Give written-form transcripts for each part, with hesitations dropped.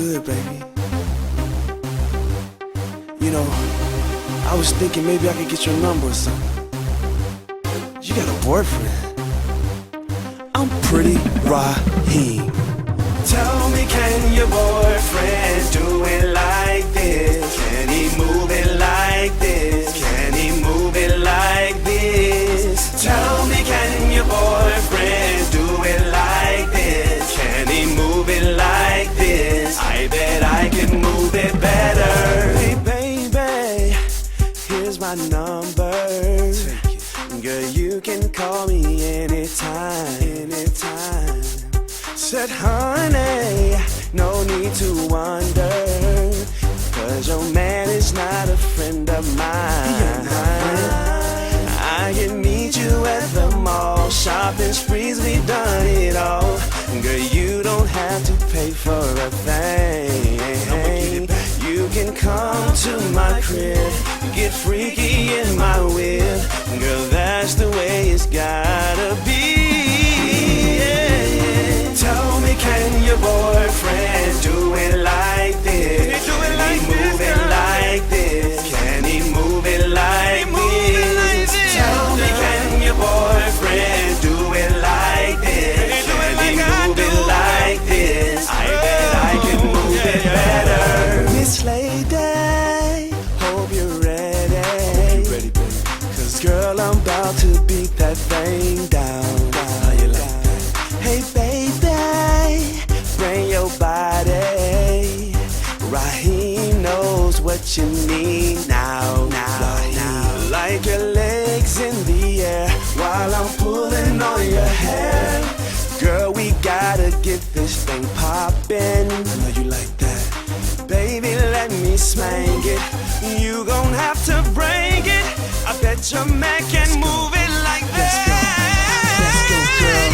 good, baby. You know, I was thinking maybe I could get your number or something. You got a boyfriend? I'm pretty Raheem. Tell me, can your boyfriend do it like this? Can he move it like this? Can he move it like this? Tell me, can your boyfriend do it like this? Can he move it like this? I bet I can move it better. Hey baby, here's my number. Girl, you can call me anytime. Said, honey, no need to wonder, cause your man is not a friend of mine. I can meet you at the mall, shopping sprees, we've done it all. Girl, you don't have to pay for a thing. You can come to my crib, get freaky in my whip. Girl, that's the way it's gotta be. Tell me, can your boyfriend do it like this? Can he move it like this? Can he move it like this? Tell me, can your boyfriend do it like this? Can he move it like this? I bet I can move it better. Miss Lady, hope you're ready. Cause girl, I'm about to beat that thing down. How you like that? Hey baby, bring your body. Raheem knows what you need now. Like your legs in the air while I'm pulling on your hair. Girl, we gotta get this thing poppin'. I know you like that. Baby, let me spank it. You gon' have to bring it. I bet your man can move it like that. Let's go, girl.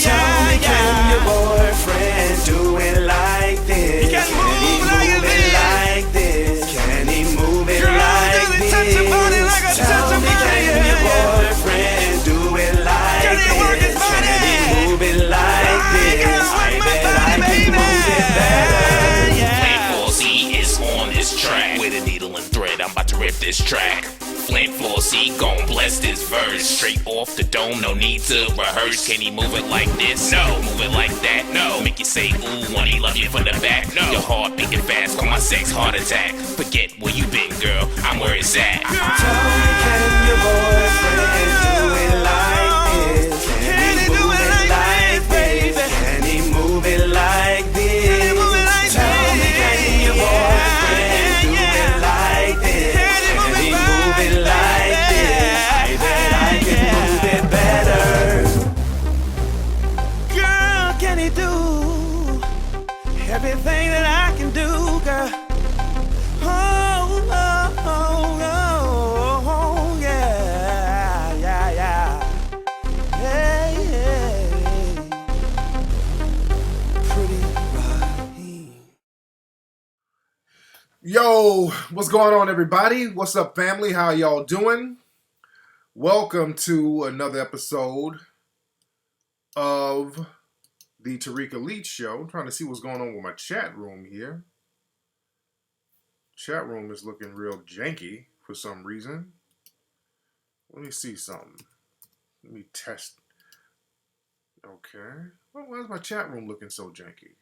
Tell me, can your boyfriend do it like this? Can he move it like this? Can he move it like this? Tell me, can your boyfriend do it like this? Can he move it like this? I bet I can move it better. Flint 4C is on this track. With a needle and thread, I'm about to rip this track. Flint 4C gon' bless this verse. Straight off the dome, no need to rehearse. Can he move it like this? No. Move it like that? No. Make you say ooh when he love you from the back? No. Your heart beating fast, call my sex heart attack. Forget where you been, girl, I'm where it's at. Tell me, can your boyfriend do it like this? Can he move it like this? Can he move it like this? Tell me, can your boyfriend do it like this? Can he move it like this? I bet I can move it better. Girl, can he do everything that I can do, girl? Oh, yeah. Hey. Pretty Raheem. Yo, what's going on, everybody? What's up, family? How y'all doing? Welcome to another episode of the Tariq Elite Show. I'm trying to see what's going on with my chat room here. Chat room is looking real janky for some reason. Let me see something. Let me test. Okay. Well, why is my chat room looking so janky?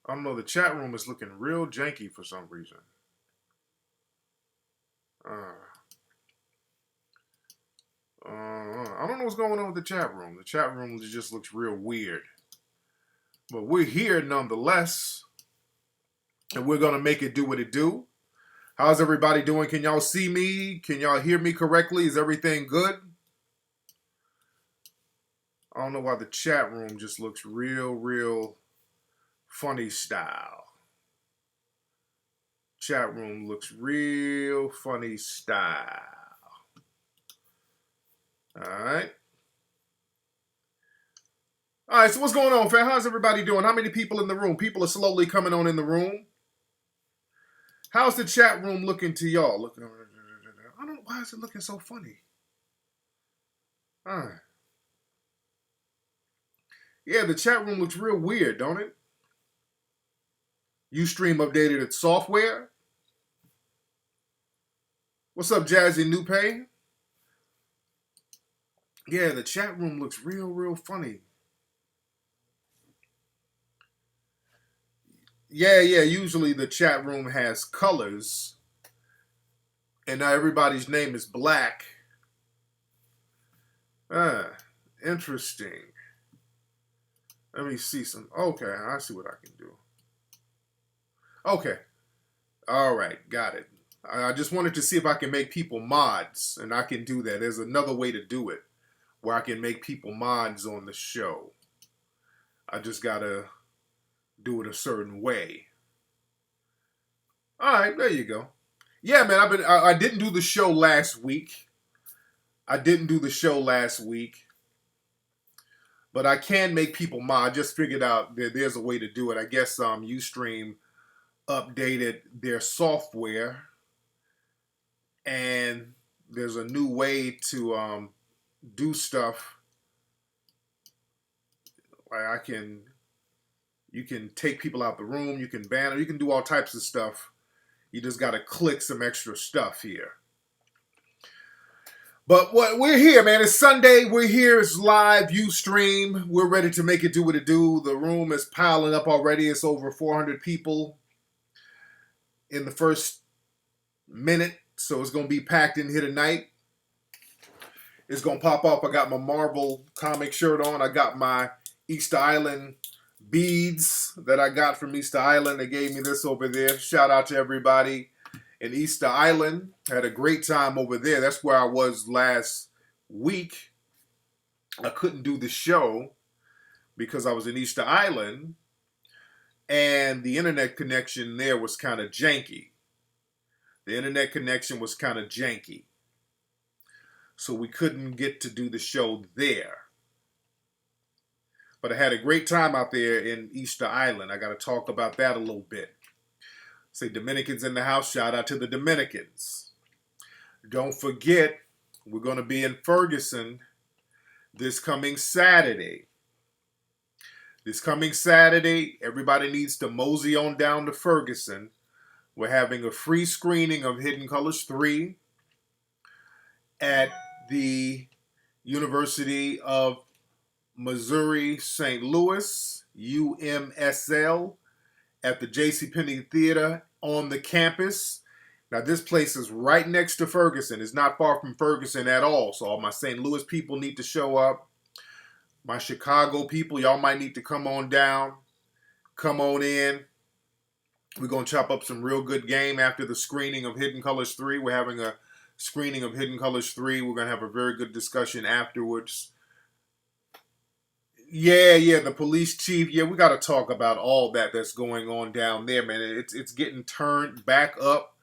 I don't know. The chat room is looking real janky for some reason. I don't know what's going on with the chat room. The chat room just looks real weird. But we're here nonetheless. And we're going to make it do what it do. How's everybody doing? Can y'all see me? Can y'all hear me correctly? Is everything good? I don't know why the chat room just looks real funny style. Chat room looks real funny style. Alright, so what's going on, fam? How's everybody doing? How many people in the room? People are slowly coming on in the room. How's the chat room looking to y'all? I don't know. Why is it looking so funny? Alright. Yeah, the chat room looks real weird, don't it? Ustream updated its software. What's up, Jazzy Nupe? Yeah, the chat room looks real funny. Yeah, usually the chat room has colors. And now everybody's name is black. Interesting. Let me see some. Okay, I see what I can do. Okay. All right, got it. I just wanted to see if I can make people mods, and I can do that. There's another way to do it, where I can make people mods on the show. I just gotta do it a certain way. All right, there you go. Yeah, man, I didn't do the show last week. But I can make people mod. I just figured out that there's a way to do it. I guess Ustream updated their software, and there's a new way to do stuff. Like you can take people out the room, you can ban them, you can do all types of stuff. You just got to click some extra stuff here. But we're here, man. It's Sunday. We're here. It's live Ustream. We're ready to make it do what it do. The room is piling up already. It's over 400 people in the first minute. So it's going to be packed in here tonight. It's going to pop off. I got my Marvel comic shirt on. I got my Easter Island beads that I got from Easter Island. They gave me this over there. Shout out to everybody in Easter Island. Had a great time over there. That's where I was last week. I couldn't do the show because I was in Easter Island, and the internet connection there was kind of janky. So we couldn't get to do the show there. But I had a great time out there in Easter Island. I got to talk about that a little bit. Say Dominicans in the house, shout out to the Dominicans. Don't forget, we're going to be in Ferguson this coming Saturday. Everybody needs to mosey on down to Ferguson. We're having a free screening of Hidden Colors 3 at the University of Missouri St. Louis, UMSL, at the JCPenney Theater on the campus. Now, this place is right next to Ferguson. It's not far from Ferguson at all. So all my St. Louis people need to show up. My Chicago people, y'all might need to come on down. Come on in. We're going to chop up some real good game after the screening of Hidden Colors 3. We're having a screening of Hidden Colors 3. We're going to have a very good discussion afterwards. Yeah, the police chief. Yeah, we got to talk about all that's going on down there, man. It's getting turned back up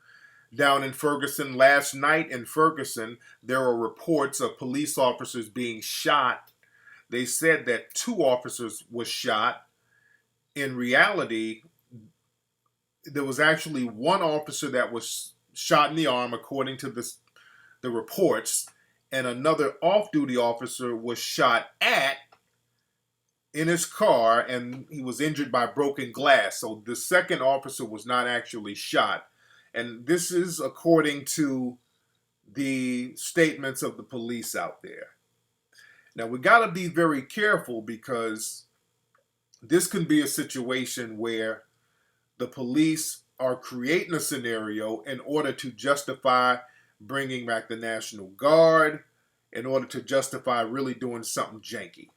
down in Ferguson. Last night in Ferguson, there were reports of police officers being shot. They said that 2 officers were shot. In reality, there was actually 1 officer that was shot in the arm, according to the reports, and another off-duty officer was shot at in his car, and he was injured by broken glass. So the second officer was not actually shot. And this is according to the statements of the police out there. Now, we got to be very careful, because this can be a situation where the police are creating a scenario in order to justify bringing back the National Guard, in order to justify really doing something janky.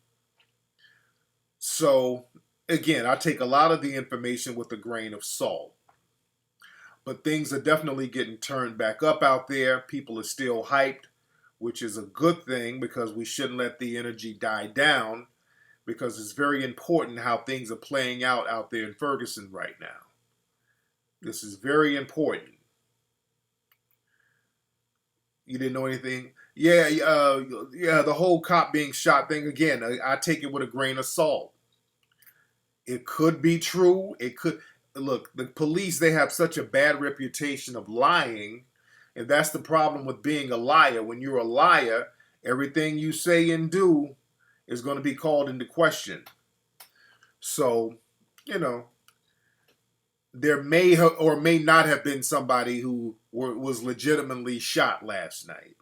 So, again, I take a lot of the information with a grain of salt. But things are definitely getting turned back up out there. People are still hyped, which is a good thing, because we shouldn't let the energy die down, because it's very important how things are playing out there in Ferguson right now. This is very important. You didn't know anything? Yeah, the whole cop being shot thing, again, I take it with a grain of salt. It could be true. It could. Look, the police, they have such a bad reputation of lying, and that's the problem with being a liar. When you're a liar, everything you say and do is going to be called into question. So, there may or may not have been somebody who was legitimately shot last night.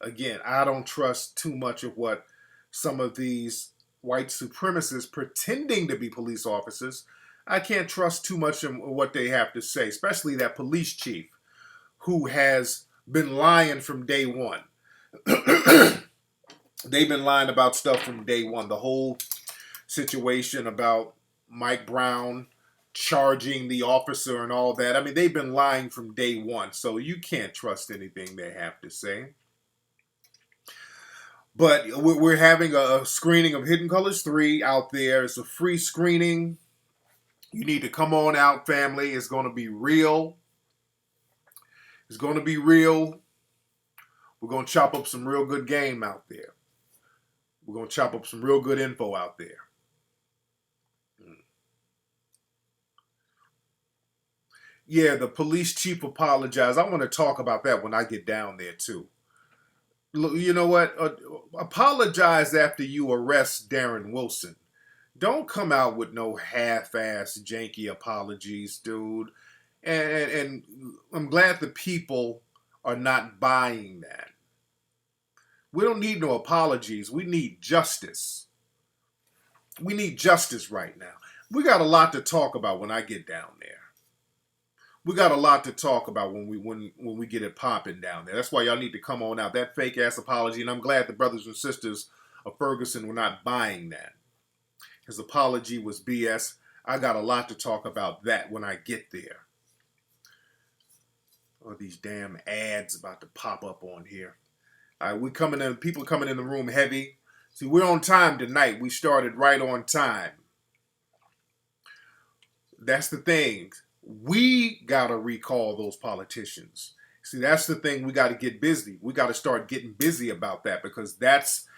Again, I don't trust too much of what some of these white supremacists pretending to be police officers. I can't trust too much of what they have to say, especially that police chief who has been lying from day one. They've been lying about stuff from day one. The whole situation about Mike Brown charging the officer and all that. I mean, they've been lying from day one, so you can't trust anything they have to say. But we're having a screening of Hidden Colors 3 out there. It's a free screening. You need to come on out, family. It's going to be real. It's going to be real. We're going to chop up some real good game out there. We're going to chop up some real good info out there. Yeah, the police chief apologized. I want to talk about that when I get down there, too. You know what? Apologize after you arrest Darren Wilson. Don't come out with no half-ass janky apologies, dude. And I'm glad the people are not buying that. We don't need no apologies. We need justice. We need justice right now. We got a lot to talk about when I get down there. We got a lot to talk about when we get it popping down there. That's why y'all need to come on out. That fake ass apology, and I'm glad the brothers and sisters of Ferguson were not buying that. His apology was BS. I got a lot to talk about that when I get there. Oh, these damn ads about to pop up on here. All right, we coming in. People coming in the room heavy. See, we're on time tonight. We started right on time. That's the thing. We got to recall those politicians. See, that's the thing. We got to get busy. We got to start getting busy about that because that's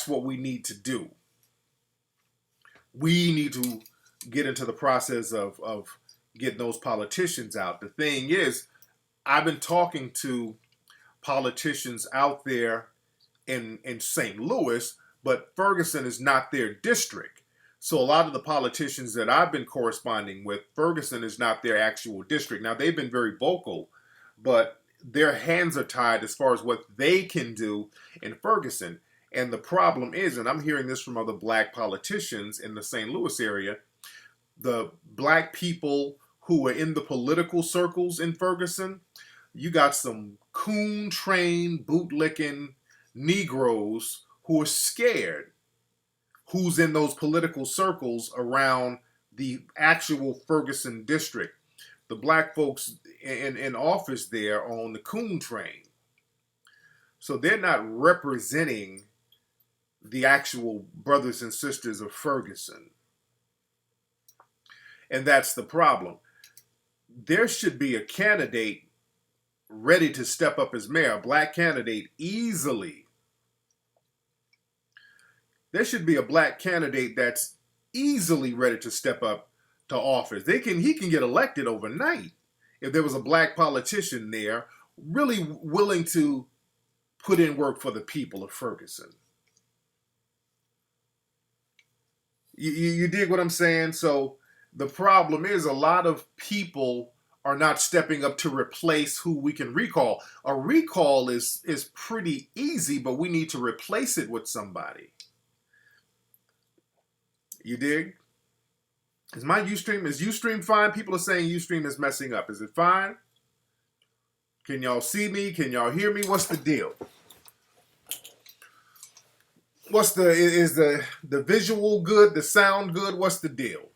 what we need to do. We need to get into the process of getting those politicians out. The thing is, I've been talking to politicians out there in St. Louis, but Ferguson is not their district. So a lot of the politicians that I've been corresponding with, Ferguson is not their actual district. Now, they've been very vocal, but their hands are tied as far as what they can do in Ferguson. And the problem is, and I'm hearing this from other black politicians in the St. Louis area, the black people who are in the political circles in Ferguson, you got some coon-trained, bootlicking Negroes who are scared. Who's in those political circles around the actual Ferguson district. The black folks in office there are on the coon train. So they're not representing the actual brothers and sisters of Ferguson. And that's the problem. There should be a candidate ready to step up as mayor, a black candidate easily. There should be a black candidate that's easily ready to step up to office. He can get elected overnight if there was a black politician there really willing to put in work for the people of Ferguson. You dig what I'm saying? So the problem is a lot of people are not stepping up to replace who we can recall. A recall is pretty easy, but we need to replace it with somebody. You dig? Is Ustream fine? People are saying Ustream is messing up. Is it fine? Can y'all see me? Can y'all hear me? What's the deal? Is the visual good? The sound good? What's the deal?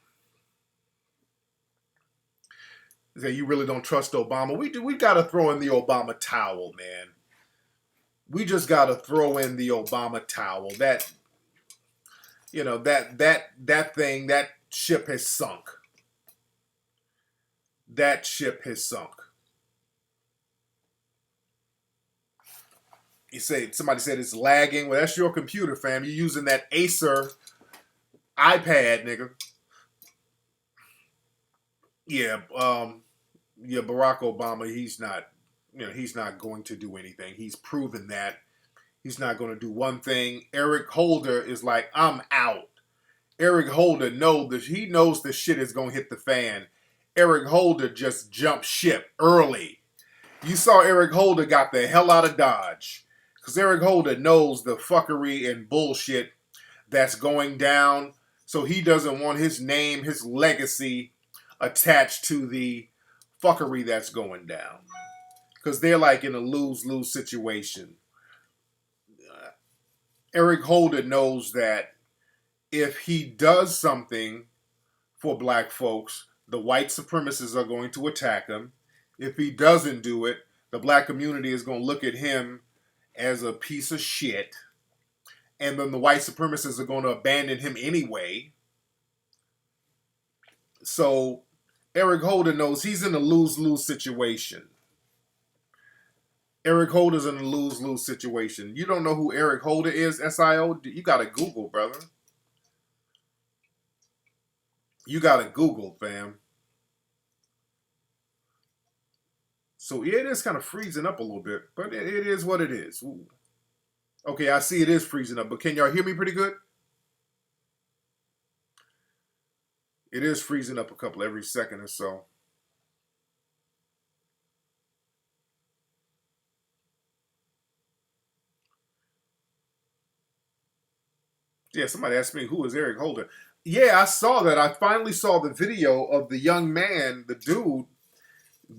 Say you really don't trust Obama. We gotta throw in the Obama towel, man. We just gotta throw in the Obama towel. That thing, that ship has sunk. That ship has sunk. Somebody said it's lagging. Well, that's your computer, fam. You're using that Acer iPad, nigga. Yeah, Barack Obama, he's not going to do anything. He's proven that. He's not going to do one thing. Eric Holder is like, I'm out. Eric Holder knows the shit is going to hit the fan. Eric Holder just jumped ship early. You saw Eric Holder got the hell out of Dodge. Because Eric Holder knows the fuckery and bullshit that's going down. So he doesn't want his name, his legacy attached to the fuckery that's going down. Because they're like in a lose-lose situation. Eric Holder knows that if he does something for black folks, the white supremacists are going to attack him. If he doesn't do it, the black community is going to look at him as a piece of shit. And then the white supremacists are going to abandon him anyway. So Eric Holder knows he's in a lose-lose situation. Eric Holder's in a lose-lose situation. You don't know who Eric Holder is, SIO? You got to Google, brother. You got to Google, fam. So yeah, it is kind of freezing up a little bit, but it is what it is. Ooh. Okay, I see it is freezing up, but can y'all hear me pretty good? It is freezing up a couple every second or so. Yeah, somebody asked me, who is Eric Holder? Yeah, I saw that. I finally saw the video of the young man, the dude,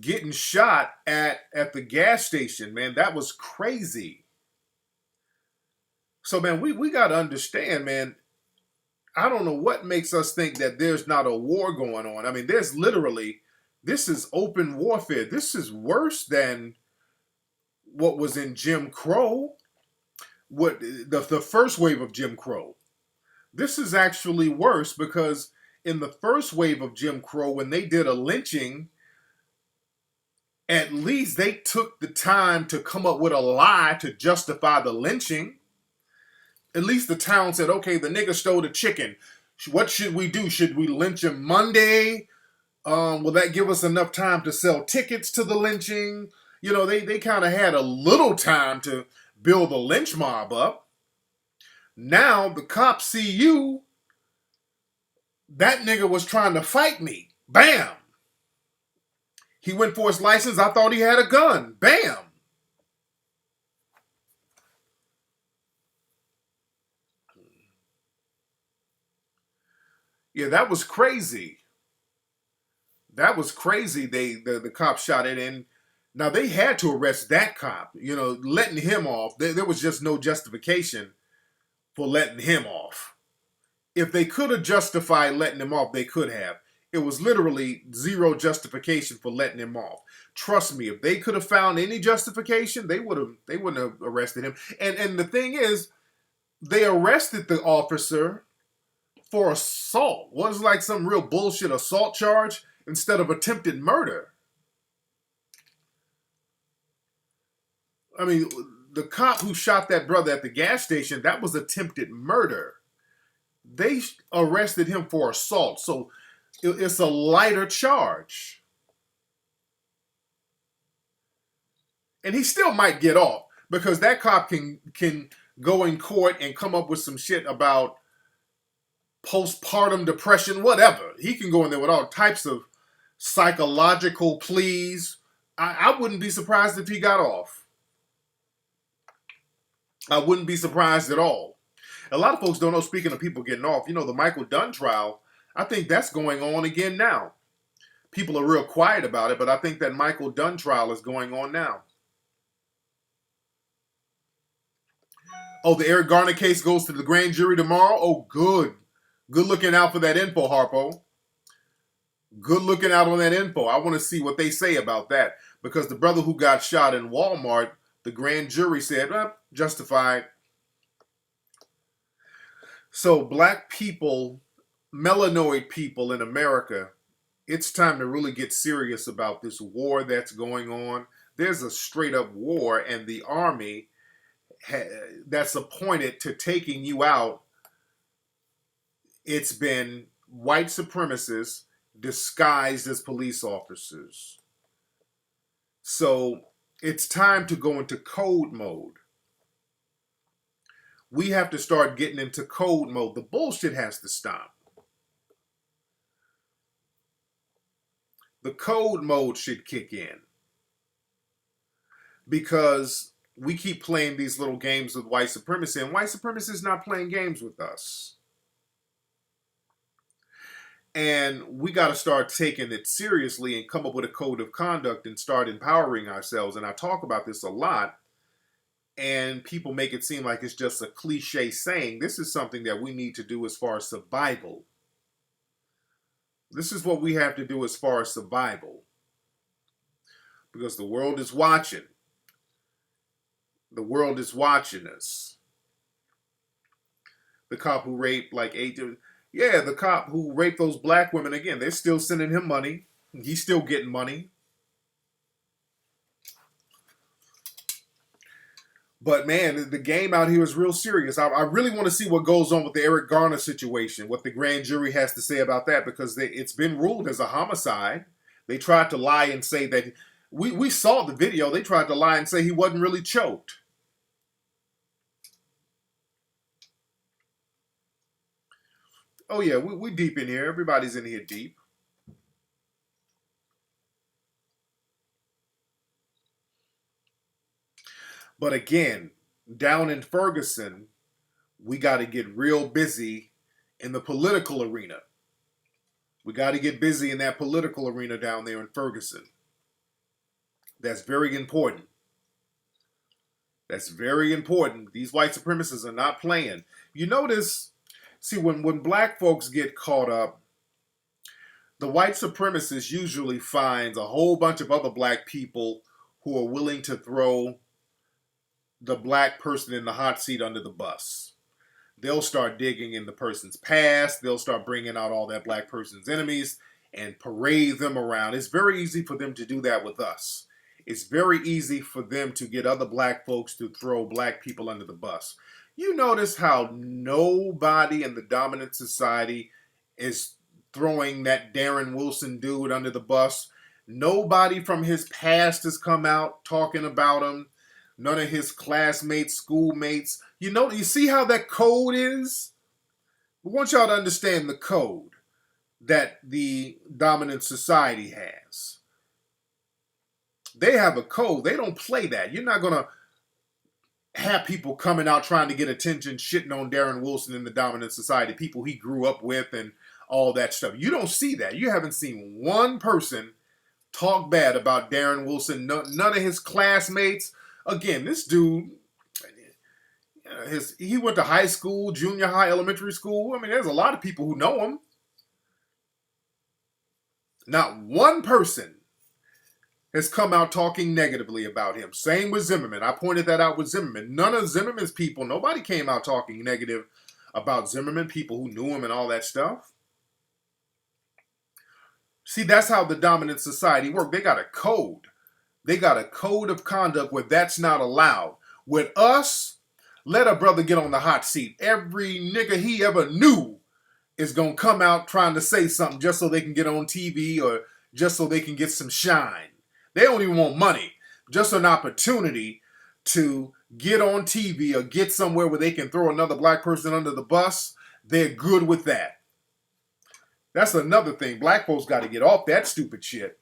getting shot at the gas station, man. That was crazy. So, man, we got to understand, man, I don't know what makes us think that there's not a war going on. I mean, there's literally, this is open warfare. This is worse than what was in Jim Crow, what the first wave of Jim Crow. This is actually worse because in the first wave of Jim Crow, when they did a lynching, at least they took the time to come up with a lie to justify the lynching. At least the town said, okay, the nigga stole the chicken. What should we do? Should we lynch him Monday? Will that give us enough time to sell tickets to the lynching? You know, they kind of had a little time to build the lynch mob up. Now the cops see you. That nigga was trying to fight me. Bam! He went for his license. I thought he had a gun. Bam! Yeah, that was crazy. That was crazy. The cop shot it in. Now they had to arrest that cop. You know, letting him off. There was just no justification for letting him off. If they could have justified letting him off, they could have. It was literally zero justification for letting him off. Trust me, if they could have found any justification, they wouldn't have arrested him. And the thing is, they arrested the officer for assault. Was like some real bullshit assault charge instead of attempted murder. I mean, the cop who shot that brother at the gas station, that was attempted murder. They arrested him for assault, so it's a lighter charge. And he still might get off because that cop can go in court and come up with some shit about postpartum depression, whatever. He can go in there with all types of psychological pleas. I wouldn't be surprised if he got off. I wouldn't be surprised at all. A lot of folks don't know, speaking of people getting off, you know, the Michael Dunn trial, I think that's going on again now. People are real quiet about it, but I think that Michael Dunn trial is going on now. Oh, the Eric Garner case goes to the grand jury tomorrow? Oh, good. Good looking out for that info, Harpo. Good looking out on that info. I want to see what they say about that. Because the brother who got shot in Walmart, the grand jury said, justified. So black people, melanoid people in America, it's time to really get serious about this war that's going on. There's a straight up war, and the army that's appointed to taking you out, it's been white supremacists disguised as police officers. So it's time to go into code mode. We have to start getting into code mode. The bullshit has to stop. the code mode should kick in. Because we keep playing these little games with white supremacy, and white supremacy is not playing games with us. And we got to start taking it seriously and come up with a code of conduct and start empowering ourselves. And I talk about this a lot, and people make it seem like it's just a cliche saying. This is something that we need to do as far as survival. This is what we have to do as far as survival. Because the world is watching. The world is watching us. The cop who raped like 8... Yeah, the cop who raped those black women, again, they're still sending him money. He's still getting money. But man, the game out here is real serious. I really want to see what goes on with the Eric Garner situation, what the grand jury has to say about that, because it's been ruled as a homicide. They tried to lie and say that... We saw the video. They tried to lie and say he wasn't really choked. Oh yeah, we deep in here. Everybody's in here deep. But again, down in Ferguson, we got to get real busy in the political arena. We got to get busy in that political arena down there in Ferguson. That's very important. That's very important. These white supremacists are not playing. You notice... See, when black folks get caught up, the white supremacist usually finds a whole bunch of other black people who are willing to throw the black person in the hot seat under the bus. They'll start digging in the person's past. They'll start bringing out all that black person's enemies and parade them around. It's very easy for them to do that with us. It's very easy for them to get other black folks to throw black people under the bus. You notice how nobody in the dominant society is throwing that Darren Wilson dude under the bus. Nobody from his past has come out talking about him. None of his classmates, schoolmates. You see how that code is? We want y'all to understand the code that the dominant society has. They have a code. They don't play that. You're not going to have people coming out trying to get attention, shitting on Darren Wilson in the dominant society, people he grew up with and all that stuff. You don't see that. You haven't seen one person talk bad about Darren Wilson, none of his classmates. Again, this dude, he went to high school, junior high, elementary school. I mean, there's a lot of people who know him. Not one person has come out talking negatively about him. Same with Zimmerman. I pointed that out with Zimmerman. None of Zimmerman's people, nobody came out talking negative about Zimmerman, people who knew him and all that stuff. See, that's how the dominant society works. They got a code. They got a code of conduct where that's not allowed. With us, let a brother get on the hot seat. Every nigga he ever knew is going to come out trying to say something just so they can get on TV or just so they can get some shine. They don't even want money, just an opportunity to get on TV or get somewhere where they can throw another black person under the bus. They're good with that. That's another thing. Black folks got to get off that stupid shit.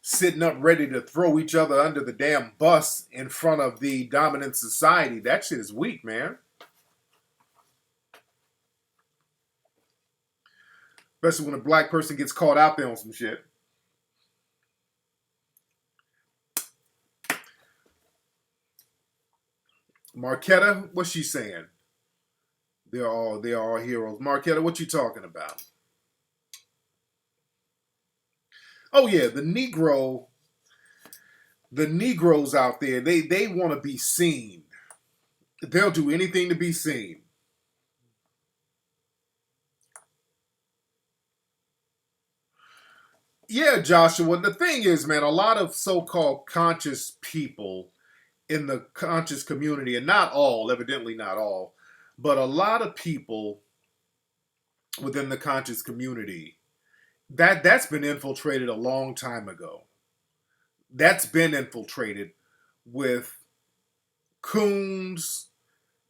Sitting up ready to throw each other under the damn bus in front of the dominant society. That shit is weak, man. Especially when a black person gets caught out there on some shit. Marquetta, what's she saying? They're all heroes. Marquetta, what you talking about? Oh yeah, the Negroes out there, they want to be seen. They'll do anything to be seen. Yeah, Joshua, the thing is, man, a lot of so-called conscious people in the conscious community, and not all, evidently not all, but a lot of people within the conscious community, that's been infiltrated a long time ago. That's been infiltrated with coons,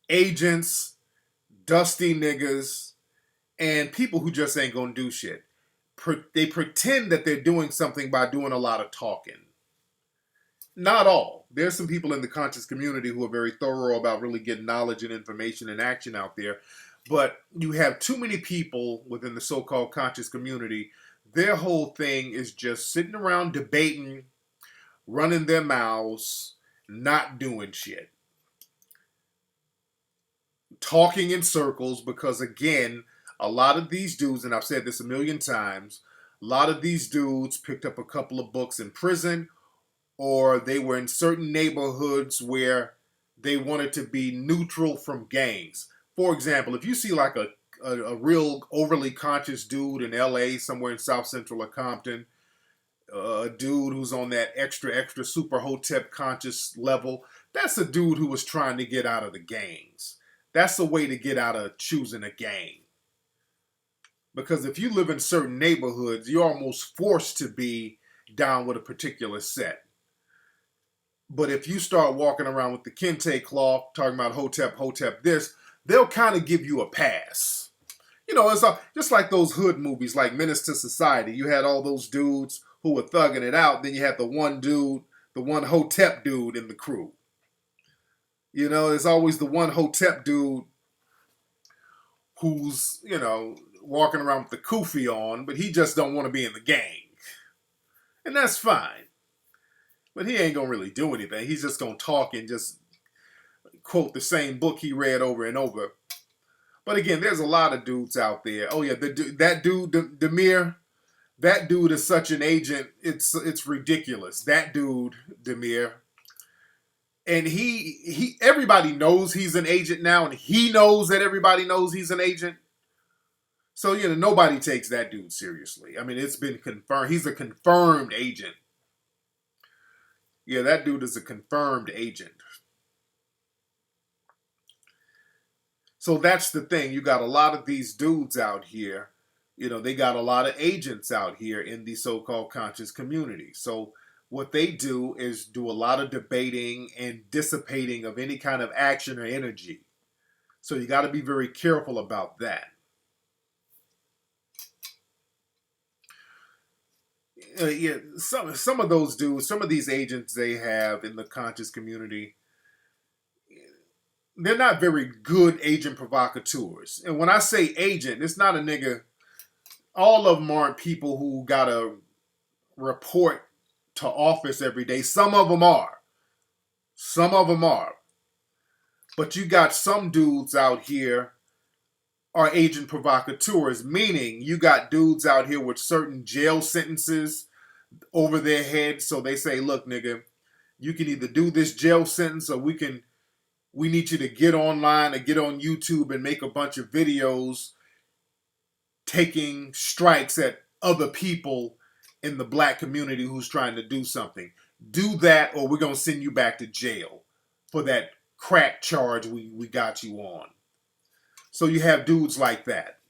agents, dusty niggas, and people who just ain't gonna do shit. they pretend that they're doing something by doing a lot of talking. Not all. There's some people in the conscious community who are very thorough about really getting knowledge and information and action out there. But you have too many people within the so-called conscious community. Their whole thing is just sitting around debating, running their mouths, not doing shit. Talking in circles because, again, a lot of these dudes, and I've said this a million times, a lot of these dudes picked up a couple of books in prison, or they were in certain neighborhoods where they wanted to be neutral from gangs. For example, if you see like a real overly conscious dude in LA, somewhere in South Central or Compton, a dude who's on that extra super hotep conscious level, that's a dude who was trying to get out of the gangs. That's the way to get out of choosing a gang. Because if you live in certain neighborhoods, you're almost forced to be down with a particular set. But if you start walking around with the kente cloth, talking about hotep this, they'll kind of give you a pass. You know, it's just like those hood movies like Menace to Society. You had all those dudes who were thugging it out. Then you had the one dude, the one hotep dude in the crew. You know, there's always the one hotep dude who's, you know, walking around with the kufi on, but he just don't want to be in the gang. And that's fine. But he ain't going to really do anything. He's just going to talk and just quote the same book he read over and over. But again, there's a lot of dudes out there. Oh yeah, that dude, Demir, that dude is such an agent. It's ridiculous. That dude, Demir. And he everybody knows he's an agent now, and he knows that everybody knows he's an agent. So, you know, nobody takes that dude seriously. I mean, it's been confirmed. He's a confirmed agent. Yeah, that dude is a confirmed agent. So that's the thing. You got a lot of these dudes out here. You know, they got a lot of agents out here in the so-called conscious community. So what they do is do a lot of debating and dissipating of any kind of action or energy. So you got to be very careful about that. Yeah, some of those dudes, some of these agents they have in the conscious community, they're not very good agent provocateurs. And when I say agent, it's not a nigga. All of them aren't people who gotta report to office every day. Some of them are. Some of them are. But you got some dudes out here are agent provocateurs, meaning you got dudes out here with certain jail sentences over their heads. So they say, look, nigga, you can either do this jail sentence or we need you to get online or get on YouTube and make a bunch of videos taking strikes at other people in the black community who's trying to do something. Do that or we're going to send you back to jail for that crack charge we got you on. So you have dudes like that.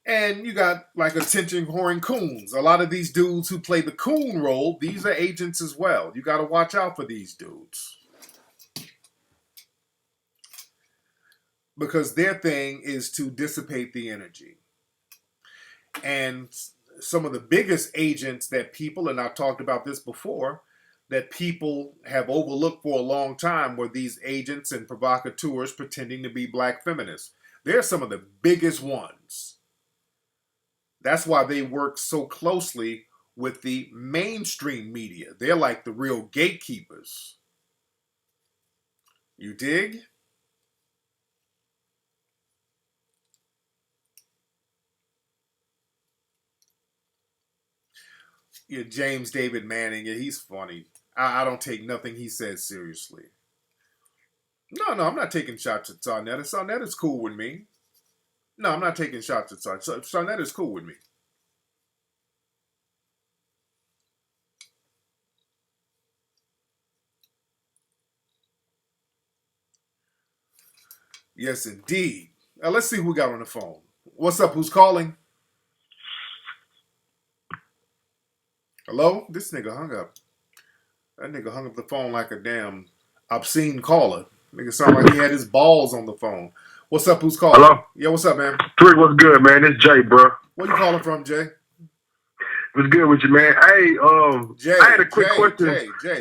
And you got like attention whoring coons. A lot of these dudes who play the coon role, these are agents as well. You got to watch out for these dudes. Because their thing is to dissipate the energy. And some of the biggest agents that people, and I've talked about this before, that people have overlooked for a long time were these agents and provocateurs pretending to be black feminists. They're some of the biggest ones. That's why they work so closely with the mainstream media. They're like the real gatekeepers. You dig? Yeah, James David Manning, yeah, he's funny. I don't take nothing he says seriously. No, I'm not taking shots at Sarnetta. Sarnetta's cool with me. No, I'm not taking shots at Sarnetta. Sarnetta's cool with me. Yes, indeed. Let's see who we got on the phone. What's up? Who's calling? Hello? This nigga hung up. That nigga hung up the phone like a damn obscene caller. Nigga sound like he had his balls on the phone. What's up? Who's calling? Hello? Yeah, what's up, man? Tariq, what's good, man? It's Jay, bro. Where you calling from, Jay? What's good with you, man? Hey, Jay, I had a quick question.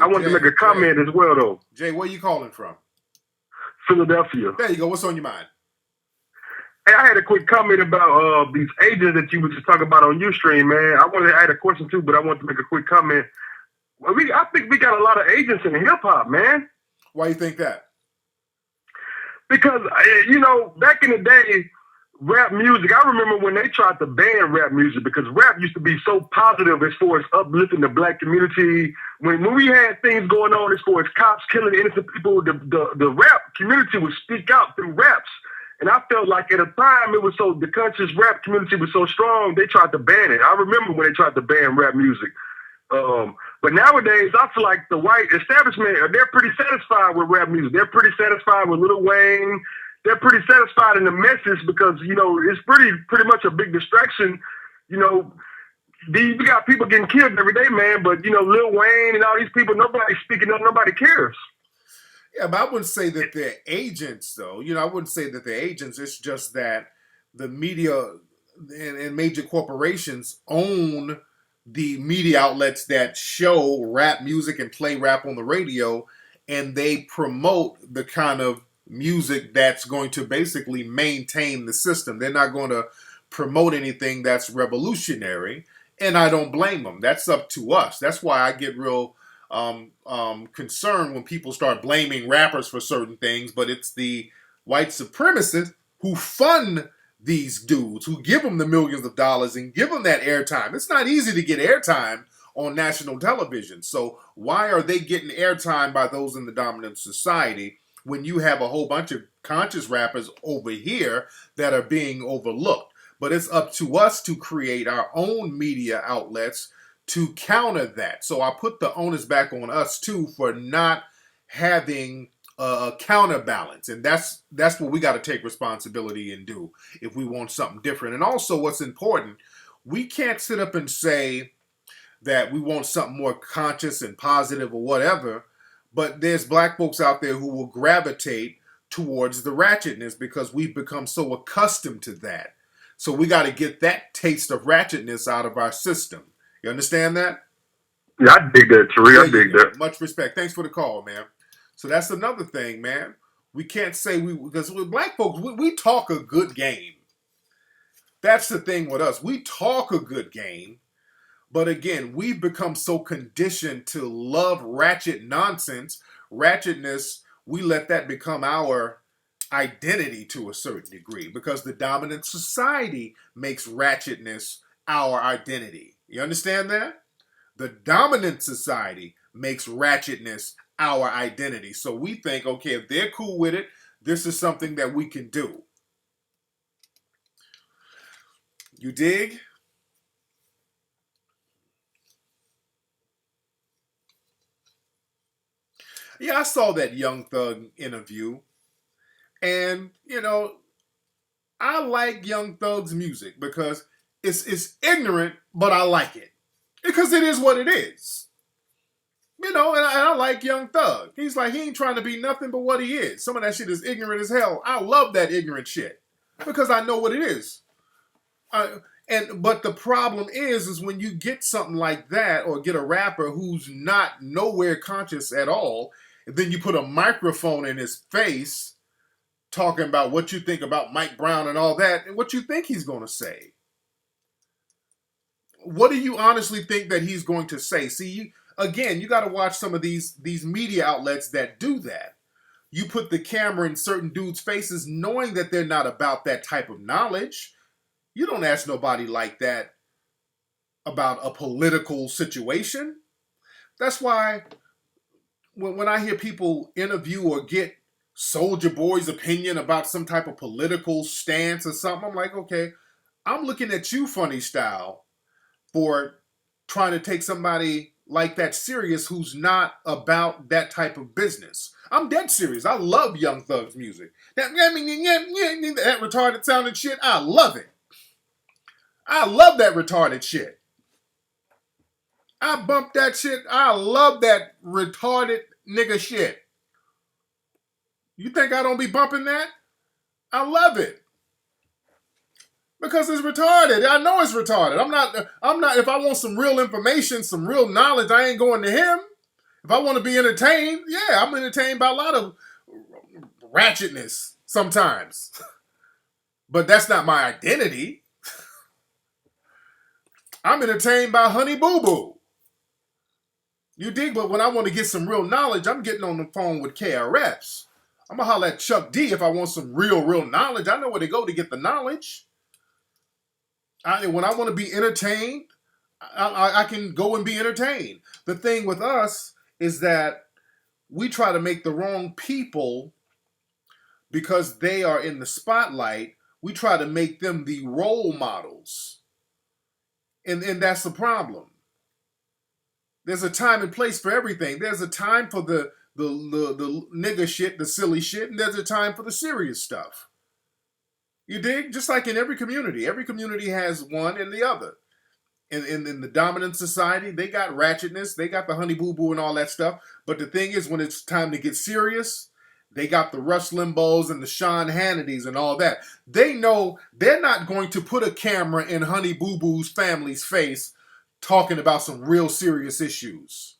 I wanted to make a comment as well, though. Jay, where you calling from? Philadelphia. There you go. What's on your mind? Hey, I had a quick comment about these agents that you were just talking about on Ustream, man. I wanted to add a question too, but I wanted to make a quick comment. Well, I think we got a lot of agents in hip hop, man. Why you think that? Because back in the day, rap music, I remember when they tried to ban rap music because rap used to be so positive as far as uplifting the black community. When we had things going on as far as cops killing innocent people, the rap community would speak out through raps. And I felt like at a time the conscious rap community was so strong, they tried to ban it. I remember when they tried to ban rap music. But nowadays, I feel like the white establishment, they're pretty satisfied with rap music. They're pretty satisfied with Lil Wayne. They're pretty satisfied in the message because, it's pretty much a big distraction. We got people getting killed every day, man. But, Lil Wayne and all these people, nobody's speaking up. Nobody cares. Yeah, but I wouldn't say that they're agents, though. I wouldn't say that they're agents. It's just that the media and major corporations own the media outlets that show rap music and play rap on the radio, and they promote the kind of music that's going to basically maintain the system. They're not going to promote anything that's revolutionary, and I don't blame them. That's up to us. That's why I get real concerned when people start blaming rappers for certain things, but it's the white supremacists who fund these dudes, who give them the millions of dollars and give them that airtime. It's not easy to get airtime on national television. So why are they getting airtime by those in the dominant society when you have a whole bunch of conscious rappers over here that are being overlooked? But it's up to us to create our own media outlets to counter that. So I put the onus back on us too for not having a counterbalance, and that's what we got to take responsibility and do if we want something different. And also, what's important, we can't sit up and say that we want something more conscious and positive or whatever, but there's black folks out there who will gravitate towards the ratchetness because we've become so accustomed to that. So we got to get that taste of ratchetness out of our system. You understand that? Yeah, I dig that, Tariq. I dig that. Much respect. Thanks for the call, man. So that's another thing, man. We can't say because with black folks, we talk a good game. That's the thing with us. We talk a good game, but again, we've become so conditioned to love ratchet nonsense, ratchetness. We let that become our identity to a certain degree because the dominant society makes ratchetness our identity. You understand that? The dominant society makes ratchetness our identity. So we think, okay, if they're cool with it, this is something that we can do. You dig? Yeah, I saw that Young Thug interview. And, I like Young Thug's music because it's ignorant, but I like it. Because it is what it is. And I like Young Thug. He's like, he ain't trying to be nothing but what he is. Some of that shit is ignorant as hell. I love that ignorant shit. Because I know what it is. But the problem is when you get something like that, or get a rapper who's not nowhere conscious at all, and then you put a microphone in his face talking about what you think about Mike Brown and all that, and what you think he's going to say. What do you honestly think that he's going to say? See, you got to watch some of these media outlets that do that. You put the camera in certain dudes' faces knowing that they're not about that type of knowledge. You don't ask nobody like that about a political situation. That's why when I hear people interview or get Soulja Boy's opinion about some type of political stance or something, I'm like, okay, I'm looking at you, funny style, for trying to take somebody like that serious who's not about that type of business. I'm dead serious. I love Young Thug's music. That retarded sounding shit, I love it. I love that retarded shit. I bump that shit. I love that retarded nigga shit. You think I don't be bumping that? I love it. Because it's retarded. I know it's retarded. I'm not, if I want some real information, some real knowledge, I ain't going to him. If I want to be entertained, yeah, I'm entertained by a lot of ratchetness sometimes. But that's not my identity. I'm entertained by Honey Boo Boo. You dig? But when I want to get some real knowledge, I'm getting on the phone with KRFs. I'm going to holler at Chuck D if I want some real knowledge. I know where to go to get the knowledge. When I want to be entertained, I can go and be entertained. The thing with us is that we try to make the wrong people, because they are in the spotlight, we try to make them the role models. And that's the problem. There's a time and place for everything. There's a time for the nigger shit, the silly shit, and there's a time for the serious stuff. You dig? Just like in every community. Every community has one and the other. In the dominant society, they got ratchetness, they got the Honey Boo Boo and all that stuff. But the thing is, when it's time to get serious, they got the Rush Limbaughs and the Sean Hannitys and all that. They know they're not going to put a camera in Honey Boo Boo's family's face talking about some real serious issues.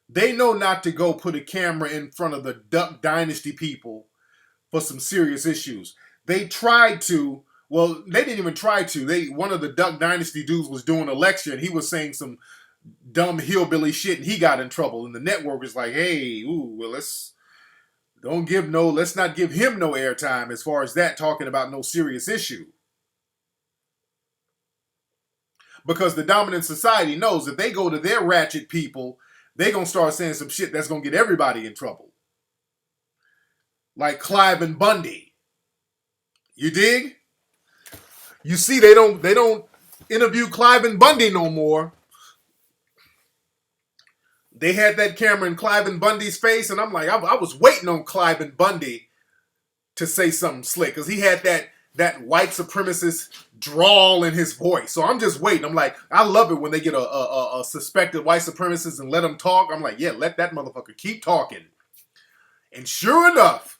They know not to go put a camera in front of the Duck Dynasty people for some serious issues. They tried to, well, they didn't even try to. One of the Duck Dynasty dudes was doing a lecture and he was saying some dumb hillbilly shit and he got in trouble. And the network was like, hey, let's not give him no airtime as far as that, talking about no serious issue. Because the dominant society knows if they go to their ratchet people, they're going to start saying some shit that's going to get everybody in trouble. Like Clive and Bundy. You dig? You see, they don't interview Clive and Bundy no more. They had that camera in Clive and Bundy's face, and I'm like, I was waiting on Clive and Bundy to say something slick, because he had that white supremacist drawl in his voice. So I'm just waiting. I'm like, I love it when they get a suspected white supremacist and let him talk. I'm like, yeah, let that motherfucker keep talking. And sure enough,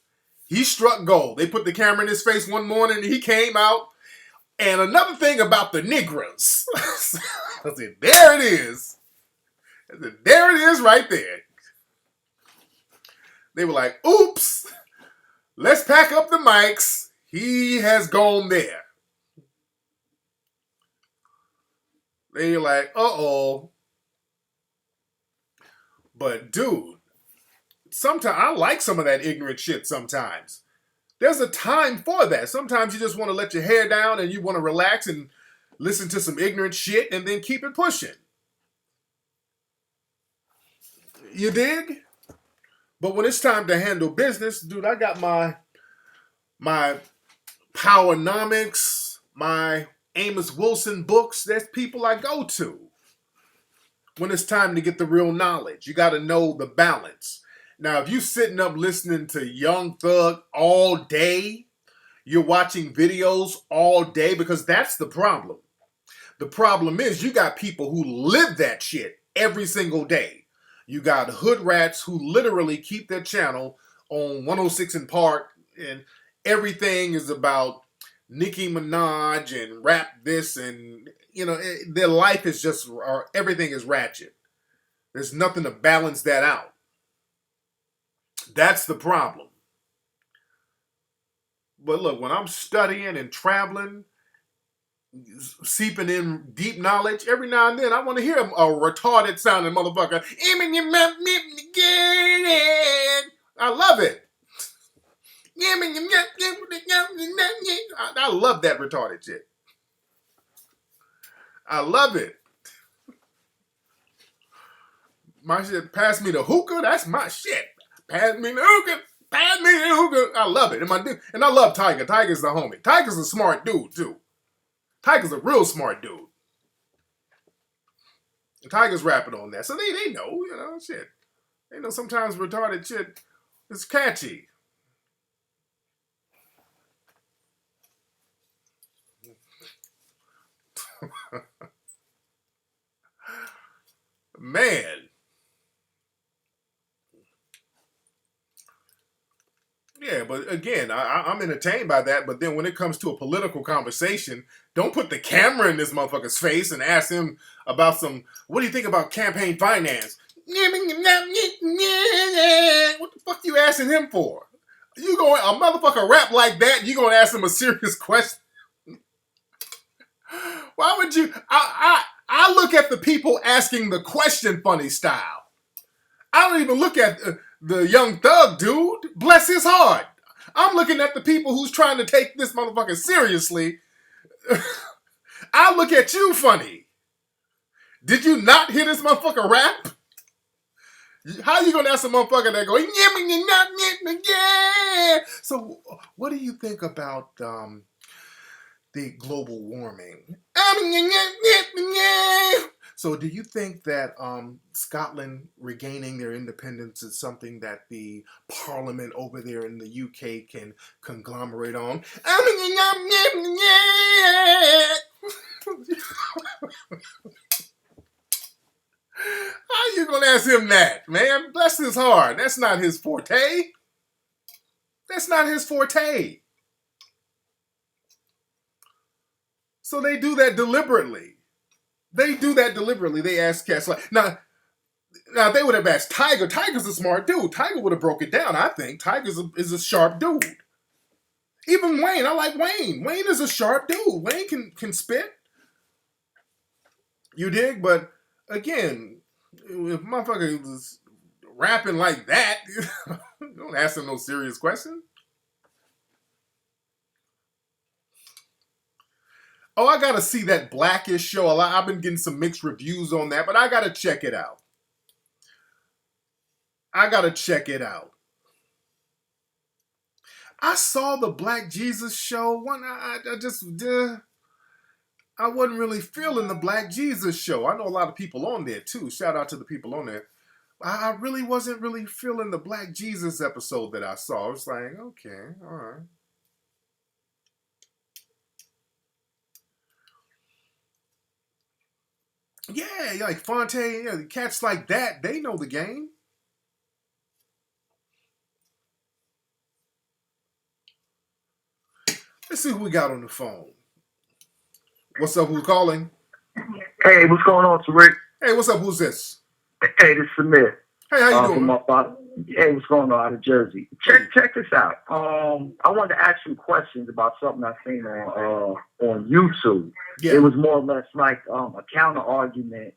he struck gold. They put the camera in his face one morning and he came out. And another thing about the Negroes. I said, there it is. I said, there it is right there. They were like, oops, let's pack up the mics. He has gone there. They're like, uh-oh. But dude, sometimes I like some of that ignorant shit sometimes. There's a time for that. Sometimes you just want to let your hair down and you want to relax and listen to some ignorant shit and then keep it pushing. You dig? But when it's time to handle business, dude, I got my Powernomics, my Amos Wilson books. There's people I go to when it's time to get the real knowledge. You got to know the balance. Now, if you sitting up listening to Young Thug all day, you're watching videos all day, because that's the problem. The problem is you got people who live that shit every single day. You got hood rats who literally keep their channel on 106 in Park, and everything is about Nicki Minaj and rap this, and their life is just, everything is ratchet. There's nothing to balance that out. That's the problem. But look, when I'm studying and traveling, seeping in deep knowledge, every now and then I want to hear a retarded sounding motherfucker. I love it. I love that retarded shit. I love it. My shit, pass me the hookah, that's my shit. Pass me the hookah. Pass me the hookah. I love it. And I love Tiger. Tiger's the homie. Tiger's a smart dude, too. Tiger's a real smart dude. And Tiger's rapping on that. So they know, shit. They know sometimes retarded shit is catchy. Man. Yeah, but again, I'm entertained by that. But then when it comes to a political conversation, don't put the camera in this motherfucker's face and ask him about some. What do you think about campaign finance? What the fuck you asking him for? You going a motherfucker rap like that? You gonna ask him a serious question? Why would you? I look at the people asking the question funny style. I don't even look at the Young Thug dude. Bless his heart. I'm looking at the people who's trying to take this motherfucker seriously. I look at you funny. Did you not hear this motherfucker rap? How you gonna ask a motherfucker that go, yeah? So what do you think about the global warming? So do you think that Scotland regaining their independence is something that the parliament over there in the UK can conglomerate on? How you gonna ask him that, man? Bless his heart. That's not his forte. That's not his forte. So they do that deliberately. They ask cats like now if they would have asked Tiger. Tiger's a smart dude. Tiger would have broke it down. I think Tiger is a sharp dude. Even Wayne, I like Wayne. Wayne is a sharp dude. Wayne can spit. You dig? But again, if motherfucker was rapping like that, don't ask him no serious questions. Oh, I gotta see that Blackish show. I've been getting some mixed reviews on that, but I gotta check it out. I saw the Black Jesus show. I wasn't really feeling the Black Jesus show. I know a lot of people on there too. Shout out to the people on there. I really wasn't really feeling the Black Jesus episode that I saw. I was like, okay, all right. Yeah, like Fonte, cats like that, they know the game. Let's see who we got on the phone. What's up? Who's calling? Hey, what's going on, Tariq? Hey, what's up? Who's this? Hey, this is Samir. Hey, how you doing? Hey, what's going on out of Jersey? Check this out. I wanted to ask you questions about something I seen on YouTube. Yeah. It was more or less like a counter argument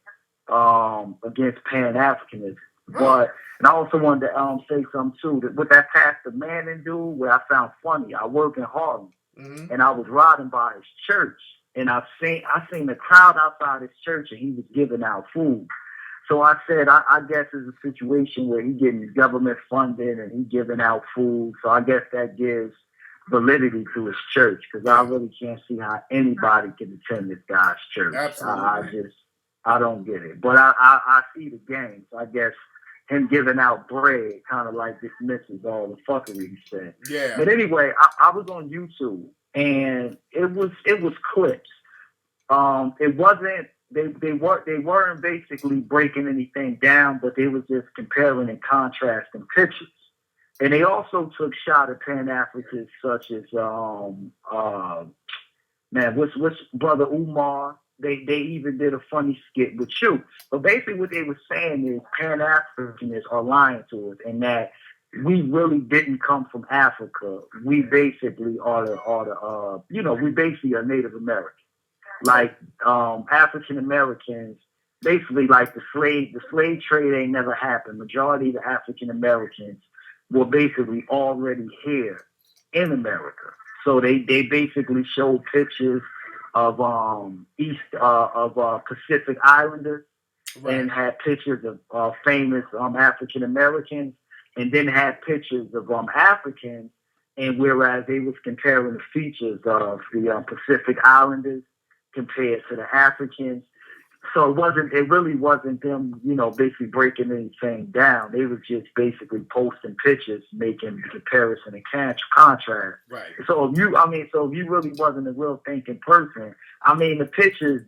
against Pan-Africanism. But and I also wanted to say something too. That with that Pastor Manning dude, where I found funny, I work in Harlem, and I was riding by his church, and I seen the crowd outside his church, and he was giving out food. So I said, I guess it's a situation where he's getting government funding and he's giving out food. So I guess that gives validity to his church, because I really can't see how anybody can attend this guy's church. Absolutely. I don't get it. But I see the game. So I guess him giving out bread kind of like dismisses all the fuckery he said. Yeah. But anyway, I was on YouTube, and it was clips. It wasn't. They weren't basically breaking anything down, but they was just comparing and contrasting pictures. And they also took shot at Pan-Africans such as what's Brother Umar. They even did a funny skit with you. But basically what they were saying is Pan-Africanists are lying to us, and that we really didn't come from Africa. We basically we basically are Native American. Like African Americans, basically like the slave trade ain't never happened. Majority of the African Americans were basically already here in America. So they basically showed pictures of Pacific Islanders, right, and had pictures of famous African Americans, and then had pictures of Africans. And whereas they was comparing the features of the Pacific Islanders compared to the Africans. So it really wasn't them, basically breaking anything down. They were just basically posting pictures, making comparison and contrast. Right. So if you really wasn't a real thinking person, the pictures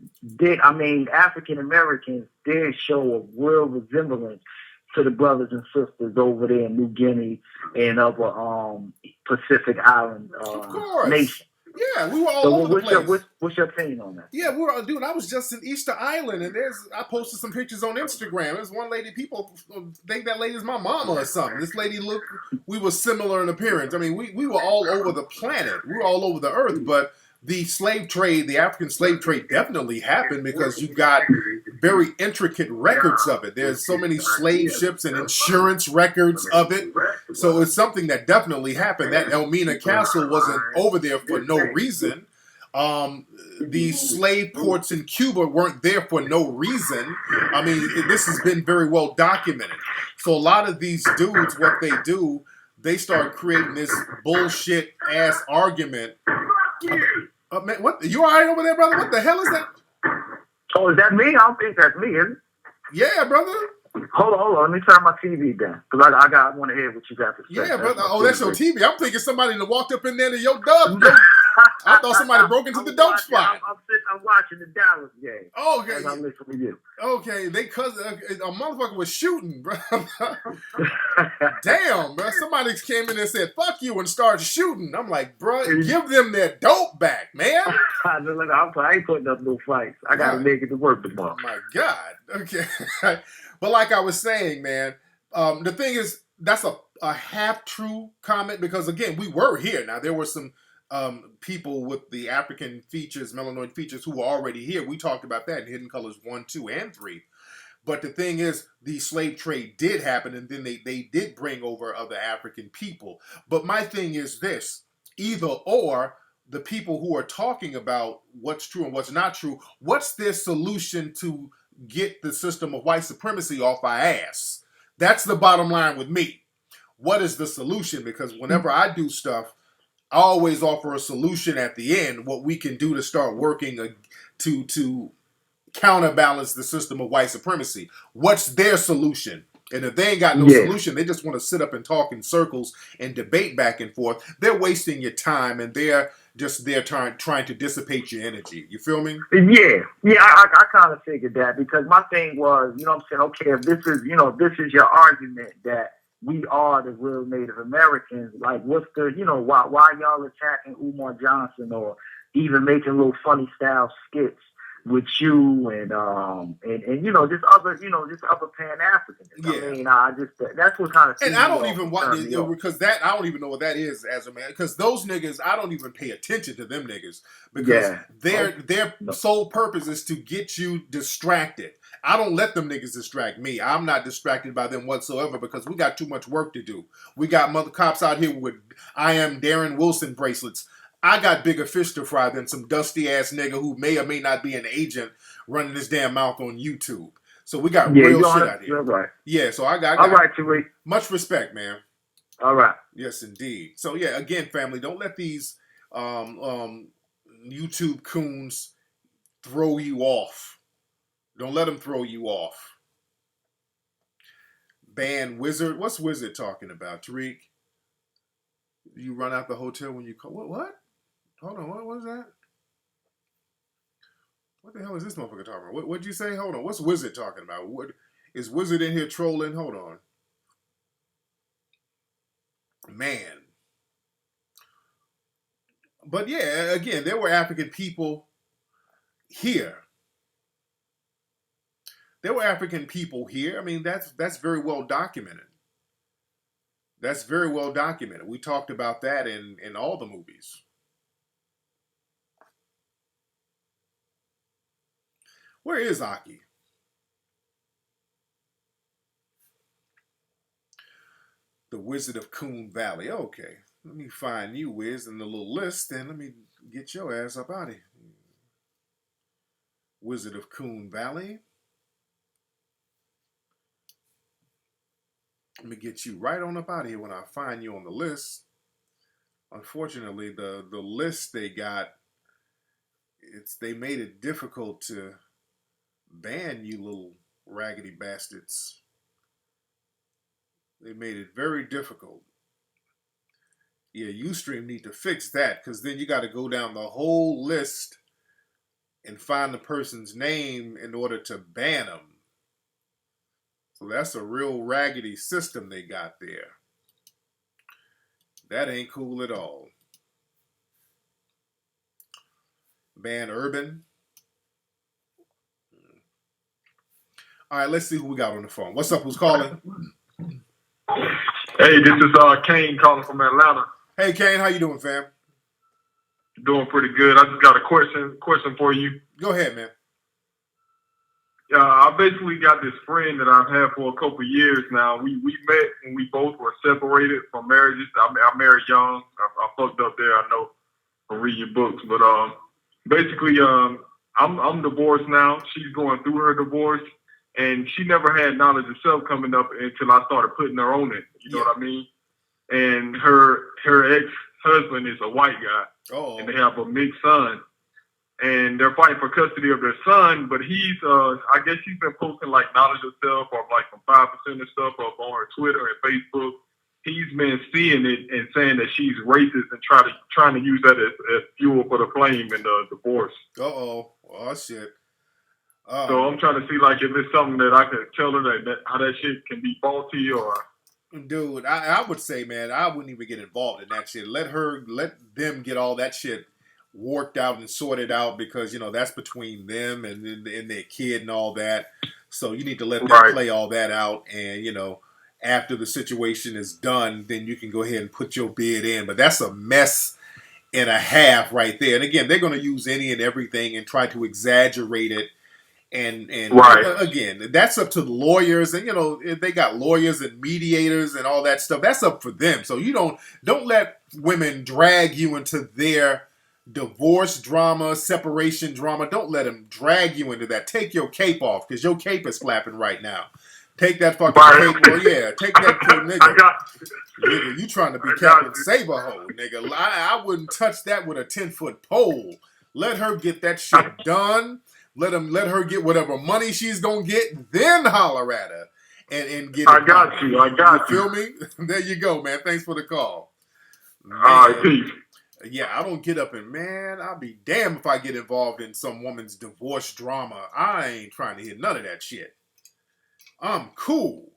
African Americans did show a real resemblance to the brothers and sisters over there in New Guinea and other Pacific Island Of course. nations. Yeah, we were all So over the place. what's your opinion on that? Yeah, dude, I was just in Easter Island, and I posted some pictures on Instagram. There's one lady, people think that lady's my mama or something. This lady we were similar in appearance. I mean, we were all over the planet. We were all over the earth, but the slave trade, the African slave trade definitely happened because you got very intricate records of it. There's so many slave ships and insurance records of it. So it's something that definitely happened. That Elmina Castle wasn't over there for no reason. The slave ports in Cuba weren't there for no reason. I mean, this has been very well documented. So a lot of these dudes, what they do, they start creating this bullshit ass argument. Man, what? You all right over there, brother? What the hell is that? Oh, is that me? I don't think that's me, is it? Yeah, brother. Hold on. Let me turn my TV down because I want to hear what you got to say. Yeah, brother. Oh, that's your TV. I'm thinking somebody that walked up in there to your dub. I thought somebody broke into the dope spot. I'm watching the Dallas game. Oh, okay. As I'm listening to you. Okay, a motherfucker was shooting, bro. Damn, bro. Somebody came in and said, fuck you, and started shooting. I'm like, bro, give them their dope back, man. I ain't putting up no fights. I got to make it to work tomorrow. Oh, my God. Okay. But like I was saying, man, the thing is, that's a half-true comment because, again, we were here. Now, there were some people with the African features, melanoid features, who were already here. We talked about that in Hidden Colors 1, 2, and 3. But the thing is, the slave trade did happen, and then they did bring over other African people. But my thing is this, either or, the people who are talking about what's true and what's not true, what's their solution to get the system of white supremacy off our ass? That's the bottom line with me. What is the solution? Because whenever I do stuff, I always offer a solution at the end, what we can do to start working to counterbalance the system of white supremacy. What's their solution? And if they ain't got no solution, they just want to sit up and talk in circles and debate back and forth. They're wasting your time, and they're trying to dissipate your energy. You feel me? Yeah. I kind of figured that because my thing was, you know what I'm saying? Okay, if this is your argument that we are the real Native Americans, like what's the, why y'all attacking Umar Johnson or even making little funny style skits with you and just other Pan Africans. Yeah. I mean, that's what kind of. And I don't even want because I don't even know what that is as a man. Because those niggas, I don't even pay attention to them niggas because their sole purpose is to get you distracted. I don't let them niggas distract me. I'm not distracted by them whatsoever because we got too much work to do. We got mother cops out here with I am Darren Wilson bracelets. I got bigger fish to fry than some dusty ass nigga who may or may not be an agent running his damn mouth on YouTube. So we got real shit out here. Right. Yeah, so I got all right, Tariq. Much respect, man. All right. Yes, indeed. So yeah, again, family, don't let these YouTube coons throw you off. Don't let them throw you off. Ban Wizard. What's Wizard talking about, Tariq? You run out the hotel when you call. What? Hold on, what was that? What the hell is this motherfucker talking about? What'd you say? Hold on, what's Wizard talking about? What is Wizard in here trolling? Hold on. Man. But yeah, again, there were African people here. There were African people here. I mean, that's very well documented. That's very well documented. We talked about that in all the movies. Where is Aki? The Wizard of Coon Valley. Okay. Let me find you, Wiz, in the little list, and let me get your ass up out of here. Wizard of Coon Valley. Let me get you right on up out of here when I find you on the list. Unfortunately, the list they got, they made it difficult to ban you little raggedy bastards. They made it very difficult. Yeah, Ustream need to fix that because then you got to go down the whole list and find the person's name in order to ban them. So that's a real raggedy system they got there. That ain't cool at all. Ban Urban. All right, let's see who we got on the phone. What's up? Who's calling? Hey, this is Kane calling from Atlanta. Hey, Kane, how you doing, fam? Doing pretty good. I just got a question for you. Go ahead, man. I basically got this friend that I've had for a couple of years now. We met and we both were separated from marriages. I married young. I fucked up there. I know from reading your books, but basically, I'm divorced now. She's going through her divorce, and she never had knowledge of self coming up until I started putting her on it. You know what I mean? And her ex-husband is a white guy, and they have a mixed son. And they're fighting for custody of their son, but he's, I guess he's been posting like knowledge of self or like some 5% of stuff up on her Twitter and Facebook. He's been seeing it and saying that she's racist and trying to use that as fuel for the flame in the divorce. Oh shit. So I'm trying to see like if it's something that I could tell her that how that shit can be faulty or. Dude, I would say, man, I wouldn't even get involved in that shit. Let them get all that shit worked out and sorted out because, you know, that's between them and their kid and all that. So you need to let them play all that out. And, you know, after the situation is done, then you can go ahead and put your bid in. But that's a mess and a half right there. And again, they're going to use any and everything and try to exaggerate it. And again, that's up to the lawyers. And, you know, if they got lawyers and mediators and all that stuff, that's up for them. So you don't let women drag you into their divorce drama, separation drama. Don't let them drag you into that. Take your cape off because your cape is flapping right now. Take that fucking cape. Well, yeah, take that nigga. Nigga, you trying to be Captain Saberho, nigga. I wouldn't touch that with a 10-foot pole. Let her get that shit done. Let her get whatever money she's gonna get, then holler at her and get it. I got you. You feel me? There you go, man. Thanks for the call. Man. All right, peace. Yeah, I don't get up and, man, I'll be damned if I get involved in some woman's divorce drama. I ain't trying to hear none of that shit. I'm cool.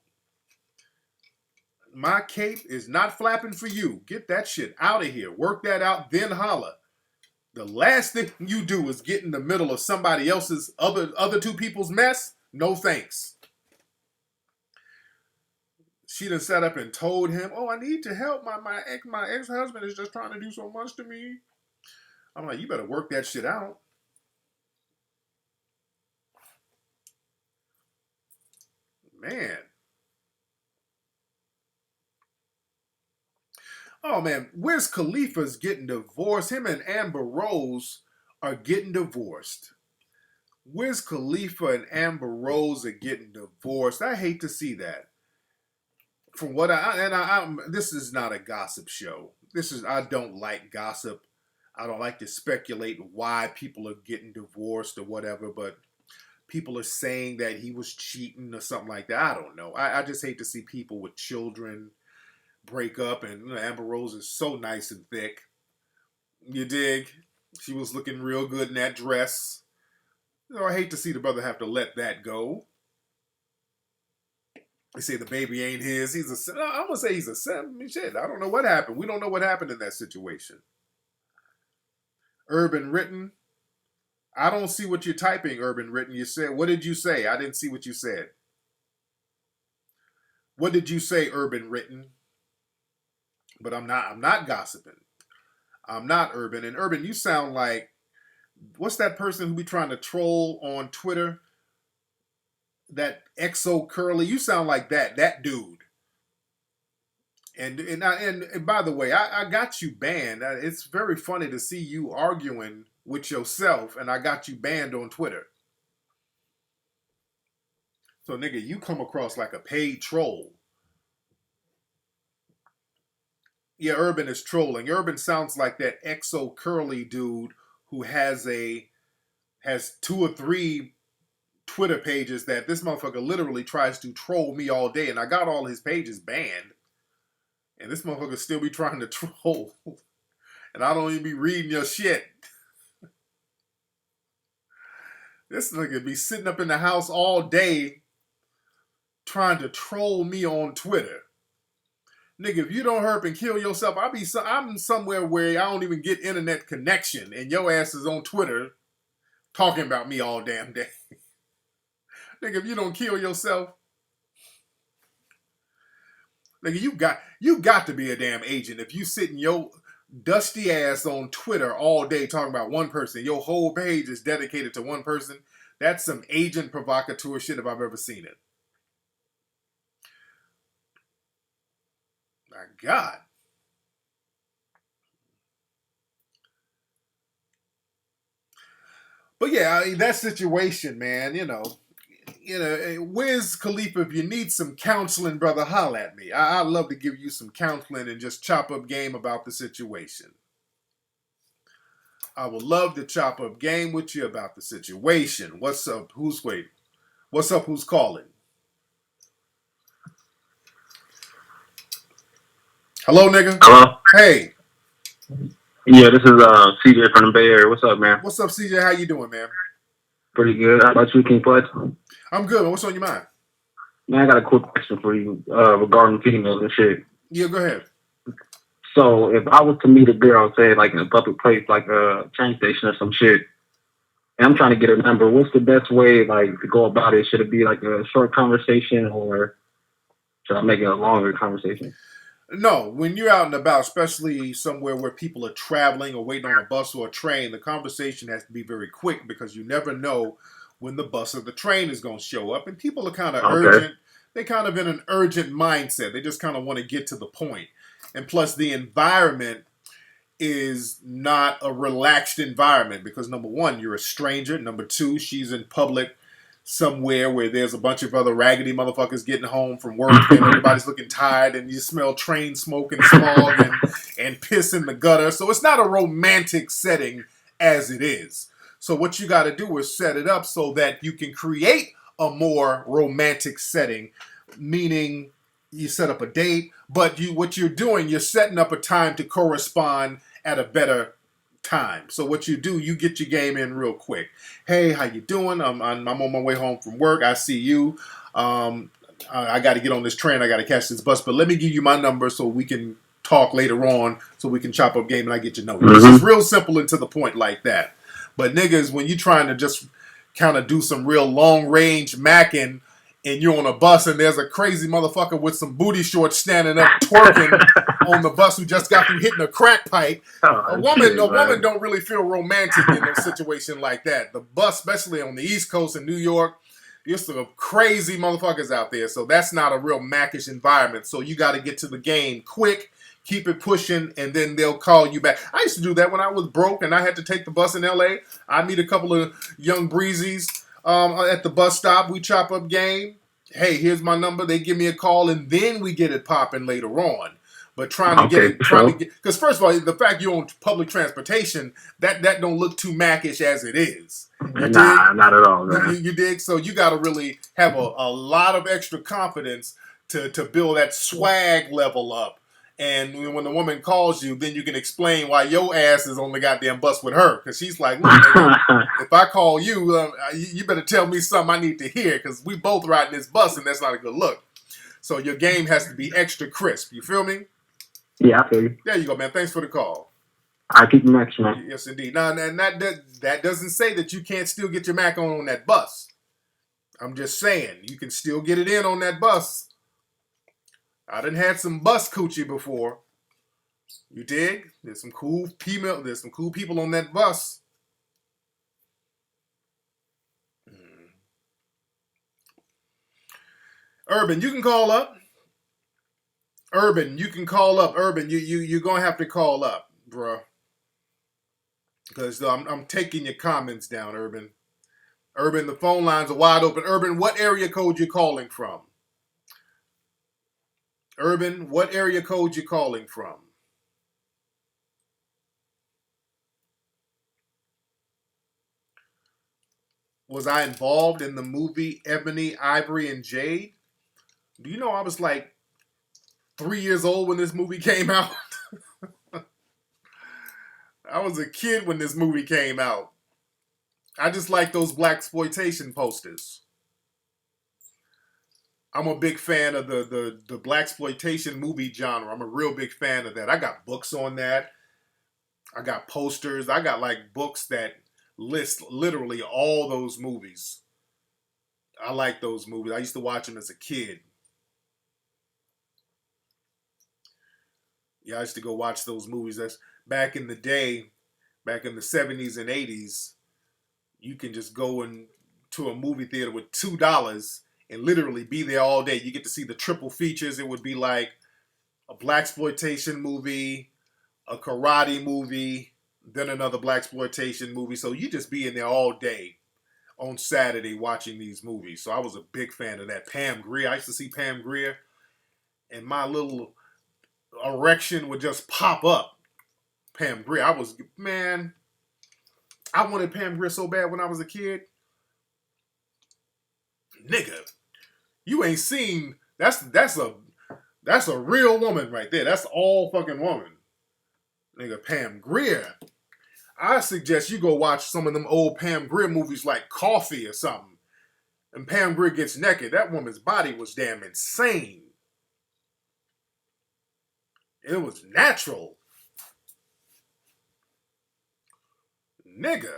My cape is not flapping for you. Get that shit out of here. Work that out, then holler. The last thing you do is get in the middle of somebody else's other two people's mess. No thanks. She done sat up and told him, "Oh, I need to help. My ex-husband is just trying to do so much to me." I'm like, you better work that shit out. Man. Oh, man. Wiz Khalifa's getting divorced. Him and Amber Rose are getting divorced. Wiz Khalifa and Amber Rose are getting divorced. I hate to see that. From what this is not a gossip show. I don't like gossip. I don't like to speculate why people are getting divorced or whatever, but people are saying that he was cheating or something like that. I don't know. I just hate to see people with children break up, and Amber Rose is so nice and thick. You dig? She was looking real good in that dress. I hate to see the brother have to let that go. They say the baby ain't his. I'm going to say he's a son. Shit, I don't know what happened. We don't know what happened in that situation. Urban Written. I don't see what you're typing, Urban Written. You said, what did you say? I didn't see what you said. What did you say, Urban Written? But I'm not gossiping. I'm not Urban. And Urban, you sound like, what's that person who be trying to troll on Twitter? That XO Curly, you sound like that dude. And by the way, I got you banned. It's very funny to see you arguing with yourself, and I got you banned on Twitter. So nigga, you come across like a paid troll. Yeah, Urban is trolling. Urban sounds like that XO Curly dude who has 2 or 3 Twitter pages that this motherfucker literally tries to troll me all day, and I got all his pages banned, and this motherfucker still be trying to troll, and I don't even be reading your shit. This nigga be sitting up in the house all day trying to troll me on Twitter. Nigga, if you don't hurt and kill yourself, I'm somewhere where I don't even get internet connection, and your ass is on Twitter talking about me all damn day. Nigga, if you don't kill yourself, nigga, you got to be a damn agent. If you sitting your dusty ass on Twitter all day talking about one person, your whole page is dedicated to one person, that's some agent provocateur shit if I've ever seen it. My God. But yeah, I mean, that situation, man, you know, Wiz Khalifa, if you need some counseling, brother, holla at me. I'd love to give you some counseling and just chop up game about the situation. I would love to chop up game with you about the situation. What's up? Who's waiting? What's up? Who's calling? Hello, nigga. Hello? Hey. Yeah, this is CJ from the Bay Area. What's up, man? What's up, CJ? How you doing, man? Pretty good. How about you, King Fudge? I'm good. What's on your mind? Man, I got a quick question for you regarding females and shit. Yeah, go ahead. So, if I was to meet a girl, say, like in a public place, like a train station or some shit, and I'm trying to get her number, what's the best way, like, to go about it? Should it be like a short conversation, or should I make it a longer conversation? No, when you're out and about, especially somewhere where people are traveling or waiting on a bus or a train, the conversation has to be very quick because you never know when the bus or the train is going to show up. And people are kind of urgent. They're kind of in an urgent mindset. They just kind of want to get to the point. And plus, the environment is not a relaxed environment because, number one, you're a stranger. Number two, she's in public somewhere where there's a bunch of other raggedy motherfuckers getting home from work and everybody's looking tired and you smell train smoke and smog and piss in the gutter. So it's not a romantic setting as it is. So what you got to do is set it up so that you can create a more romantic setting, meaning you set up a date, but what you're doing, you're setting up a time to correspond at a better time. So what you do, you get your game in real quick. Hey, how you doing? I'm on my way home from work. I see you. I got to get on this train. I got to catch this bus. But let me give you my number so we can talk later on, so we can chop up game and I get your number. It's just real simple and to the point like that. But niggas, when you're trying to just kind of do some real long range macking, and you're on a bus and there's a crazy motherfucker with some booty shorts standing up twerking on the bus who just got through hitting a crack pipe. A woman don't really feel romantic in a situation like that. The bus, especially on the East Coast in New York, there's some crazy motherfuckers out there. So that's not a real mackish environment. So you got to get to the game quick, keep it pushing, and then they'll call you back. I used to do that when I was broke and I had to take the bus in L.A. I meet a couple of young breezies at the bus stop. We chop up game. Hey, here's my number. They give me a call, and then we get it popping later on. But trying to get, because first of all, the fact you're on public transportation, that don't look too mackish as it is. Nah, not at all, man. You dig? So you got to really have a lot of extra confidence to build that swag level up. And when the woman calls you, then you can explain why your ass is on the goddamn bus with her. Because she's like, look, nigga, if I call you, you better tell me something I need to hear. Because we both riding this bus, and that's not a good look. So your game has to be extra crisp. You feel me? Yeah, I feel you. There you go, man. Thanks for the call. I keep you next, man. Yes, indeed. Now, and that doesn't say that you can't still get your Mac on that bus. I'm just saying, you can still get it in on that bus. I done had some bus coochie before. You dig? There's some cool people on that bus. Urban, you can call up. Urban, you can call up. Urban, you're gonna have to call up, bruh. Because I'm taking your comments down, Urban. Urban, the phone lines are wide open. Urban, what area code you calling from? Urban, what area code you calling from? Was I involved in the movie Ebony, Ivory, and Jade? Do you know I was like 3 years old when this movie came out? I was a kid when this movie came out. I just like those blaxploitation posters. I'm a big fan of the blaxploitation movie genre. I'm a real big fan of that. I got books on that. I got posters. I got like books that list literally all those movies. I like those movies. I used to watch them as a kid. Yeah, I used to go watch those movies. That's back in the day, back in the 70s and 80s. You can just go into a movie theater with $2 and literally be there all day. You get to see the triple features. It would be like a blaxploitation movie, a karate movie, then another blaxploitation movie. So you just be in there all day on Saturday watching these movies. So I was a big fan of that. Pam Grier. I used to see Pam Grier, and my little erection would just pop up. Pam Grier. I wanted Pam Grier so bad when I was a kid. Nigga, you ain't seen that's a real woman right there. That's all fucking woman. Nigga, Pam Grier. I suggest you go watch some of them old Pam Grier movies like Coffee or something. And Pam Grier gets naked. That woman's body was damn insane. It was natural. Nigga,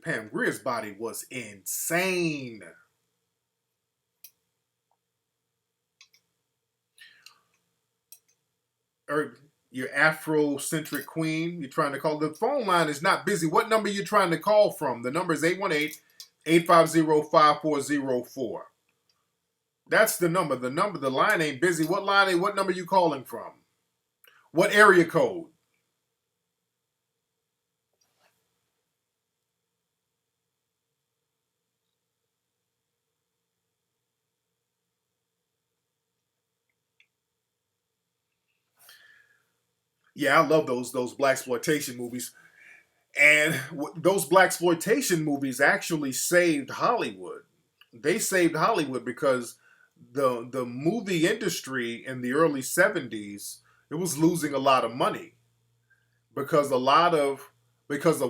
Pam Grier's body was insane. Your Afrocentric queen, you're trying to call. The phone line is not busy. What number are you trying to call from? The number is 818-850-5404. That's the number. The line ain't busy. What number are you calling from? What area code? Yeah, I love those blaxploitation movies. And those blaxploitation movies actually saved Hollywood. They saved Hollywood because the movie industry in the early 70s, it was losing a lot of money because of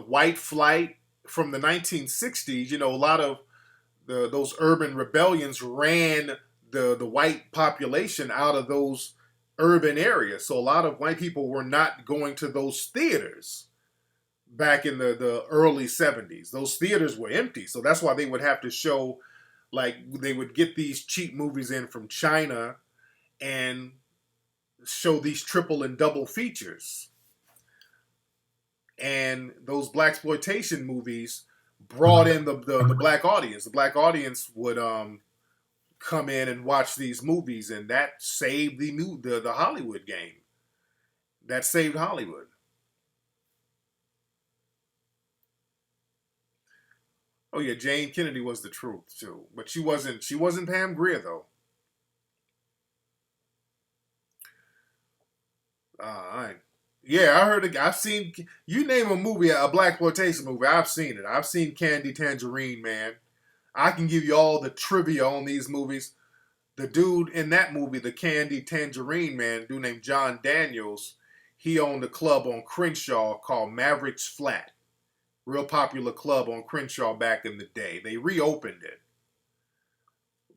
white flight from the 1960s. You know, a lot of those urban rebellions ran the white population out of those urban areas. So a lot of white people were not going to those theaters back in the early 70s. Those theaters were empty. So that's why they would have to show, like, they would get these cheap movies in from China and show these triple and double features. And those blaxploitation movies brought in the black audience. The black audience would come in and watch these movies, and that saved the Hollywood game. That saved Hollywood. Oh yeah, Jane Kennedy was the truth too, but she wasn't Pam Grier though. Yeah, I've seen. You name a movie, a blaxploitation movie, I've seen it. I've seen Candy Tangerine, man. I can give you all the trivia on these movies. The dude in that movie, the Candy Tangerine man, a dude named John Daniels, he owned a club on Crenshaw called Maverick's Flat. Real popular club on Crenshaw back in the day. They reopened it.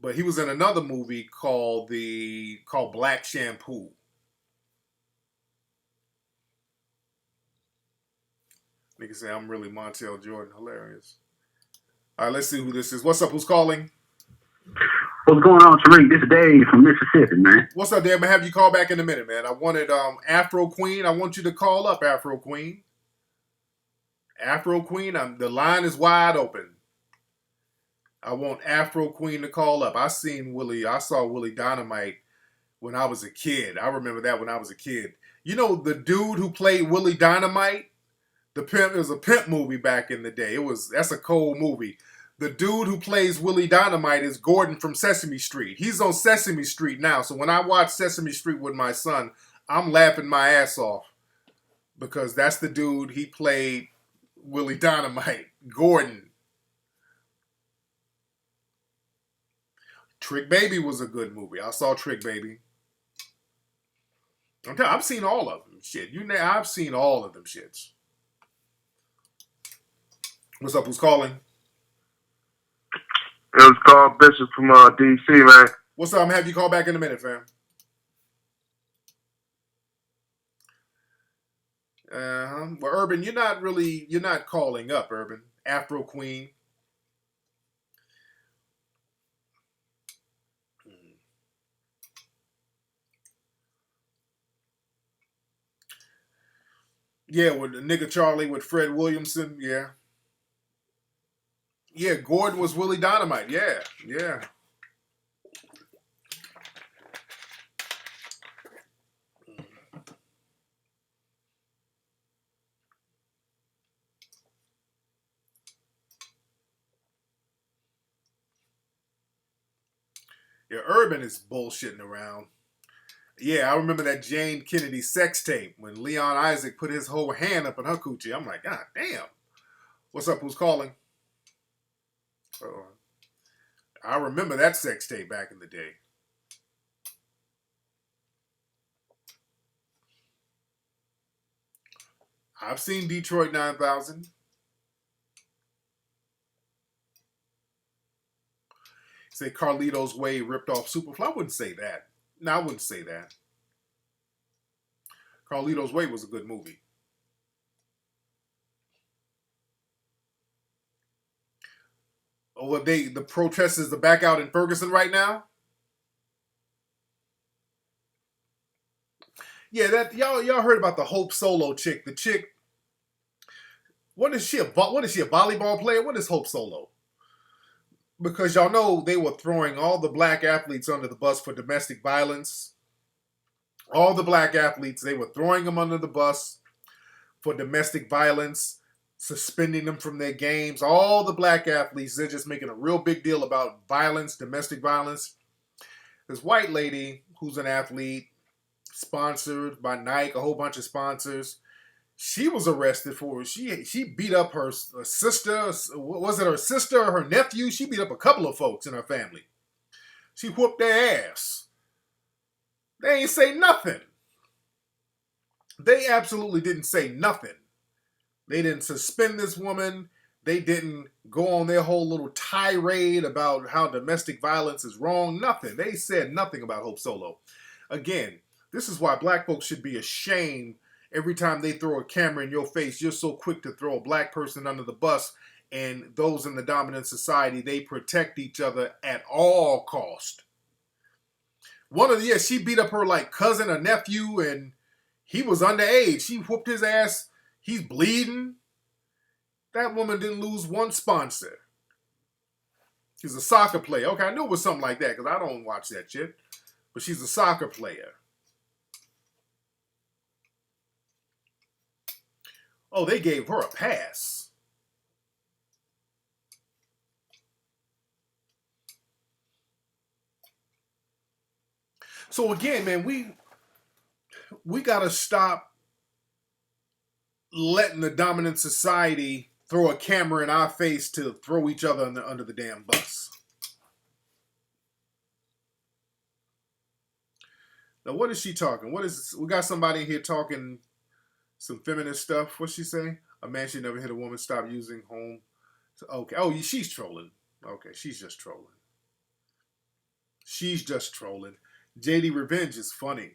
But he was in another movie called Black Shampoo. Nigga say I'm really Montel Jordan. Hilarious. All right, let's see who this is. What's up? Who's calling? What's going on, Tariq? This is Dave from Mississippi, man. What's up, Dave? I'm gonna have you call back in a minute, man. I wanted Afro Queen. I want you to call up, Afro Queen. Afro Queen, the line is wide open. I want Afro Queen to call up. I saw Willie Dynamite when I was a kid. I remember that when I was a kid. You know the dude who played Willie Dynamite? The pimp. It was a pimp movie back in the day. That's a cold movie. The dude who plays Willie Dynamite is Gordon from Sesame Street. He's on Sesame Street now. So when I watch Sesame Street with my son, I'm laughing my ass off because that's the dude he played Willie Dynamite. Gordon. Trick Baby was a good movie. I saw Trick Baby. I've seen all of them. Shit, I've seen all of them shits. What's up? Who's calling? It was Carl Bishop from DC, man. What's up? I'm gonna have you call back in a minute, fam. Well, Urban, you're not calling up, Urban. Afro Queen. Yeah, with the nigga Charlie with Fred Williamson, yeah. Yeah, Gordon was Willie Dynamite, yeah. Yeah, Urban is bullshitting around. Yeah, I remember that Jane Kennedy sex tape when Leon Isaac put his whole hand up in her coochie. I'm like, God damn. What's up? Who's calling? I remember that sex tape back in the day. I've seen Detroit 9000. Say Carlito's Way ripped off Superfly. I wouldn't say that. No, I wouldn't say that. Carlito's Way was a good movie. Oh, well, the protesters are back out in Ferguson right now? Yeah, that y'all heard about the Hope Solo chick. The chick, what is she a volleyball player? What is Hope Solo? Because y'all know they were throwing all the black athletes under the bus for domestic violence. All the black athletes, they were throwing them under the bus for domestic violence, suspending them from their games. All the black athletes, they're just making a real big deal about violence, domestic violence. This white lady who's an athlete, sponsored by Nike, a whole bunch of sponsors, she was arrested for she beat up her sister. Was it her sister or her nephew? She beat up a couple of folks in her family. She whooped their ass. They ain't say nothing. They absolutely didn't say nothing. They didn't suspend this woman. They didn't go on their whole little tirade about how domestic violence is wrong. Nothing. They said nothing about Hope Solo. Again, this is why black folks should be ashamed every time they throw a camera in your face. You're so quick to throw a black person under the bus, and those in the dominant society, they protect each other at all cost. She beat up her like cousin or nephew, and he was underage. She whooped his ass. He's bleeding. That woman didn't lose one sponsor. She's a soccer player. Okay, I knew it was something like that because I don't watch that shit. But she's a soccer player. Oh, they gave her a pass. So again, man, we gotta stop letting the dominant society throw a camera in our face to throw each other under the damn bus. Now, what is she talking? We got somebody here talking some feminist stuff. What's she say? A man should never hit a woman. Stop using home. Okay. Oh, she's trolling. Okay, she's just trolling. She's just trolling. JD Revenge is funny.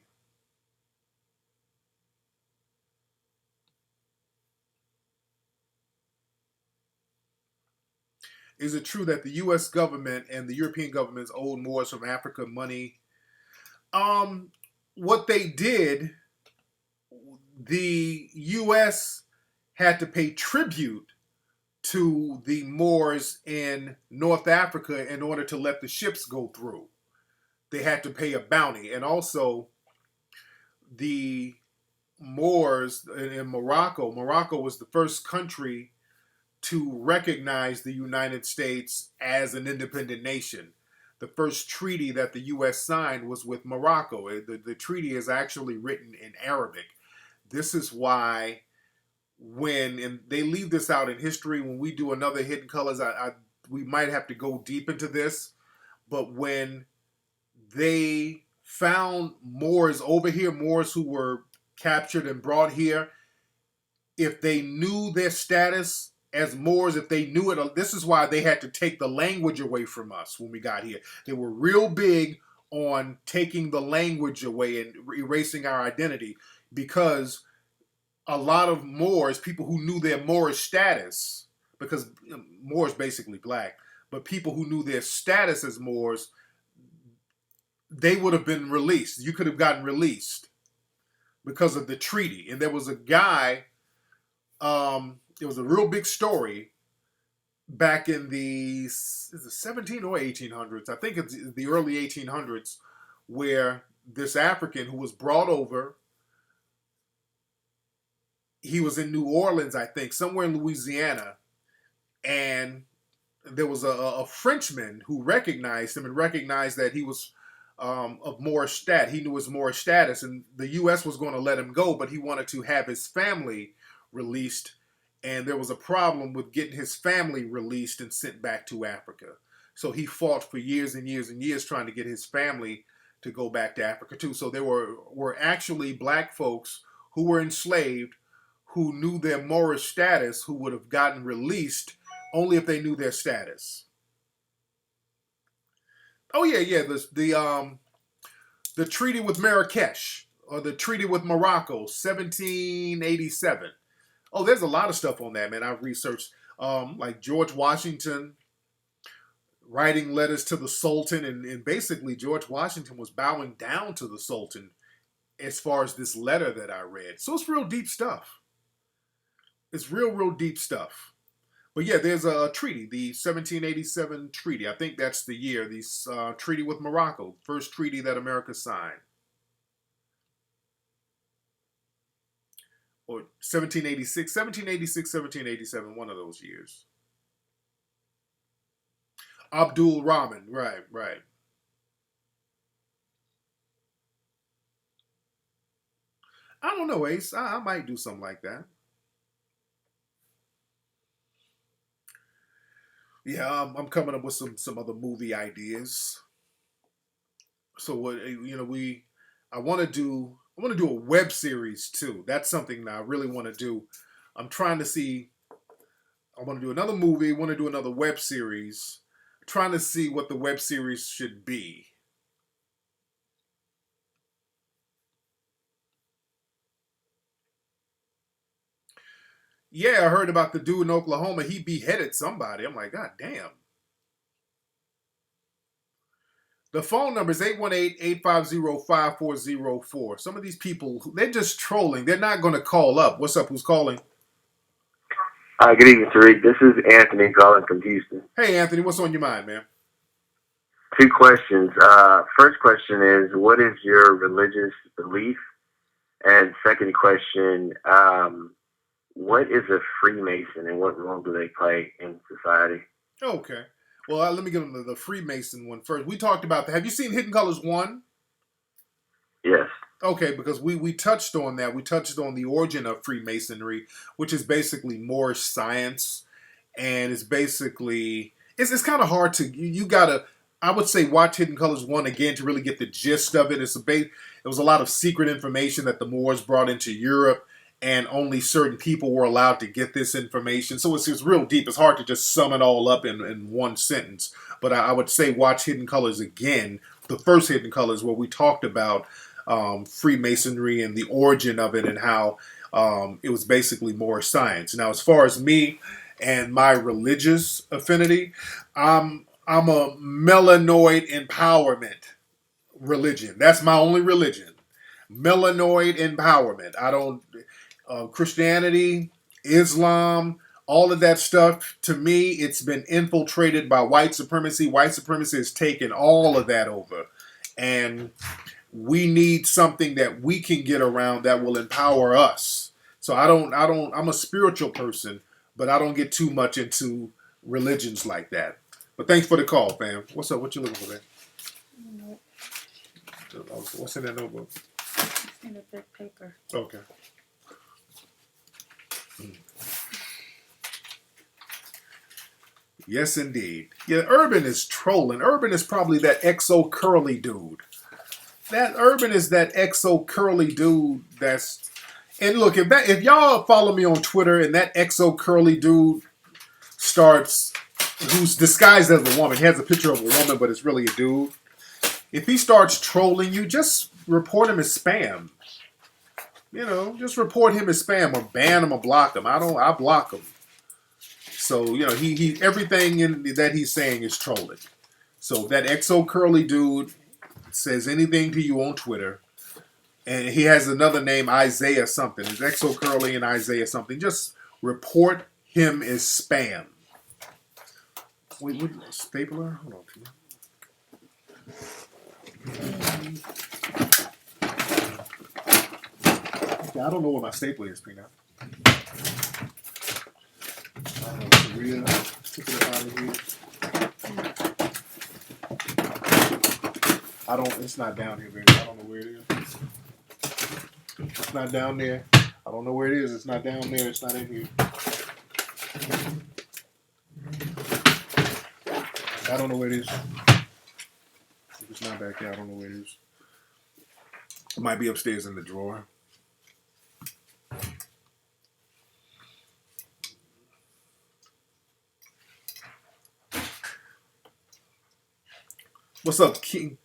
Is it true that the U.S. government and the European governments owed Moors from Africa money? What they did, the U.S. had to pay tribute to the Moors in North Africa in order to let the ships go through. They had to pay a bounty. And also, the Moors in Morocco was the first country to recognize the United States as an independent nation. The first treaty that the U.S. signed was with Morocco. The treaty is actually written in Arabic. This is why and they leave this out in history, when we do another Hidden Colors, we might have to go deep into this, but when they found Moors over here, Moors who were captured and brought here, if they knew their status as Moors if they knew it. This is why they had to take the language away from us when we got here. They were real big on taking the language away and erasing our identity, because a lot of Moors, people who knew their Moorish status, because Moors basically black, but people who knew their status as Moors, they would have been released. You could have gotten released because of the treaty. And there was a guy, it was a real big story back in the, is it 17 or 1800s? I think it's the early 1800s, where this African who was brought over, he was in New Orleans, I think, somewhere in Louisiana, and there was a Frenchman who recognized him and recognized that he was of Moorish stat. He knew his Moorish status, and the U.S. was going to let him go, but he wanted to have his family released, and there was a problem with getting his family released and sent back to Africa. So he fought for years and years and years trying to get his family to go back to Africa too. So there were actually black folks who were enslaved who knew their Moorish status, who would have gotten released only if they knew their status. Oh yeah. The treaty with Marrakesh, or the treaty with Morocco, 1787. Oh, there's a lot of stuff on that, man. I've researched, like George Washington writing letters to the Sultan, and basically George Washington was bowing down to the Sultan as far as this letter that I read. So it's real deep stuff. It's real deep stuff. But yeah, there's a treaty, the 1787 treaty. I think that's the year. The treaty with Morocco, first treaty that America signed. Or 1787, one of those years. Abdul Rahman, right. I don't know, Ace. I might do something like that. Yeah, I'm coming up with some other movie ideas. So what I want to do a web series too. That's something that I really want to do. I'm trying to see. I want to do another movie. Want to do another web series. Trying to see what the web series should be. Yeah, I heard about the dude in Oklahoma. He beheaded somebody. I'm like, God damn. The phone number is 818-850-5404. Some of these people, they're just trolling. They're not going to call up. What's up? Who's calling? Good evening, Tariq. This is Anthony calling from Houston. Hey, Anthony. What's on your mind, man? Two questions. First question is, what is your religious belief? And second question, what is a Freemason and what role do they play in society? Okay. Well, let me get into the Freemason one first. We talked about that. Have you seen Hidden Colors 1? Yes. Okay, because we touched on that. We touched on the origin of Freemasonry, which is basically Moorish science. And it's basically, it's kind of hard to, you got to, I would say watch Hidden Colors 1 again to really get the gist of it. It was a lot of secret information that the Moors brought into Europe, and only certain people were allowed to get this information. So it's real deep. It's hard to just sum it all up in one sentence. But I would say watch Hidden Colors again, the first Hidden Colors, where we talked about Freemasonry and the origin of it and how it was basically more science. Now, as far as me and my religious affinity, I'm a melanoid empowerment religion. That's my only religion. Melanoid empowerment. I don't... Christianity, Islam, all of that stuff, to me, it's been infiltrated by white supremacy. White supremacy has taken all of that over. And we need something that we can get around that will empower us. So I'm a spiritual person, but I don't get too much into religions like that. But thanks for the call, fam. What's up? What you looking for, man? Nope. What's in that notebook? It's in a big paper. Okay. Yes, indeed. Yeah, Urban is trolling. Urban is probably that XO curly dude. That Urban is that XO curly dude that's... And look, if y'all follow me on Twitter and that XO curly dude who's disguised as a woman, he has a picture of a woman, but it's really a dude. If he starts trolling you, just report him as spam. You know, just report him as spam or ban him or block him. I block him. So, you know, he everything that he's saying is trolling. So that XO Curly dude says anything to you on Twitter, and he has another name, Isaiah something. It's XO Curly and Isaiah something. Just report him as spam. Wait, what? Stapler? Hold on. Okay, I don't know what my stapler is, Peanut. I don't know what's the real. Took it out of here. It's not down here, baby. I don't know where it is. It's not down there. I don't know where it is. It's not down there. It's not in here. I don't know where it is. If it's not back there, I don't know where it is. It might be upstairs in the drawer. What's up, King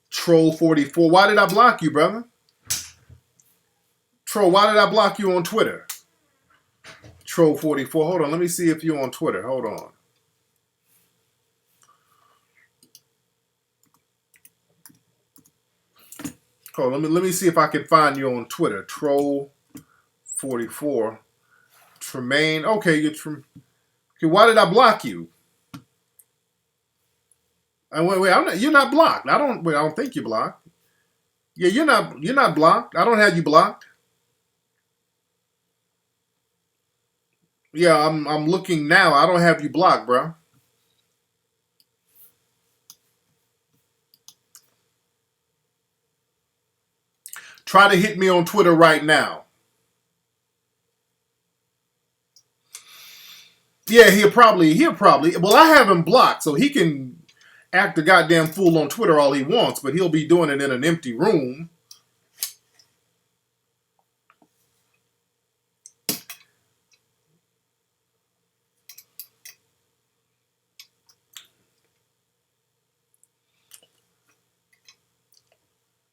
Troll 44? Why did I block you, brother? Troll, why did I block you on Twitter? Troll 44. Hold on, let me see if you're on Twitter. Hold on. Hold on, let me see if I can find you on Twitter. Troll 44. Tremaine. Okay, okay, why did I block you? Wait, you're not blocked. I don't think you're blocked. Yeah, you're not blocked. I don't have you blocked. Yeah, I'm looking now. I don't have you blocked, bro. Try to hit me on Twitter right now. Yeah, he'll probably. Well, I have him blocked, so he can act a goddamn fool on Twitter all he wants, but he'll be doing it in an empty room.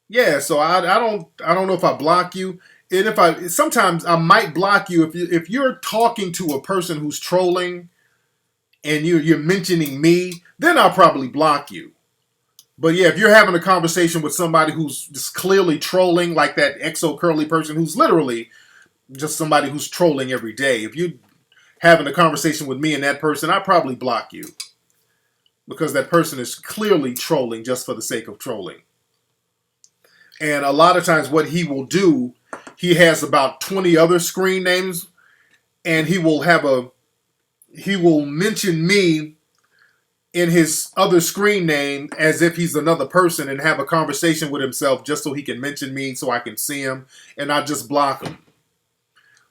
Yeah, so I don't know if I block you, and sometimes I might block you if you're talking to a person who's trolling, and you're mentioning me, then I'll probably block you. But yeah, if you're having a conversation with somebody who's just clearly trolling, like that XO Curly person who's literally just somebody who's trolling every day, if you're having a conversation with me and that person, I probably block you because that person is clearly trolling just for the sake of trolling. And a lot of times what he will do, he has about 20 other screen names, and he will mention me in his other screen name as if he's another person and have a conversation with himself just so he can mention me so I can see him, and I just block him.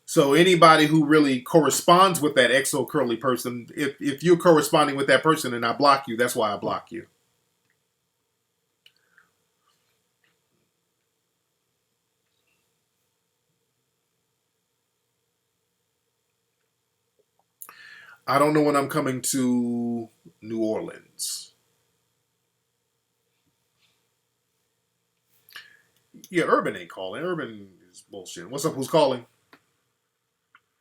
So anybody who really corresponds with that XO Curly person, if you're corresponding with that person and I block you, that's why I block you. I don't know when I'm coming to New Orleans. Yeah, Urban ain't calling. Urban is bullshit. What's up? Who's calling?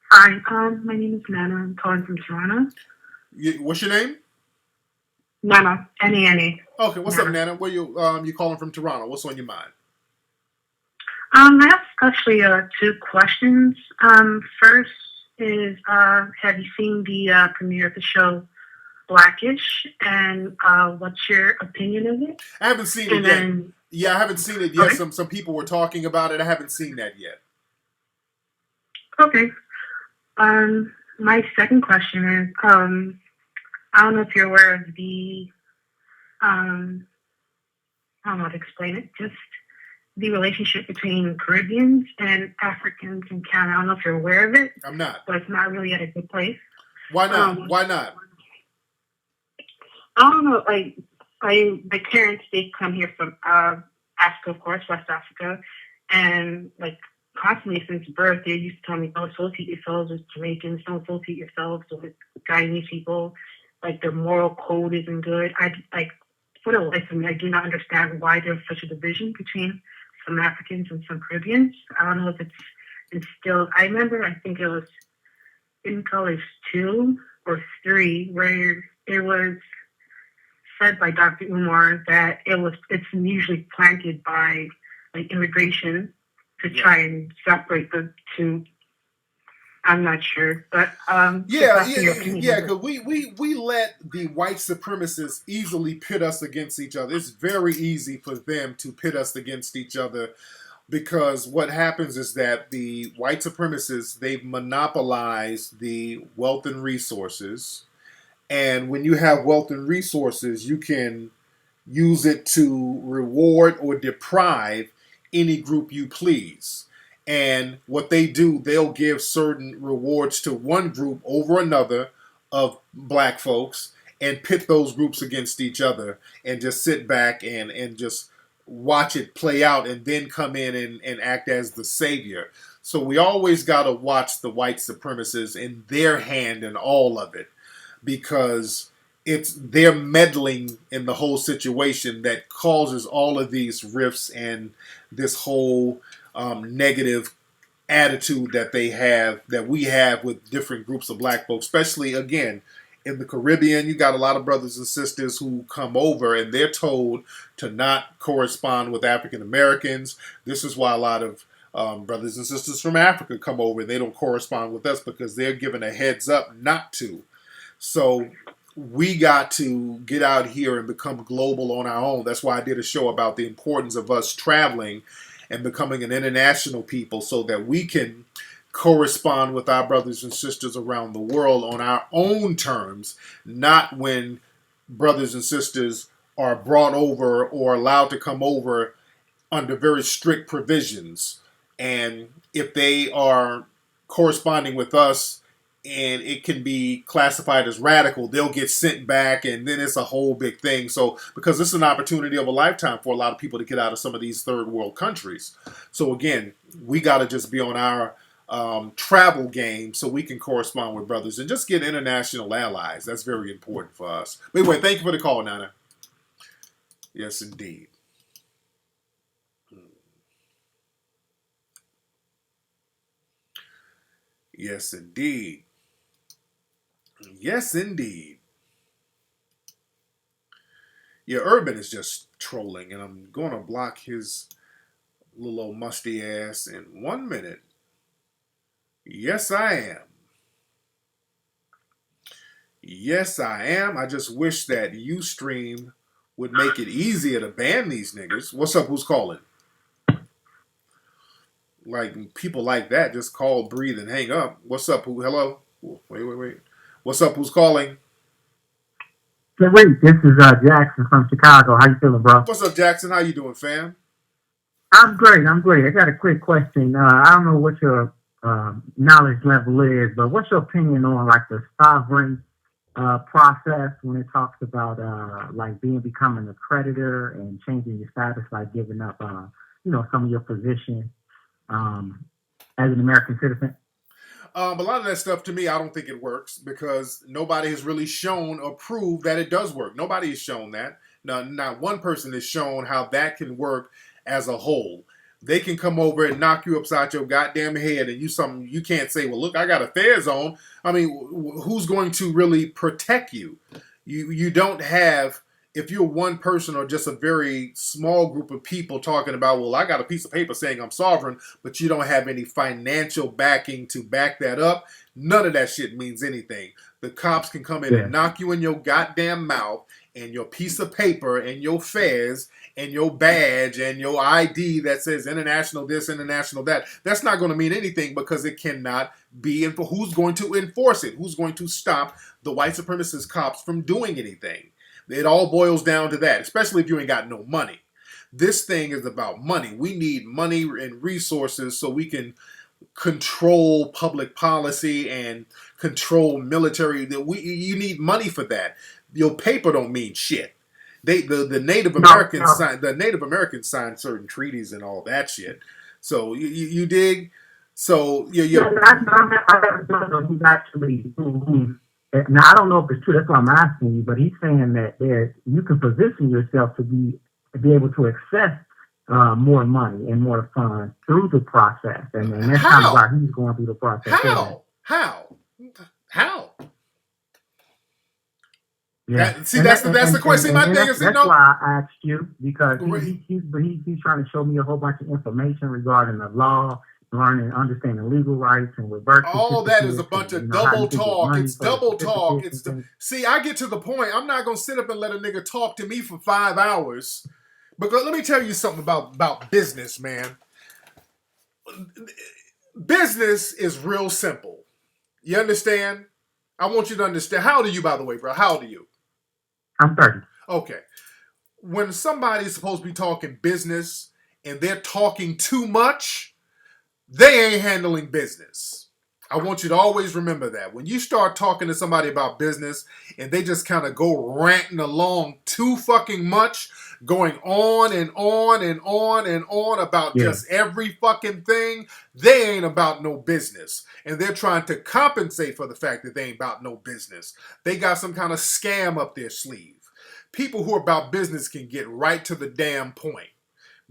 Hi, my name is Nana. I'm calling from Toronto. What's your name? Nana, N-A-N-A. Okay, what's up, Nana? Where you calling from Toronto? What's on your mind? I have actually two questions. First is, have you seen the premiere of the show Blackish, and what's your opinion of it? I haven't seen it yet. Yeah, I haven't seen it yet. Okay. Some people were talking about it. I haven't seen that yet. Okay. My second question is, I don't know if you're aware of the, I don't know how to explain it, just the relationship between Caribbeans and Africans in Canada. I don't know if you're aware of it. I'm not. But it's not really at a good place. Why not? Why not? I don't know. My parents, they come here from Africa, of course, West Africa, and constantly since birth, they used to tell me, don't associate yourselves with Jamaicans, don't associate yourselves with Guyanese people. Like, their moral code isn't good. For the life of me, I do not understand why there's such a division between some Africans and some Caribbeans. I don't know if it's instilled. I remember, I think it was in Colors 2 or 3, where it was said by Dr. Umar that it's usually planted by like immigration to try and separate the two. I'm not sure, but because we let the white supremacists easily pit us against each other. It's very easy for them to pit us against each other because what happens is that the white supremacists, they've monopolized the wealth and resources. And when you have wealth and resources, you can use it to reward or deprive any group you please. And what they do, they'll give certain rewards to one group over another of black folks and pit those groups against each other and just sit back and just watch it play out and then come in and act as the savior. So we always got to watch the white supremacists in their hand in all of it, because it's their meddling in the whole situation that causes all of these rifts and this whole negative attitude that we have with different groups of black folks, especially again in the Caribbean. You got a lot of brothers and sisters who come over and they're told to not correspond with African Americans. This is why a lot of brothers and sisters from Africa come over and they don't correspond with us, because they're given a heads up not to. So we got to get out here and become global on our own. That's why I did a show about the importance of us traveling and becoming an international people so that we can correspond with our brothers and sisters around the world on our own terms, not when brothers and sisters are brought over or allowed to come over under very strict provisions. And if they are corresponding with us and it can be classified as radical, they'll get sent back, and then it's a whole big thing. So, because this is an opportunity of a lifetime for a lot of people to get out of some of these third world countries. So again, we got to just be on our travel game so we can correspond with brothers and just get international allies. That's very important for us. But anyway, thank you for the call, Nana. Yes, indeed. Yes, indeed. Yes, indeed. Yeah, Urban is just trolling, and I'm going to block his little old musty ass in 1 minute. Yes, I am. Yes, I am. I just wish that Ustream would make it easier to ban these niggas. What's up? Who's calling? Like, people like that just call, breathe, and hang up. What's up? Who? Hello? Wait. What's up? Who's calling? Tariq, this is Jackson from Chicago. How you feeling, bro? What's up, Jackson? How you doing, fam? I'm great. I got a quick question. I don't know what your knowledge level is, but what's your opinion on like the sovereign process when it talks about like becoming a creditor and changing your status, like giving up some of your position as an American citizen? A lot of that stuff, to me, I don't think it works because nobody has really shown or proved that it does work. Nobody has shown that. No, not one person has shown how that can work as a whole. They can come over and knock you upside your goddamn head, and you can't say, well, look, I got a fair zone. I mean, who's going to really protect you? You don't have, if you're one person or just a very small group of people talking about, well, I got a piece of paper saying I'm sovereign, but you don't have any financial backing to back that up, none of that shit means anything. The cops can come in and knock you in your goddamn mouth, and your piece of paper and your fez and your badge and your ID that says international this, international that. That's not going to mean anything because it cannot be. And who's going to enforce it? Who's going to stop the white supremacist cops from doing anything? It all boils down to that, especially if you ain't got no money. This thing is about money. We need money and resources so we can control public policy and control military. You need money for that. Your paper don't mean shit. The Native Americans signed certain treaties and all that shit. So you dig? So Yeah, I don't know who's actually who. Now I don't know if it's true. That's why I'm asking you. But he's saying that you can position yourself to be able to access more money and more funds through the process, and that's kind of why he's going through the process. How? Yeah, That's the question. My thing is, that's why I asked you, because he's trying to show me a whole bunch of information regarding the law, learning, understanding legal rights, and reverse all that is a bunch and, of double talk. It's double talk. See, I get to the point. I'm not gonna sit up and let a nigga talk to me for 5 hours. Because let me tell you something about business, man. Business is real simple. You understand? I want you to understand. How old are you, by the way, bro? How old are you? I'm 30. Okay. When somebody's supposed to be talking business and they're talking too much, they ain't handling business. I want you to always remember that. When you start talking to somebody about business and they just kind of go ranting along too fucking much, going on and on and on and on about just every fucking thing, they ain't about no business. And they're trying to compensate for the fact that they ain't about no business. They got some kind of scam up their sleeve. People who are about business can get right to the damn point.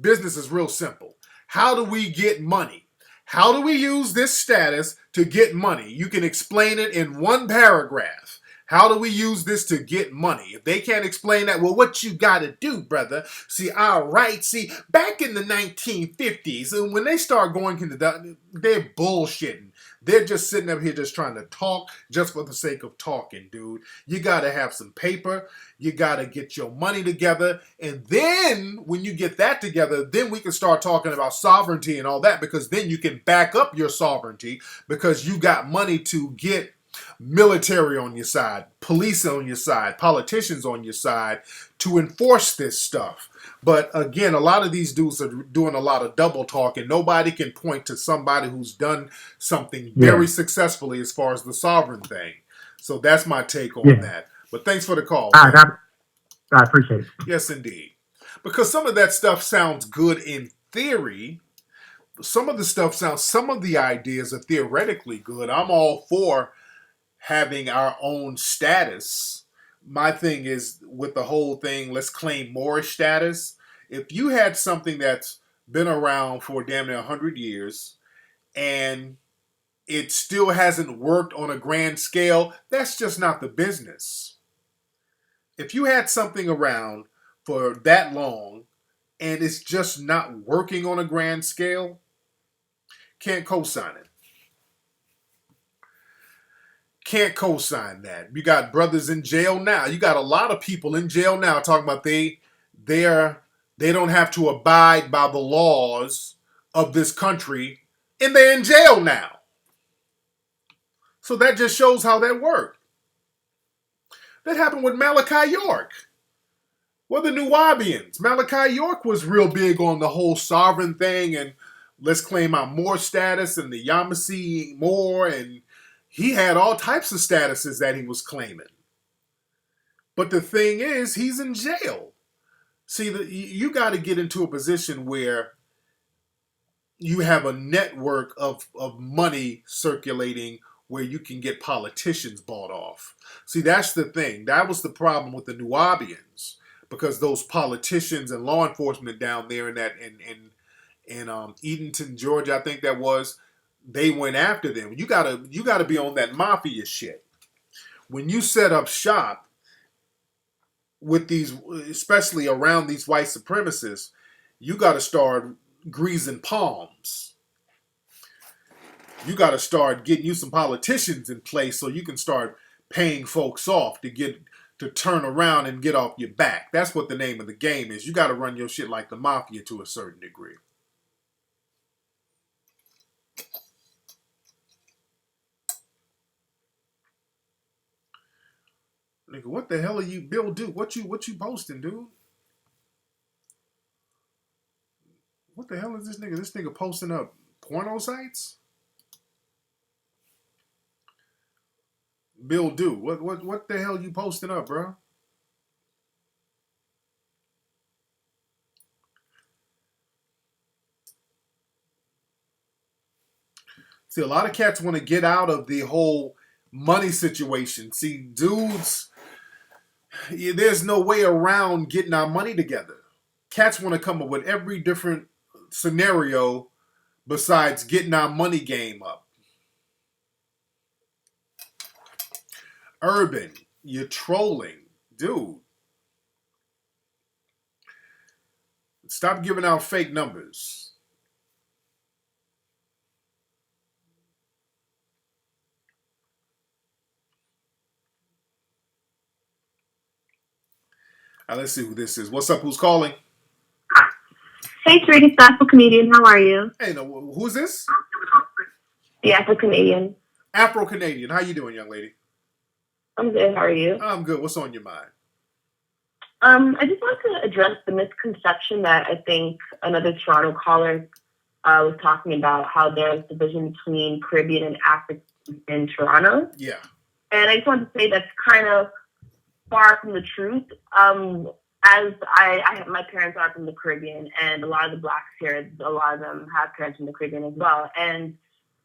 Business is real simple. How do we get money? How do we use this status to get money? You can explain it in one paragraph. How do we use this to get money? If they can't explain that, well, what you got to do, brother? See, all right. See, back in the 1950s, and when they start going into that, they're bullshitting. They're just sitting up here just trying to talk just for the sake of talking, dude. You got to have some paper. You got to get your money together. And then when you get that together, then we can start talking about sovereignty and all that, because then you can back up your sovereignty because you got money to get military on your side, police on your side, politicians on your side to enforce this stuff. But again, a lot of these dudes are doing a lot of double talk, and nobody can point to somebody who's done something very successfully as far as the sovereign thing. So that's my take on that. But thanks for the call. I appreciate it. Yes, indeed. Because some of that stuff sounds good in theory. Some of the ideas are theoretically good. I'm all for having our own status. My thing is with the whole thing, let's claim Moorish status. If you had something that's been around for damn near 100 years and it still hasn't worked on a grand scale, that's just not the business. If you had something around for that long and it's just not working on a grand scale, can't co-sign it. Can't co-sign that. You got brothers in jail now. You got a lot of people in jail now talking about they don't have to abide by the laws of this country, and they're in jail now. So that just shows how that worked. That happened with Malachi York. Well, the Nuwabians. Malachi York was real big on the whole sovereign thing and let's claim our Moor status and the Yamasee Moor, and he had all types of statuses that he was claiming. But the thing is, he's in jail. See, you got to get into a position where you have a network of money circulating where you can get politicians bought off. See, that's the thing. That was the problem with the Nuwabians, because those politicians and law enforcement down there in Edenton, Georgia, I think that was, they went after them. You gotta be on that mafia shit. When you set up shop with these, especially around these white supremacists, you gotta start greasing palms. You gotta start getting you some politicians in place so you can start paying folks off to turn around and get off your back. That's what the name of the game is. You gotta run your shit like the mafia to a certain degree. Nigga, what the hell are you, Bill? Dude, what you posting, dude? What the hell is this nigga? This nigga posting up porno sites? Bill, dude, what the hell you posting up, bro? See, a lot of cats want to get out of the whole money situation. See, dudes, there's no way around getting our money together. Cats want to come up with every different scenario besides getting our money game up. Urban, you're trolling. Dude, stop giving out fake numbers. Let's see who this is. What's up? Who's calling? Hey, Tariq, it's the Afro Canadian. How are you? Hey, no, who's this? The Afro Canadian. Afro Canadian. How you doing, young lady? I'm good. How are you? I'm good. What's on your mind? I just want to address the misconception that I think another Toronto caller was talking about, how there's division between Caribbean and African in Toronto. Yeah. And I just wanted to say that's kind of far from the truth. As my parents are from the Caribbean, and a lot of the blacks here, a lot of them have parents from the Caribbean as well. And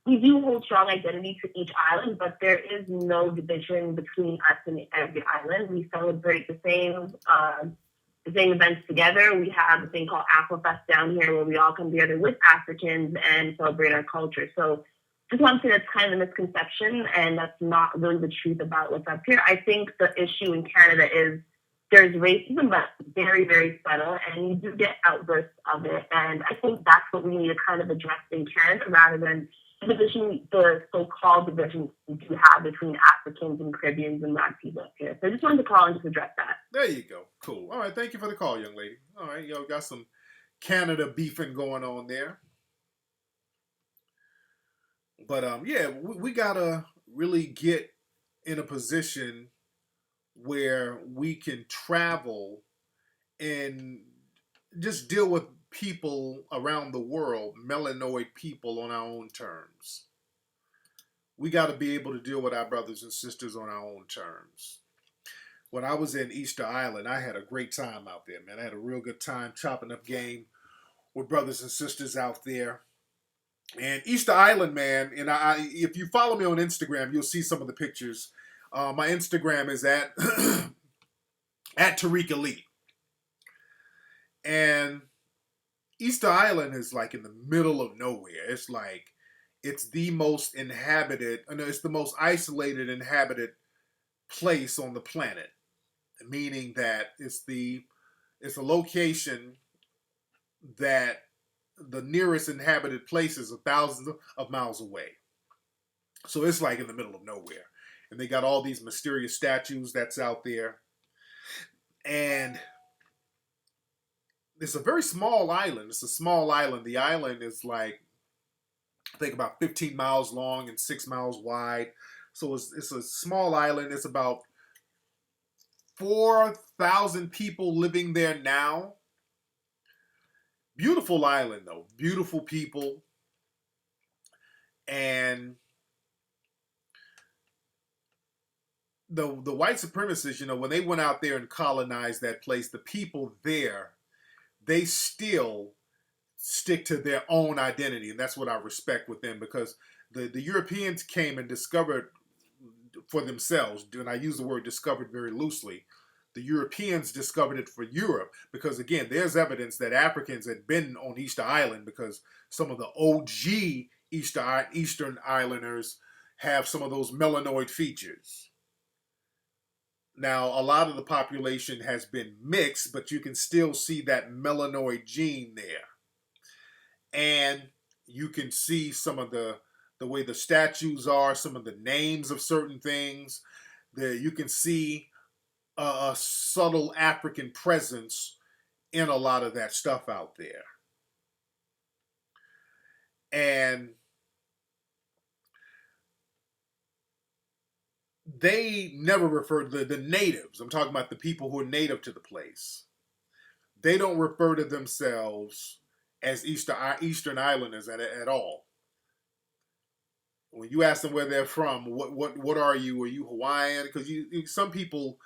we do hold strong identity to each island, but there is no division between us and every island. We celebrate the same events together. We have a thing called Afrofest down here, where we all come together with Africans and celebrate our culture. So just want to say that's kind of a misconception, and that's not really the truth about what's up here. I think the issue in Canada is there's racism, but very, very subtle, and you do get outbursts of it. And I think that's what we need to kind of address in Canada, rather than the so-called division we do have between Africans and Caribbeans and Black people up here. So I just wanted to call and just address that. There you go. Cool. All right. Thank you for the call, young lady. All right. Got some Canada beefing going on there. But, we got to really get in a position where we can travel and just deal with people around the world, melanoid people, on our own terms. We got to be able to deal with our brothers and sisters on our own terms. When I was in Easter Island, I had a great time out there, man. I had a real good time chopping up game with brothers and sisters out there. And Easter Island, man, and if you follow me on Instagram, you'll see some of the pictures. My Instagram is at Tariq Elite. And Easter Island is like in the middle of nowhere. It's the most inhabited, it's the most isolated inhabited place on the planet. Meaning that it's a location that the nearest inhabited place is thousands of miles away. So it's like in the middle of nowhere. And they got all these mysterious statues that's out there. And it's a very small island. It's a small island. The island is like, I think, about 15 miles long and 6 miles wide. So it's a small island. It's about 4,000 people living there now. Beautiful island, though. Beautiful people. And the white supremacists, when they went out there and colonized that place, the people there, they still stick to their own identity. And that's what I respect with them, because the Europeans came and discovered for themselves, and I use the word discovered very loosely. The Europeans discovered it for Europe because, again, there's evidence that Africans had been on Easter Island, because some of the OG Eastern Islanders have some of those melanoid features. Now, a lot of the population has been mixed, but you can still see that melanoid gene there. And you can see some of the way the statues are, some of the names of certain things. You can see a subtle African presence in a lot of that stuff out there. And they never refer to the natives. I'm talking about the people who are native to the place. They don't refer to themselves as Eastern Islanders at all. When you ask them where they're from, what are you? Are you Hawaiian? Because some people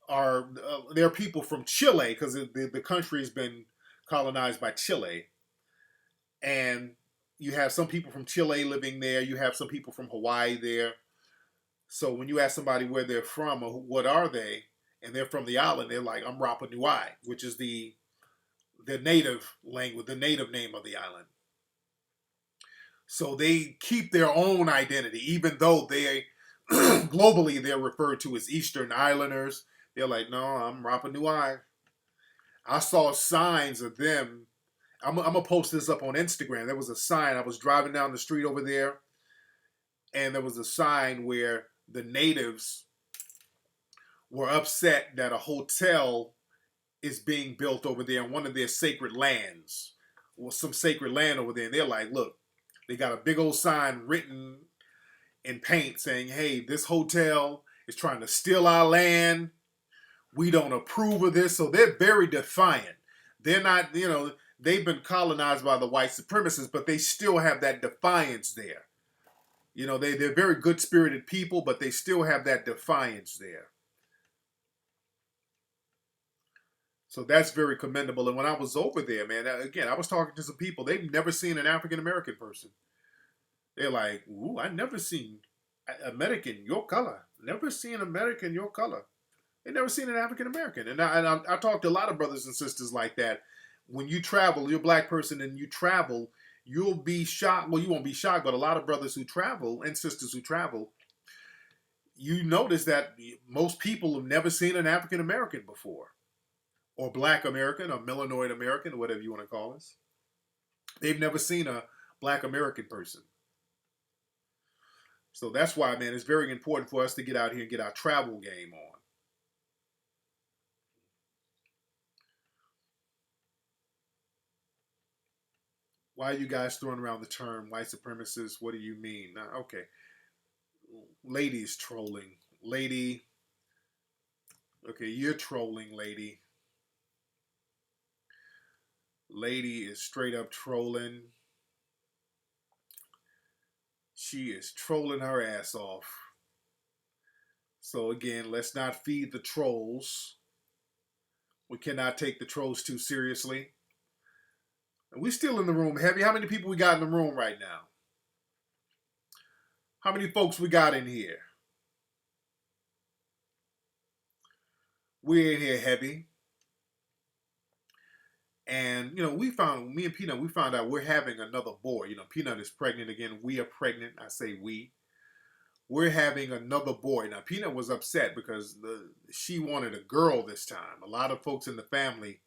are there are people from Chile, because the country has been colonized by Chile, and you have some people from Chile living there. You have some people from Hawaii there. So when you ask somebody where they're from or what are they, and they're from the island, they're like, I'm Rapa Nui, which is the native language, the native name of the island. So they keep their own identity, even though they globally they're referred to as Eastern Islanders. They're like, no, I'm Rapa Nui. I saw signs of them. I'm gonna post this up on Instagram. There was a sign. I was driving down the street over there, and there was a sign where the natives were upset that a hotel is being built over there in one of their sacred lands, or some sacred land over there. And they're like, look, they got a big old sign written in paint saying, hey, this hotel is trying to steal our land. We don't approve of this. So they're very defiant. They're not, they've been colonized by the white supremacists, but they still have that defiance there. They're very good-spirited people, but they still have that defiance there. So that's very commendable. And when I was over there, man, again, I was talking to some people. They've never seen an African-American person. They're like, ooh, I never seen American your color. Never seen American your color. They never seen an African-American. And I talked to a lot of brothers and sisters like that. When you travel, you're a black person and you travel, you'll be shocked. Well, you won't be shocked, but a lot of brothers who travel and sisters who travel, you notice that most people have never seen an African-American before. Or black American, or melanoid American, or whatever you want to call us. They've never seen a black American person. So that's why, man, it's very important for us to get out here and get our travel game on. Why are you guys throwing around the term white supremacists? What do you mean? Okay. Lady is trolling. Lady. Okay, you're trolling, lady. Lady is straight up trolling. She is trolling her ass off. So again, let's not feed the trolls. We cannot take the trolls too seriously. And we still in the room heavy. How many people we got in the room right now? How many folks we got in here? We're in here heavy. And, me and Peanut, we found out we're having another boy. Peanut is pregnant again. We are pregnant. I say we. We're having another boy. Now, Peanut was upset because she wanted a girl this time. A lot of folks in the family,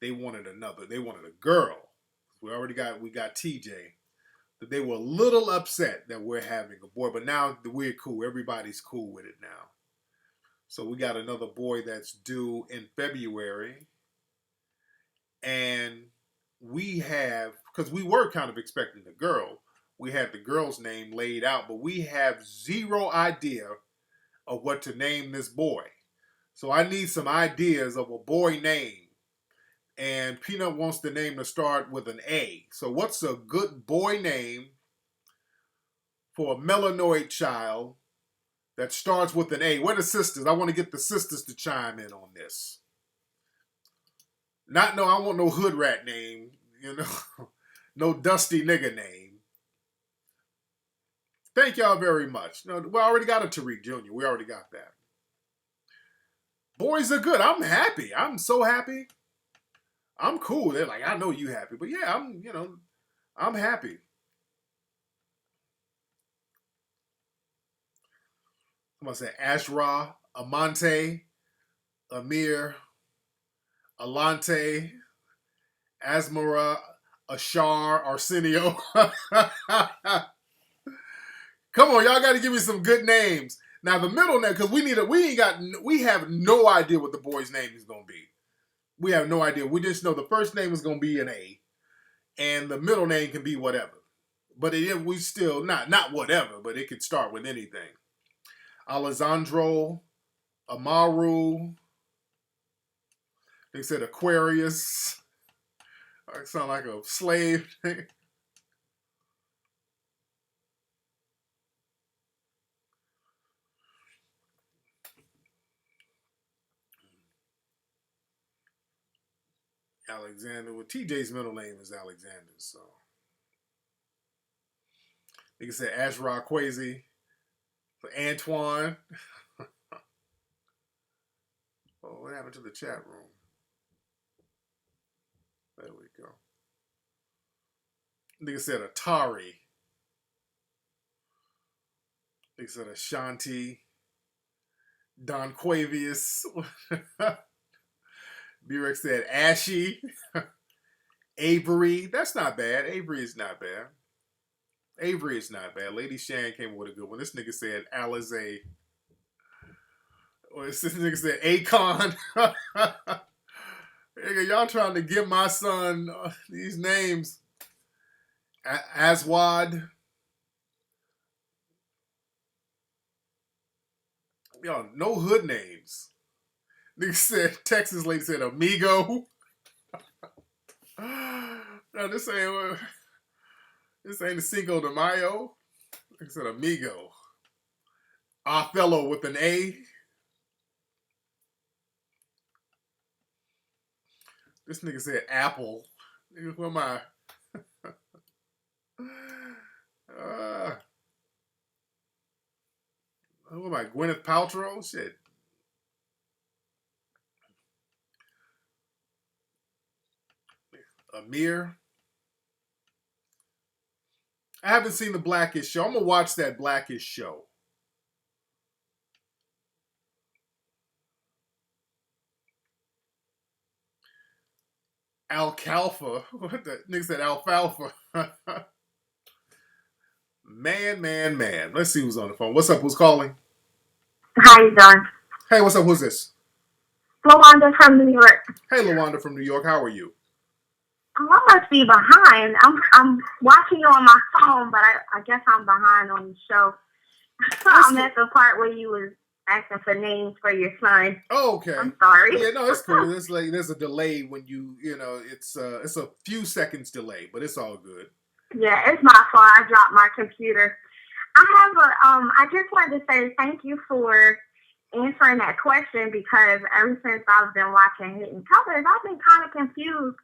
they wanted a girl. We got TJ. But they were a little upset that we're having a boy. But now we're cool. Everybody's cool with it now. So we got another boy that's due in February. And we have, because we were kind of expecting a girl, we had the girl's name laid out, but we have zero idea of what to name this boy. So I need some ideas of a boy name. And Peanut wants the name to start with an A. So what's a good boy name for a melanoid child that starts with an A? Where are the sisters? I want to get the sisters to chime in on this. I want no hood rat name, no dusty nigga name. Thank y'all very much. No, we already got a Tariq Jr. We already got that. Boys are good. I'm happy. I'm so happy. I'm cool. They're like, I know you happy. But yeah, I'm happy. I'm going to say Ashra, Amante, Amir, Alante, Asmara, Ashar, Arsenio. Come on, y'all got to give me some good names. Now the middle name, because we have no idea what the boy's name is going to be. We have no idea. We just know the first name is going to be an A, and the middle name can be whatever. But we still not whatever, but it could start with anything. Alessandro, Amaru. They said Aquarius. I sound like a slave. Alexander. Well, TJ's middle name is Alexander, so. Nigga said Ashrod Quasi. Antoine. Oh, what happened to the chat room? There we go. Nigga said Atari. Nigga said Ashanti. Don Quavius. B-Rex said Ashy. Avery. That's not bad. Avery is not bad. Avery is not bad. Lady Shan came with a good one. This nigga said Alizé. Or this nigga said Akon. Nigga, y'all trying to give my son these names. Aswad. Y'all, no hood names. Nigga said, Texas lady said Amigo. No, this ain't the Cinco de Mayo. Nigga said Amigo. Othello with an A. This nigga said Apple. Nigga, who am I? Who am I? Gwyneth Paltrow? Shit. Amir. I haven't seen the Blackish show. I'm gonna watch that Blackish show. Alfalfa. What the nigga said alfalfa? Man. Let's see who's on the phone. What's up? Who's calling? How you doing? Hey, what's up? Who's this? Lawanda from New York. Hey, Lawanda from New York. How are you? Oh, I must be behind. I'm watching you on my phone, but I guess I'm behind on the show. I'm at the part where you was asking for names for your son. Oh, okay. I'm sorry. Yeah, no, it's cool. It's like there's a delay when you know, it's a few seconds delay, but it's all good. Yeah, it's my fault. I dropped my computer. I just wanted to say thank you for answering that question, because ever since I've been watching Hidden Colors, I've been kind of confused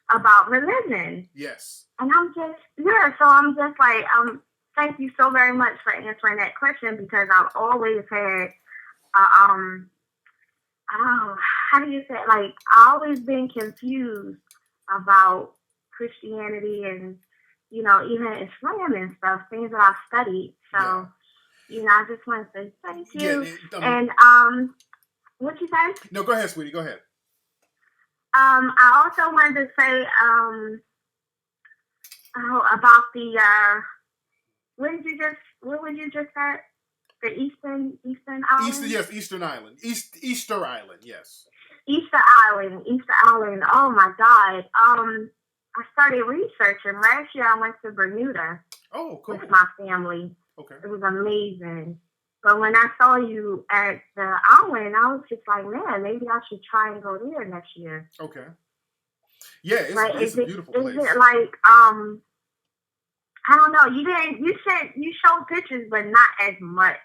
about religion. Yes. And I'm just like, thank you so very much for answering that question, because I've always had, how do you say it? Like, I've always been confused about Christianity and, you know, even Islam and stuff, things that I've studied. So, you know, I just want to say thank you. And, what you say? No, go ahead, sweetie. Go ahead. I also wanted to say, about the, what would you just say? The Eastern Island? Eastern Island. Easter Island, yes. Easter Island. Oh my God. I started researching. Last year I went to Bermuda. Oh, cool. With my family. Okay. It was amazing. But when I saw you at the island, I was just like, man, maybe I should try and go there next year. Okay. Yeah, it's a beautiful place. Is it like, I don't know. You showed pictures, but not as much.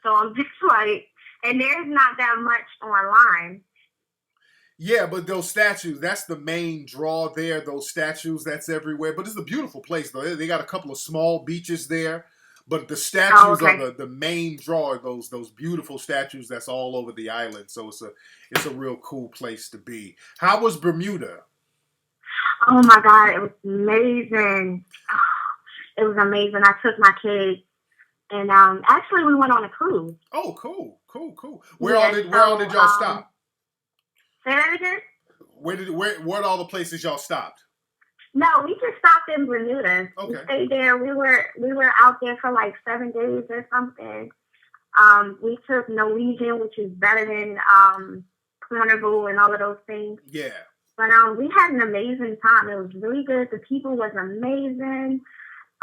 So I'm just like, and there's not that much online. Yeah, but those statues, that's the main draw there. Those statues, that's everywhere. But it's a beautiful place, though. They got a couple of small beaches there. But the statues are the main draw. Those beautiful statues that's all over the island. So it's a real cool place to be. How was Bermuda? Oh my God, it was amazing. It was amazing. I took my kids, and actually we went on a cruise. Oh, cool. Where all did y'all stop? Say that again. Where all the places y'all stopped? No, we just stopped in Bermuda. Okay. We stayed there. We were out there for like 7 days or something. We took Norwegian, which is better than Carnival and all of those things. Yeah. But we had an amazing time. It was really good. The people was amazing.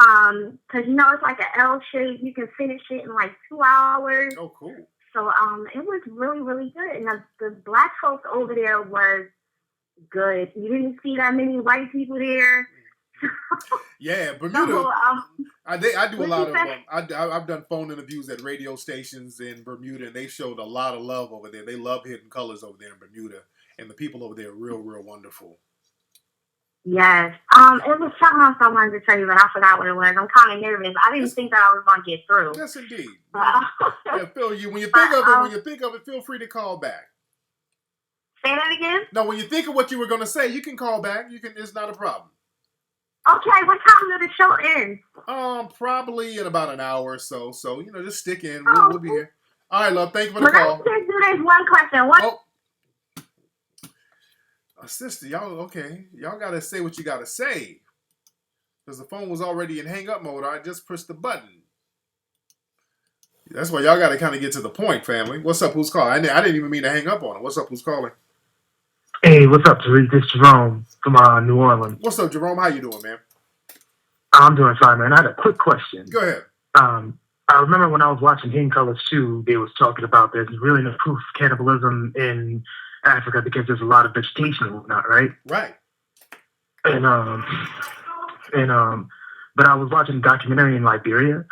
Cause you know it's like an L shape. You can finish it in like 2 hours. Oh, cool. So it was really, really good. And the black folks over there was good. You didn't see that many white people there. Yeah, Bermuda. So, I do a lot of I've done phone interviews at radio stations in Bermuda, and they showed a lot of love over there. They love Hidden Colors over there in Bermuda, and the people over there are real, real wonderful. Yes. It was something else I wanted to tell you, but I forgot what it was. I'm kind of nervous. I didn't think that I was going to get through. Yes, indeed. Uh, Yeah, Phil, you when you think of it, feel free to call back. Say that again? No, when you think of what you were going to say, you can call back. It's not a problem. Okay, what time did the show end? Probably in about an hour or so. So, just stick in. We'll be here. All right, love. Thank you for the call. Let's just do this one question. Sister, y'all, okay. Y'all got to say what you got to say. Because the phone was already in hang up mode. I just pushed the button. That's why y'all got to kind of get to the point, family. What's up? Who's calling? I didn't even mean to hang up on it. What's up? Who's calling? Hey, what's up, Tariq? This is Jerome from New Orleans. What's up, Jerome? How you doing, man? I'm doing fine, man. I had a quick question. Go ahead. I remember when I was watching Hidden Colors 2, they was talking about there's really no proof of cannibalism in Africa because there's a lot of vegetation and whatnot, right? Right. And but I was watching a documentary in Liberia,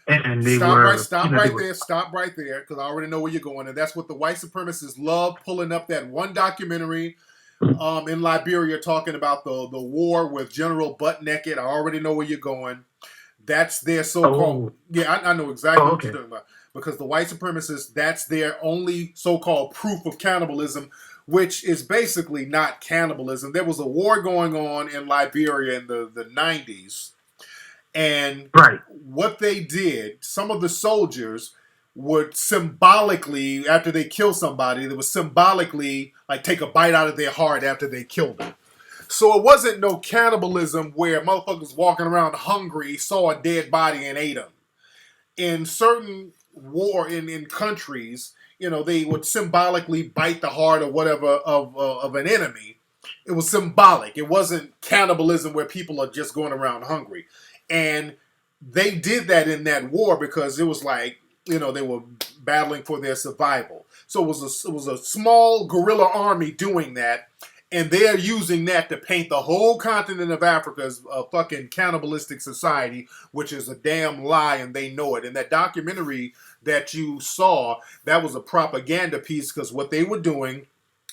and they Stop right there, because I already know where you're going, and that's what the white supremacists love, pulling up that one documentary in Liberia talking about the war with General Butt Naked. I already know where you're going. That's their so-called... Yeah, I know exactly what you're talking about. Because the white supremacists, that's their only so-called proof of cannibalism, which is basically not cannibalism. There was a war going on in Liberia in the 90s. And what they did, some of the soldiers would symbolically, after they kill somebody, they would symbolically like take a bite out of their heart after they killed them. So it wasn't no cannibalism where motherfuckers walking around hungry, saw a dead body and ate them. In certain in countries, they would symbolically bite the heart or whatever of an enemy. It was symbolic. It wasn't cannibalism where people are just going around hungry. And they did that in that war because it was like, they were battling for their survival. So it was a small guerrilla army doing that. And they're using that to paint the whole continent of Africa as a fucking cannibalistic society, which is a damn lie, and they know it. And that documentary that you saw, that was a propaganda piece, because what they were doing,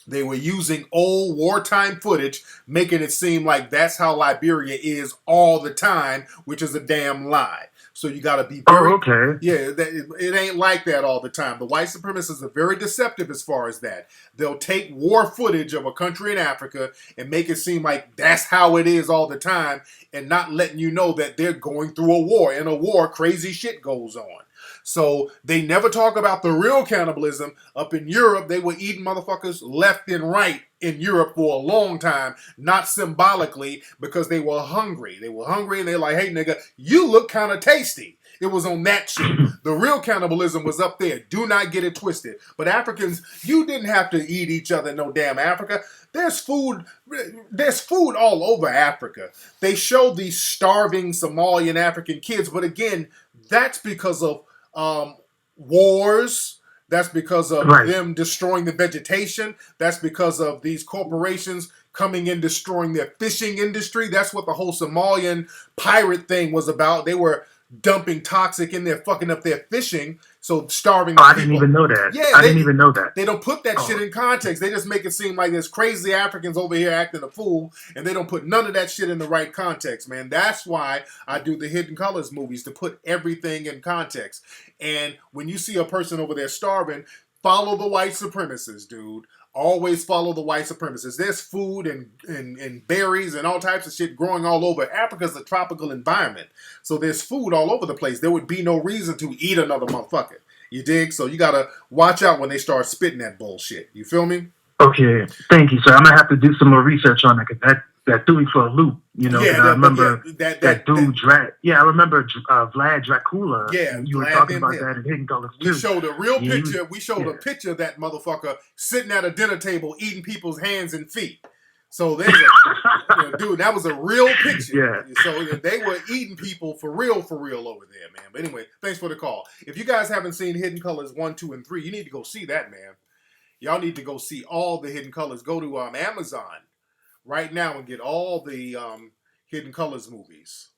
they were using old wartime footage, making it seem like that's how Liberia is all the time, which is a damn lie. So you got to be very... Yeah, it ain't like that all the time. The white supremacists are very deceptive as far as that. They'll take war footage of a country in Africa and make it seem like that's how it is all the time, and not letting you know that they're going through a war. In a war, crazy shit goes on. So they never talk about the real cannibalism. Up in Europe, they were eating motherfuckers left and right in Europe for a long time, not symbolically, because they were hungry. They were hungry and they're like, hey nigga, you look kind of tasty. It was on that shit. The real cannibalism was up there. Do not get it twisted. But Africans, you didn't have to eat each other in no damn Africa. There's food all over Africa. They show these starving Somalian African kids, but again, that's because of wars. That's because of them destroying the vegetation. That's because of these corporations coming in, destroying their fishing industry. That's what the whole Somalian pirate thing was about. They were dumping toxic in there, fucking up their fishing, so starving people. I didn't even know that. Yeah, I didn't even know that. They don't put that shit in context. They just make it seem like there's crazy Africans over here acting a fool, and they don't put none of that shit in the right context, man. That's why I do the Hidden Colors movies, to put everything in context. And when you see a person over there starving, follow the white supremacists, dude. Always follow the white supremacists. There's food and berries and all types of shit growing all over. Africa's a tropical environment. So there's food all over the place. There would be no reason to eat another motherfucker. You dig? So you gotta watch out when they start spitting that bullshit. You feel me? Okay. Thank you, sir. I'm gonna have to do some more research on that, because that threw me for a loop. I remember that dude, I remember Vlad Dracula. Yeah, you were talking about that in Hidden Colors too. We showed a real picture. We showed a picture of that motherfucker sitting at a dinner table eating people's hands and feet. So there's dude, that was a real picture. Yeah. So they were eating people for real over there, man. But anyway, thanks for the call. If you guys haven't seen Hidden Colors 1, 2, and 3, you need to go see that, man. Y'all need to go see all the Hidden Colors. Go to Amazon right now and get all the Hidden Colors movies.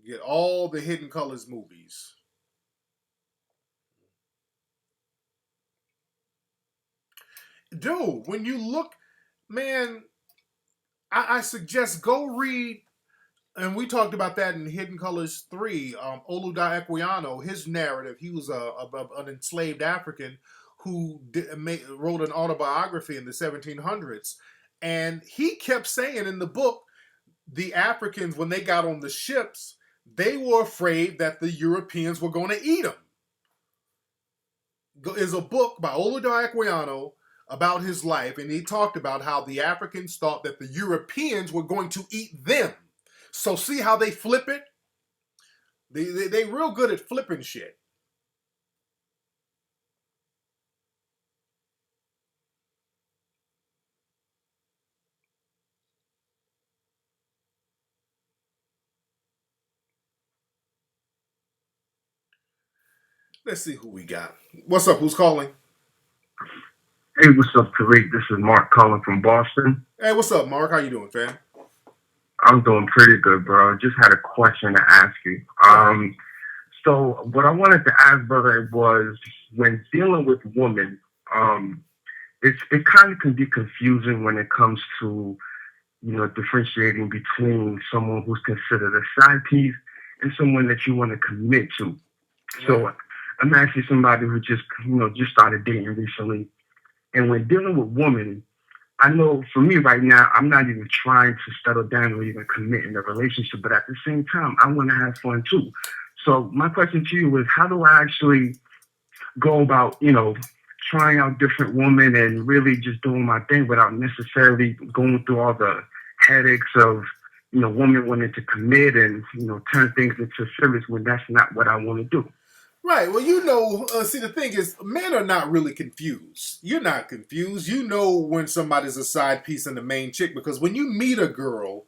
Get all the Hidden Colors movies. Dude, when you look, man, I suggest go read, and we talked about that in Hidden Colors 3. Oluda Equiano, his narrative, he was an enslaved African who wrote an autobiography in the 1700s. And he kept saying in the book, the Africans, when they got on the ships, they were afraid that the Europeans were going to eat them. Is a book by Oluda Equiano about his life, and he talked about how the Africans thought that the Europeans were going to eat them. So see how they flip it? They real good at flipping shit. Let's see who we got. What's up? Who's calling? Hey, what's up, Tariq? This is Mark calling from Boston. Hey, what's up, Mark? How you doing, fam? I'm doing pretty good, bro. Just had a question to ask you. So what I wanted to ask, brother, was when dealing with women, it kind of can be confusing when it comes to, differentiating between someone who's considered a side piece and someone that you want to commit to. So I'm actually somebody who just started dating recently. And when dealing with women, I know for me right now, I'm not even trying to settle down or even commit in a relationship, but at the same time, I want to have fun too. So my question to you is, how do I actually go about, trying out different women and really just doing my thing without necessarily going through all the headaches of, women wanting to commit and, turn things into service when that's not what I want to do? Right. Well, see, the thing is, men are not really confused. You're not confused. You know when somebody's a side piece and the main chick, because when you meet a girl,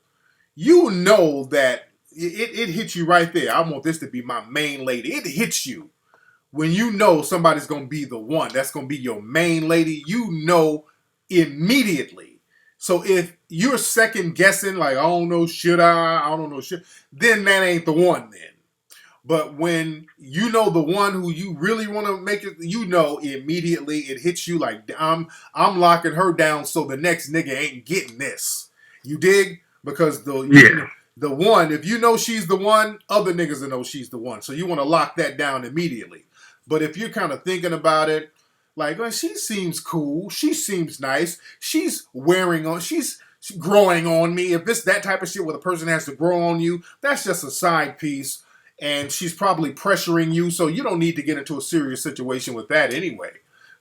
you know that it hits you right there. I want this to be my main lady. It hits you when you know somebody's going to be the one. That's going to be your main lady. You know immediately. So if you're second guessing, like, I don't know, should I don't know, shit, then that ain't the one then. But when you know the one who you really want to make it, you know immediately it hits you like I'm locking her down so the next nigga ain't getting this. You dig? Because the one, if you know she's the one, other niggas will know she's the one. So you want to lock that down immediately. But if you're kind of thinking about it, like, well, she seems cool, she seems nice, she's growing on me. If it's that type of shit where the person has to grow on you, that's just a side piece. And she's probably pressuring you, so you don't need to get into a serious situation with that anyway.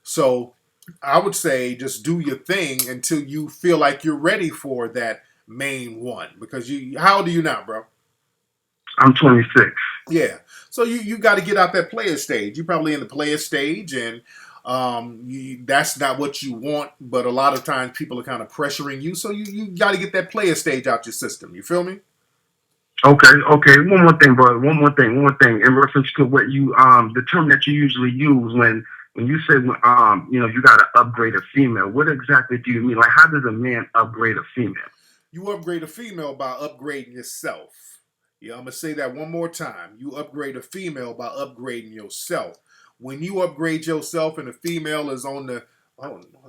So I would say just do your thing until you feel like you're ready for that main one. Because how old are you now, bro? I'm 26. Yeah. So you got to get out that player stage. You're probably in the player stage, and that's not what you want. But a lot of times people are kind of pressuring you, so you got to get that player stage out your system. You feel me? Okay. One more thing, brother. One more thing. In reference to what you the term that you usually use when you say you got to upgrade a female. What exactly do you mean? Like, how does a man upgrade a female? You upgrade a female by upgrading yourself. Yeah, I'm gonna say that one more time. You upgrade a female by upgrading yourself. When you upgrade yourself and the female is on the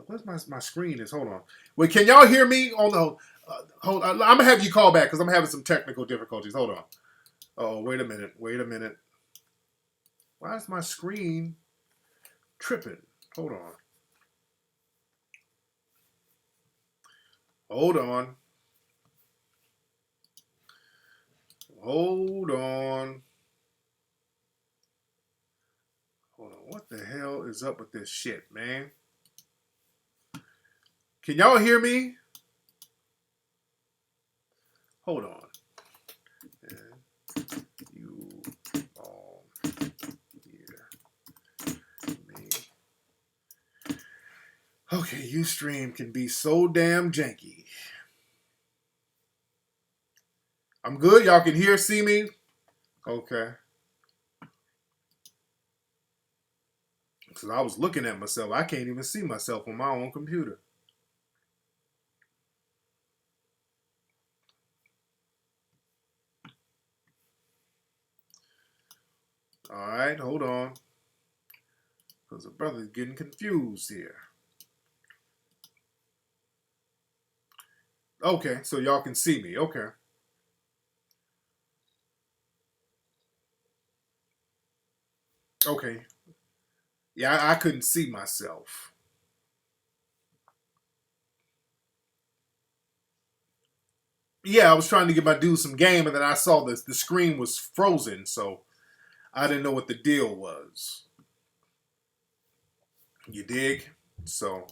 where's my screen is? Hold on. Wait, can y'all hear me on the? Hold on. I'm gonna have you call back because I'm having some technical difficulties. Hold on. Oh, wait a minute. Why is my screen tripping? Hold on. Hold on. What the hell is up with this shit, man? Can y'all hear me? Hold on. You all hear me? Okay, Ustream can be so damn janky. I'm good. Y'all can see me? Okay. Because I was looking at myself. I can't even see myself on my own computer. All right, hold on. Because the brother's getting confused here. Okay, so y'all can see me. Okay. Okay. Yeah, I couldn't see myself. Yeah, I was trying to give my dude some game, and then I saw the screen was frozen, so I didn't know what the deal was. You dig? So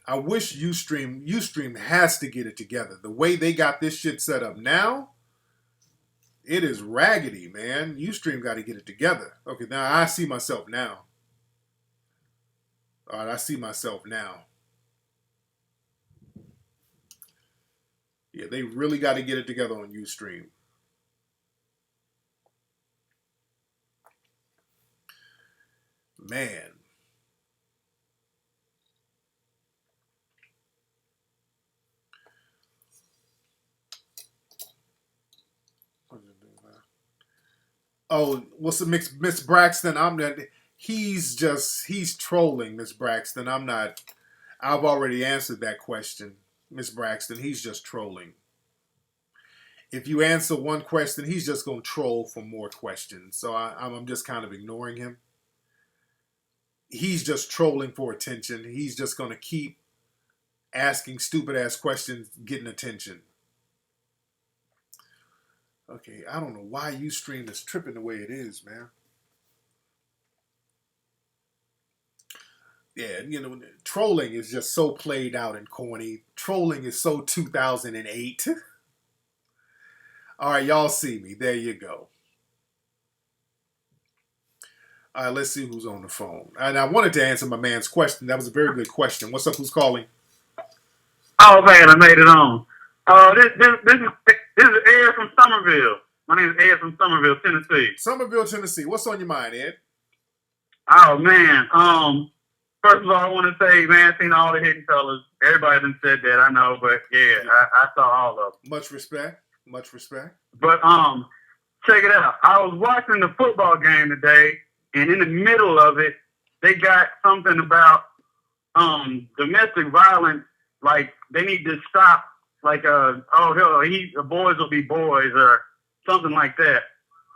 I wish Ustream has to get it together. The way they got this shit set up now, it is raggedy, man. Ustream got to get it together. Okay, now I see myself now. All right, I see myself now. Yeah, they really got to get it together on Ustream. Man. Oh, what's the mix, Miss Braxton? I'm not. He's trolling, Miss Braxton. I'm not. I've already answered that question, Miss Braxton. He's just trolling. If you answer one question, he's just gonna troll for more questions. So I'm just kind of ignoring him. He's just trolling for attention. He's just gonna keep asking stupid ass questions, getting attention. Okay, I don't know why Ustream is tripping the way it is, man. Yeah, trolling is just so played out and corny. Trolling is so 2008. All right, y'all see me. There you go. All right, let's see who's on the phone. And I wanted to answer my man's question. That was a very good question. What's up? Who's calling? Oh man, I made it on. This is Ed from Somerville. My name is Ed from Somerville, Tennessee. Somerville, Tennessee. What's on your mind, Ed? Oh man. First of all, I want to say, man, seen all the Hidden Colors. Everybody done said that, I know, but yeah, I saw all of them. Much respect. Much respect. But check it out. I was watching the football game today, and in the middle of it, they got something about domestic violence. Like they need to stop. Like the boys will be boys or something like that.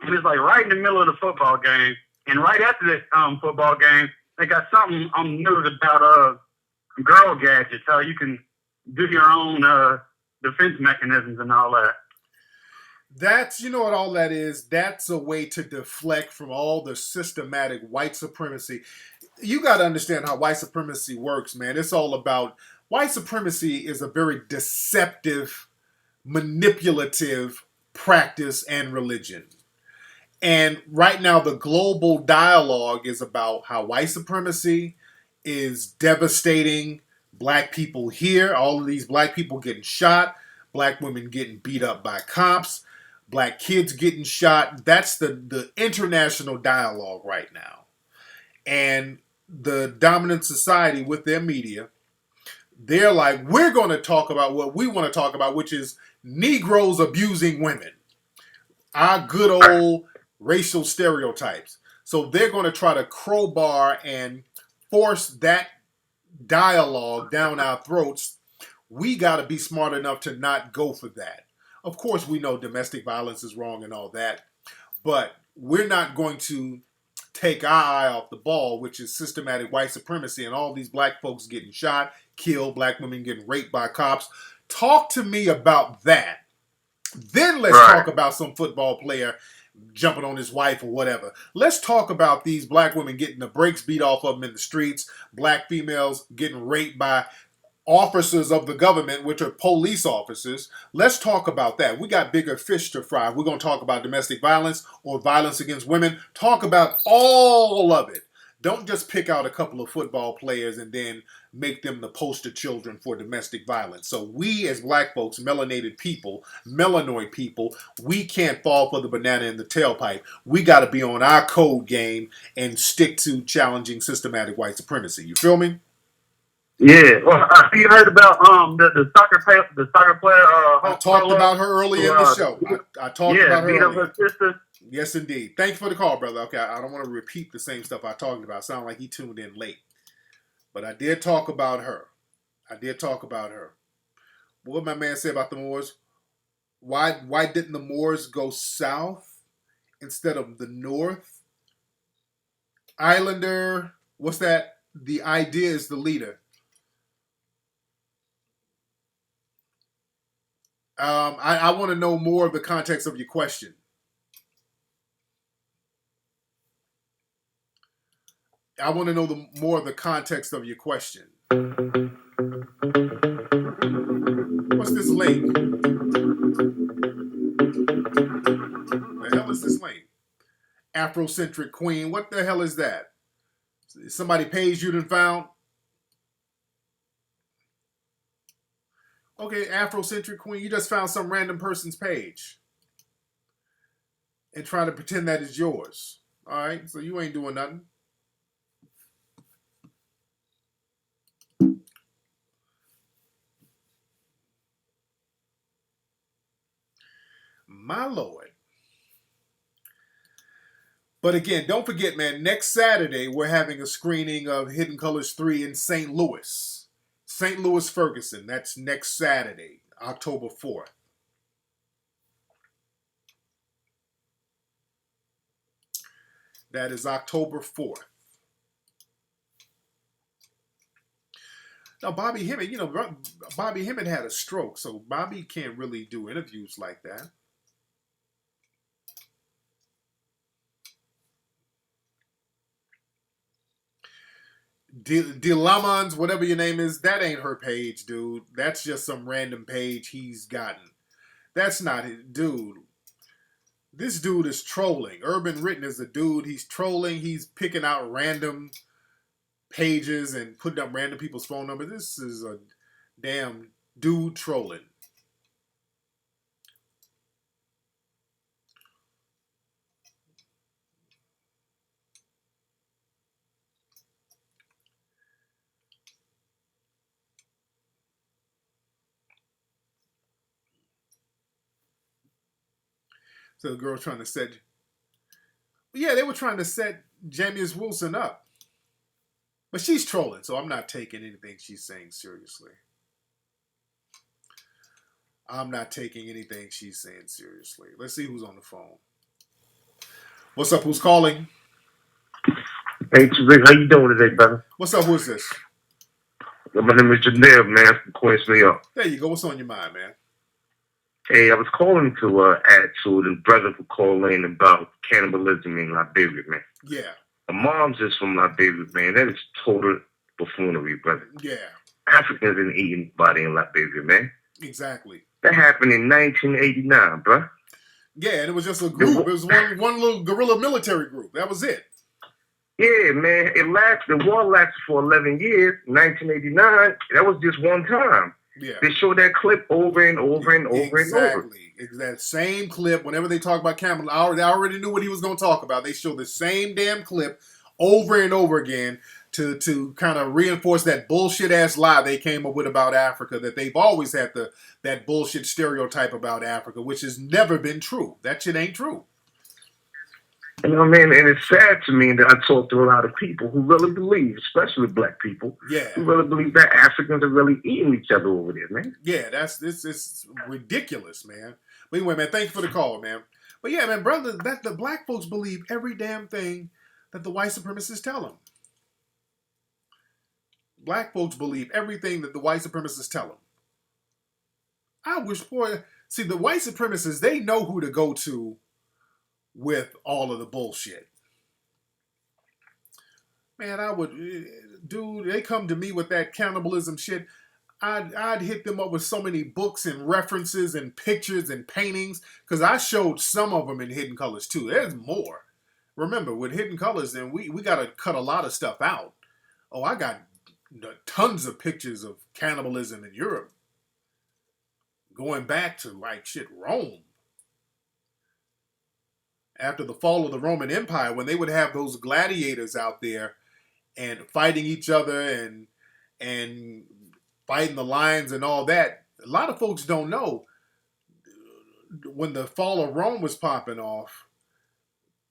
And it's like right in the middle of the football game, and right after that football game, they got something on the news about girl gadgets, how you can do your own defense mechanisms and all that. That's, you know what all that is? That's a way to deflect from all the systematic white supremacy. You got to understand how white supremacy works, man. It's all about white supremacy is a very deceptive, manipulative practice and religion. And right now, the global dialogue is about how white supremacy is devastating black people here. All of these black people getting shot, black women getting beat up by cops, black kids getting shot. That's the international dialogue right now. And the dominant society with their media, they're like, we're going to talk about what we want to talk about, which is Negroes abusing women. Our good old racial stereotypes. So they're going to try to crowbar and force that dialogue down our throats. We got to be smart enough to not go for that. Of course, we know domestic violence is wrong and all that, but we're not going to take our eye off the ball, which is systematic white supremacy and all these black folks getting shot, killed, black women getting raped by cops. Talk to me about that. Then let's talk about some football player jumping on his wife or whatever. Let's talk about these black women getting the brakes beat off of them in the streets, black females getting raped by officers of the government, which are police officers. Let's talk about that. We got bigger fish to fry. We're going to talk about domestic violence or violence against women. Talk about all of it. Don't just pick out a couple of football players and then make them the poster children for domestic violence. So we as black folks, melanated people, melanoid people, we can't fall for the banana in the tailpipe. We got to be on our code game and stick to challenging systematic white supremacy. You feel me? Yeah. Well, you heard about the soccer player. I talked about her earlier in the show. I talked about her beat up earlier. her sister. Yes, indeed. Thanks for the call, brother. Okay, I don't want to repeat the same stuff I talked about. Sound like he tuned in late. But I did talk about her. What my man say about the Moors? Why didn't the Moors go south instead of the north? Islander, what's that? The idea is the leader. I want to know more of the context of your question. I want to know more of the context of your question. What's this link? The hell is this link? Afrocentric Queen. What the hell is that? Somebody pays you and found? Okay, Afrocentric Queen. You just found some random person's page and try to pretend that it's yours. All right, so you ain't doing nothing. My Lord. But again, don't forget, man, next Saturday, we're having a screening of Hidden Colors 3 in St. Louis. St. Louis Ferguson. That's next Saturday, October 4th. That is October 4th. Now, Bobby Hemmett, Bobby Hemmett had a stroke, so Bobby can't really do interviews like that. Delamons, whatever your name is, that ain't her page, dude. That's just some random page he's gotten. That's not it, dude. This dude is trolling. Urban Written is a dude. He's trolling. He's picking out random pages and putting up random people's phone numbers. This is a damn dude trolling. So the girl trying to set... Yeah, they were trying to set Jamius Wilson up. But she's trolling, so I'm not taking anything she's saying seriously. I'm not taking anything she's saying seriously. Let's see who's on the phone. What's up? Who's calling? Hey, Tariq, how you doing today, brother? What's up? Who's this? My name is Janelle, man, from Queens, New York. There you go. What's on your mind, man? Hey, I was calling to add to the brother for calling about cannibalism in Liberia, man. Yeah. My mom's is from Liberia, man. That is total buffoonery, brother. Yeah. Africans didn't eat anybody in Liberia, man. Exactly. That happened in 1989, bro. Yeah, and it was just a group. It was one little guerrilla military group. That was it. Yeah, man. The war lasted for 11 years. 1989, that was just one time. Yeah. They show that clip over and over and over and over. Exactly. That same clip, whenever they talk about Campbell, I already knew what he was going to talk about. They show the same damn clip over and over again to kind of reinforce that bullshit-ass lie they came up with about Africa, that they've always had that bullshit stereotype about Africa, which has never been true. That shit ain't true. You know what I mean? And it's sad to me that I talk to a lot of people who really believe, especially black people, who really believe that Africans are really eating each other over there, man. Yeah, it's ridiculous, man. But anyway, man, thank you for the call, man. But yeah, man, brother, that the black folks believe every damn thing that the white supremacists tell them. Black folks believe everything that the white supremacists tell them. I wish, boy, see, the white supremacists, they know who to go to with all of the bullshit. Man, dude, they come to me with that cannibalism shit. I'd hit them up with so many books and references and pictures and paintings, because I showed some of them in Hidden Colors too. There's more. Remember, with Hidden Colors, then we got to cut a lot of stuff out. Oh, I got tons of pictures of cannibalism in Europe. Going back to, Rome. After the fall of the Roman Empire, when they would have those gladiators out there and fighting each other and fighting the lions and all that, a lot of folks don't know, when the fall of Rome was popping off,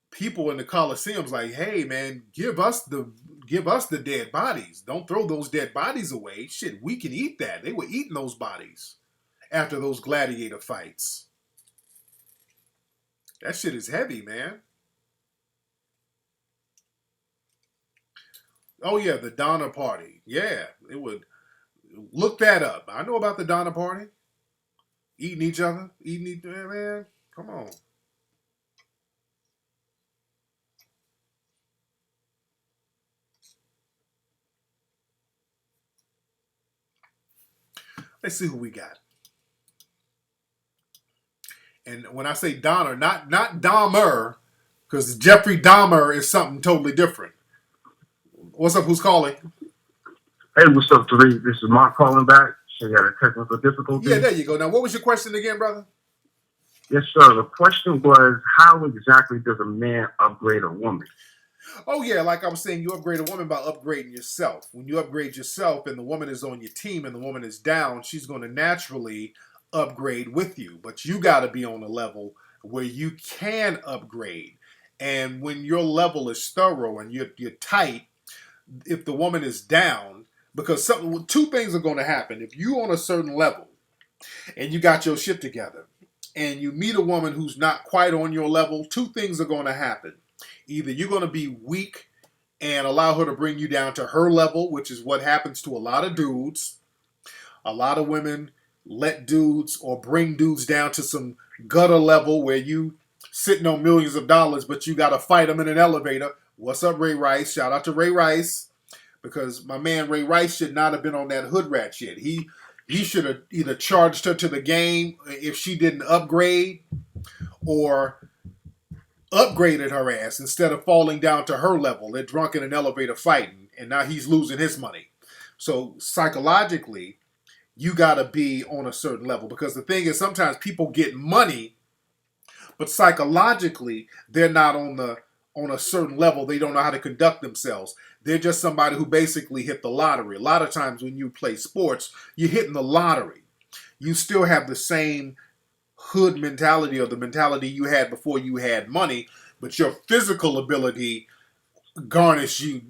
people in the Colosseum's like, hey man, give us the dead bodies. Don't throw those dead bodies away. Shit, we can eat that. They were eating those bodies. after those gladiator fights. That shit is heavy, man. Oh yeah, the Donner Party. Yeah, it would. Look that up. I know about the Donner Party. Eating each other. Man. Come on. Let's see who we got. And when I say Donner, not Dahmer, because Jeffrey Dahmer is something totally different. What's up? Who's calling? Hey, what's up, Tariq? This is Mark calling back. So you got a technical difficulty? Yeah, there you go. Now, what was your question again, brother? Yes, sir. The question was, how exactly does a man upgrade a woman? Oh, yeah, like I was saying, you upgrade a woman by upgrading yourself. When you upgrade yourself and the woman is on your team and the woman is down, she's going to naturally upgrade with you. But you got to be on a level where you can upgrade. And when your level is thorough and you're tight, if the woman is down, because two things are going to happen. If you're on a certain level and you got your shit together and you meet a woman who's not quite on your level, two things are going to happen. Either you're going to be weak and allow her to bring you down to her level, which is what happens to a lot of dudes. A lot of women let dudes or bring dudes down to some gutter level where you sitting on millions of dollars, but you got to fight them in an elevator. What's up, Ray Rice? Shout out to Ray Rice, because my man Ray Rice should not have been on that hood rat shit. He should have either charged her to the game if she didn't upgrade, or upgraded her ass instead of falling down to her level. They're drunk in an elevator fighting, and now he's losing his money. So psychologically, you got to be on a certain level, because the thing is, sometimes people get money, but psychologically they're not on a certain level. They don't know how to conduct themselves. They're just somebody who basically hit the lottery. A lot of times when you play sports, you're hitting the lottery. You still have the same hood mentality, or the mentality you had before you had money, but your physical ability garnished you,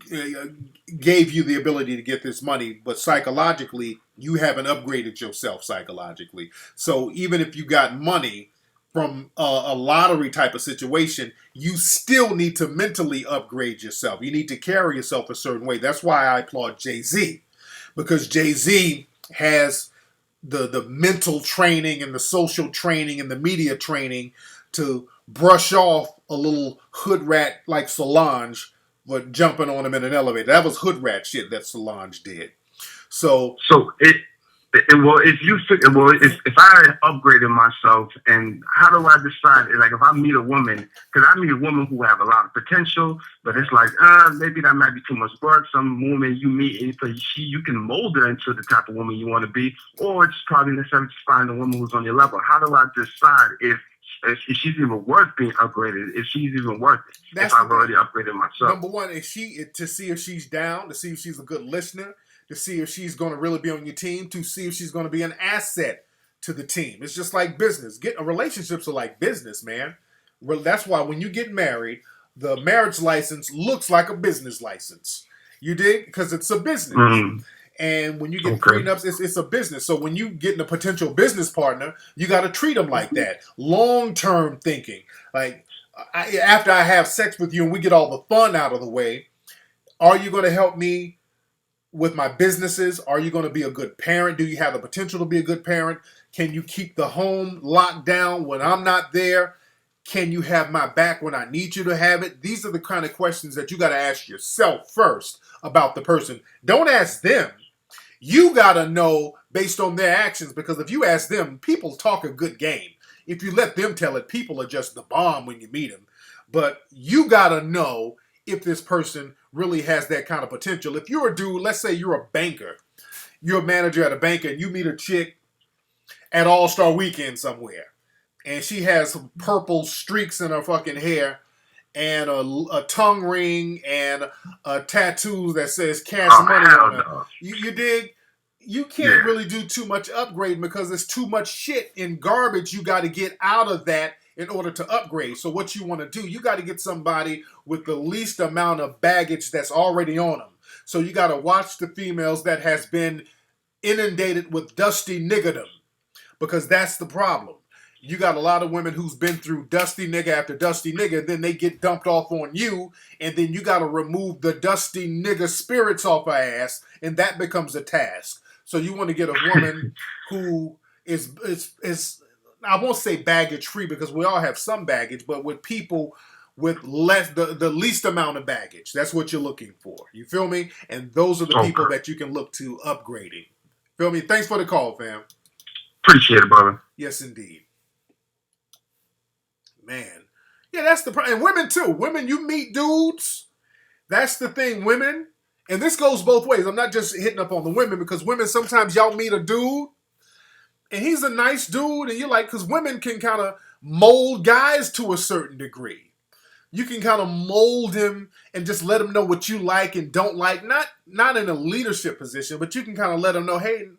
gave you the ability to get this money, but psychologically you haven't upgraded yourself psychologically. So even if you got money from a lottery type of situation, you still need to mentally upgrade yourself. You need to carry yourself a certain way. That's why I applaud Jay-Z, because Jay-Z has the mental training and the social training and the media training to brush off a little hood rat like Solange for jumping on him in an elevator. That was hood rat shit that Solange did. So if I upgraded myself, and how do I decide? Like, if I meet a woman, because I meet a woman who have a lot of potential, but it's like, maybe that might be too much work. Some woman you meet, you can mold her into the type of woman you want to be, or it's probably necessary to find a woman who's on your level. How do I decide if she's even worth being upgraded? If she's even worth it? If I've already upgraded myself. Number one, to see if she's down, to see if she's a good listener, to see if she's going to really be on your team, to see if she's going to be an asset to the team. It's just like business. Relationships are like business, man. That's why when you get married, the marriage license looks like a business license. You dig? Because it's a business. Mm-hmm. And when you get prenups, it's a business. So when you get a potential business partner, you got to treat them like that. Long-term thinking. Like, after I have sex with you and we get all the fun out of the way, are you going to help me with my businesses? Are you going to be a good parent? Do you have the potential to be a good parent? Can you keep the home locked down when I'm not there? Can you have my back when I need you to have it? These are the kind of questions that you got to ask yourself first about the person. Don't ask them. You got to know based on their actions, because if you ask them, people talk a good game. If you let them tell it, people are just the bomb when you meet them. But you got to know if this person really has that kind of potential. If you're a dude, let's say you're a banker, you're a manager at a bank, and you meet a chick at All-Star Weekend somewhere, and she has some purple streaks in her fucking hair and a tongue ring and a tattoo that says cash money on it. You dig? You can't really do too much upgrading, because there's too much shit in garbage you got to get out of that in order to upgrade. So what you want to do, you got to get somebody with the least amount of baggage that's already on them. So you got to watch the females that has been inundated with dusty niggerdom, because that's the problem. You got a lot of women who's been through dusty nigga after dusty nigga, then they get dumped off on you, and then you got to remove the dusty nigga spirits off her ass, and that becomes a task. So you want to get a woman who is I won't say baggage free because we all have some baggage, but with people with less the least amount of baggage. That's what you're looking for. You feel me? And those are the people that you can look to upgrading. Feel me? Thanks for the call, fam. Appreciate it, brother. Yes, indeed. Man. Yeah, that's the problem. And women, too. Women, you meet dudes. That's the thing, women. And this goes both ways. I'm not just hitting up on the women because women, sometimes y'all meet a dude and he's a nice dude and you're like, because women can kind of mold guys to a certain degree. You can kind of mold him and just let him know what you like and don't like. Not in a leadership position, but you can kind of let him know, hey,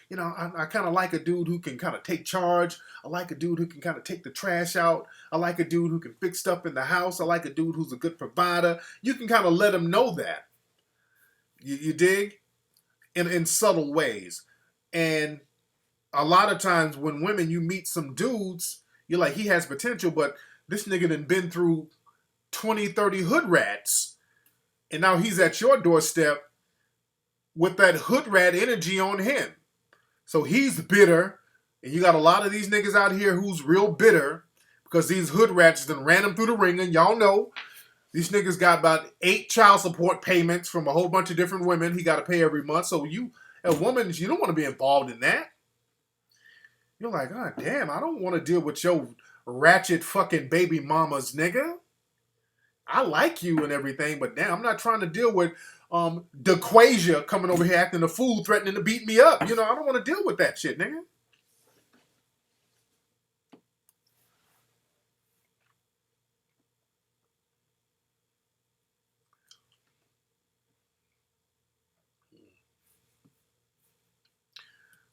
you know, I kind of like a dude who can kind of take charge. I like a dude who can kind of take the trash out. I like a dude who can fix stuff in the house. I like a dude who's a good provider. You can kind of let him know that. You dig? In subtle ways. And a lot of times when women, you meet some dudes, you're like, he has potential, but this nigga done been through 20, 30 hood rats. And now he's at your doorstep with that hood rat energy on him. So he's bitter, and you got a lot of these niggas out here who's real bitter because these hood rats done ran them through the ringer. Y'all know these niggas got about 8 child support payments from a whole bunch of different women he got to pay every month. So you, a woman, you don't want to be involved in that. You're like, God damn, I don't want to deal with your ratchet fucking baby mamas, nigga. I like you and everything, but damn, I'm not trying to deal with DeQuasia coming over here acting a fool, threatening to beat me up. You know, I don't want to deal with that shit, nigga.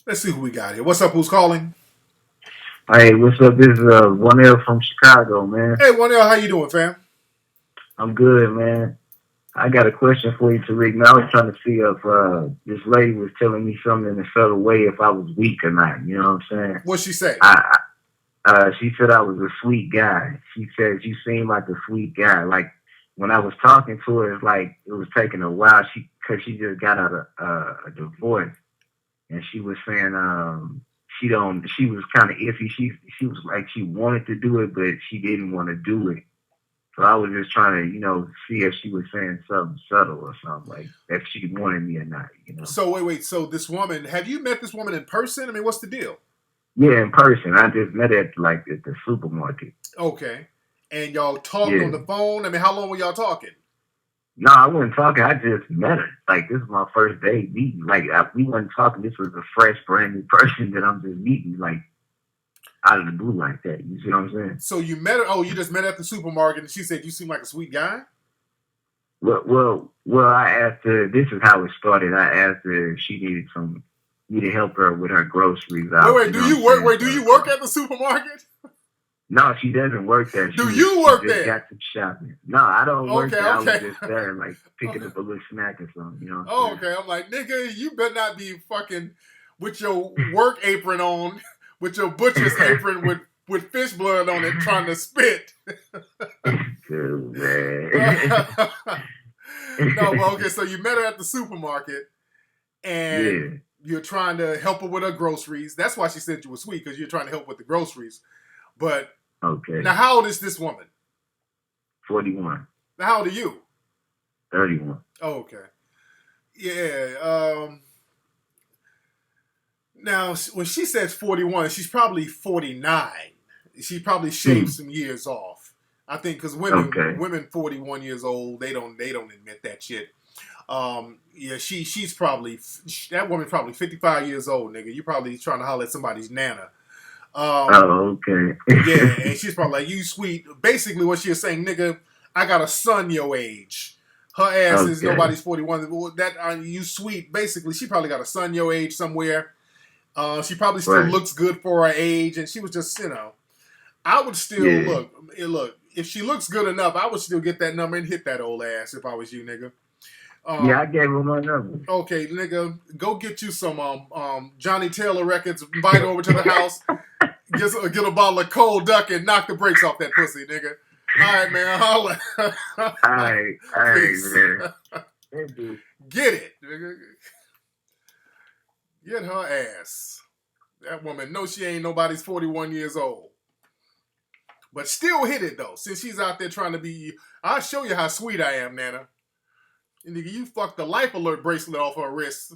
Let's see who we got here. What's up? Who's calling? Hey, what's up? This is 1L from Chicago, man. Hey, 1L, how you doing, fam? I'm good, man. I got a question for you, Tariq. Now, I was trying to see if this lady was telling me something in a subtle way if I was weak or not. You know what I'm saying? What'd she say? She said I was a sweet guy. She said you seem like a sweet guy. Like when I was talking to her, it's like it was taking a while. Because she just got out of a divorce, and she was saying she was kind of iffy. She was like she wanted to do it, but she didn't want to do it. So I was just trying to, you know, see if she was saying something subtle or something, like if she wanted me or not, you know. So wait. So this woman, have you met this woman in person? I mean, what's the deal? Yeah, in person. I just met her at the supermarket. Okay. And y'all talked on the phone? I mean, how long were y'all talking? No, I wasn't talking. I just met her. Like, this is my first date meeting. Like, we weren't talking. This was a fresh, brand new person that I'm just meeting, like, out of the blue like that. You see what I'm saying? So you met her? Oh, you just met her at the supermarket, and she said you seem like a sweet guy? Well, I asked her, this is how it started. I asked her if she needed me to help her with her groceries. Wait, do you work at the supermarket? No, she doesn't work there. Do you work there? Got some shopping. No, I don't work there. I was just there, like, picking up a little snack or something, you know? Oh, okay. I'm like, nigga, you better not be fucking with your work apron on, with your butcher's apron with fish blood on it trying to spit. Good, man. No, well, okay, so you met her at the supermarket, and you're trying to help her with her groceries. That's why she said you were sweet, because you're trying to help with the groceries. But okay. Now, how old is this woman? 41. Now, how old are you? 31. Oh, okay. Yeah. Now, when she says 41, she's probably 49. She probably shaved some years off. I think because women 41 years old, they don't admit that shit. Yeah, she's probably, that woman's probably 55 years old, nigga. You probably trying to holler at somebody's nana. Okay. Yeah, and she's probably like, you sweet. Basically, what she is saying, nigga, I got a son your age. Her ass is nobody's 41. That you sweet. Basically, she probably got a son your age somewhere. She probably still looks good for her age, and she was just, you know, I would still look. If she looks good enough, I would still get that number and hit that old ass if I was you, nigga. Yeah, I gave him my number. Okay, nigga, go get you some Johnny Taylor records. Invite over to the house. Get a bottle of cold duck and knock the brakes off that pussy, nigga. All right, man. Holla. All right, man. Get it, nigga. Get her ass. That woman knows she ain't nobody's 41 years old. But still hit it, though. Since she's out there trying to be... I'll show you how sweet I am, Nana. And nigga, you fucked the life alert bracelet off her wrist.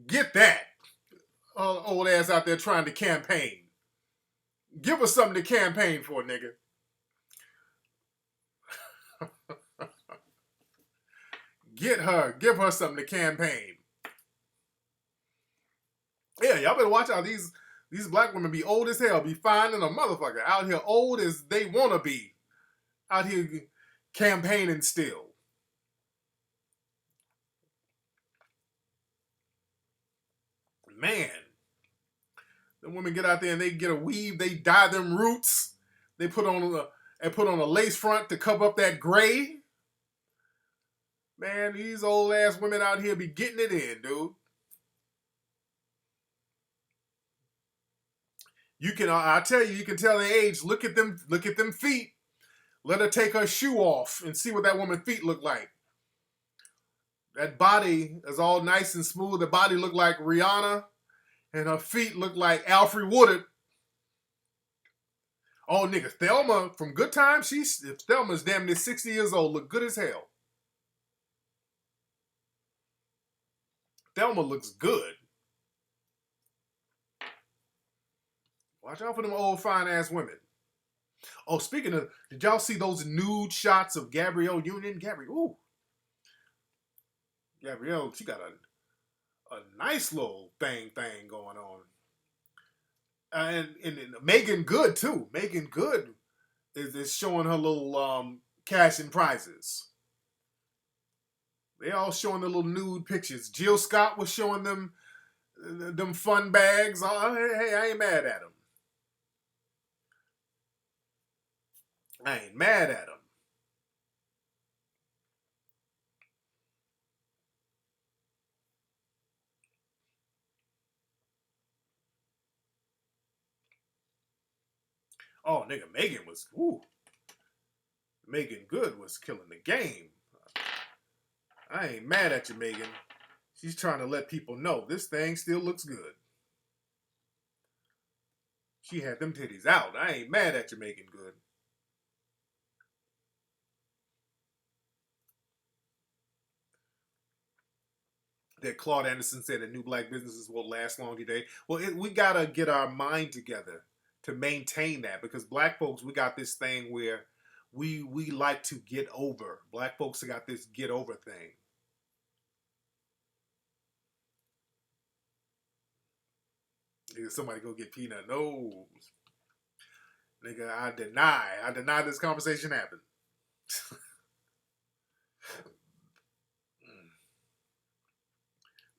Get that. Old ass out there trying to campaign. Give her something to campaign for, nigga. Give her something to campaign. Yeah, y'all better watch out. These black women be old as hell, be finding a motherfucker out here old as they want to be. Out here campaigning still. Man. The women get out there and they get a weave, they dye them roots. They put on a lace front to cover up that gray. Man, these old ass women out here be getting it in, dude. You can, I tell you, you can tell their age. Look at them feet. Let her take her shoe off and see what that woman's feet look like. That body is all nice and smooth. The body look like Rihanna, and her feet look like Alfred Woodard. Oh, nigga, Thelma from Good Times. Thelma's damn near 60 years old. Look good as hell. Thelma looks good. Watch out for them old fine-ass women. Oh, speaking of, did y'all see those nude shots of Gabrielle Union? Gabrielle, she got a nice little thing going on. And Megan Good, too. Megan Good is showing her little cash and prizes. They all showing their little nude pictures. Jill Scott was showing them fun bags. Hey, I ain't mad at them. I ain't mad at them. Oh, nigga, Megan Good was killing the game. I ain't mad at you, Megan. She's trying to let people know this thing still looks good. She had them titties out. I ain't mad at you, Megan Good. That Claude Anderson said that new black businesses won't last long today. Well, we got to get our mind together to maintain that, because black folks, we got this thing where we like to get over. Black folks have got this get over thing. Nigga, somebody go get peanut nose. Nigga, I deny this conversation happened.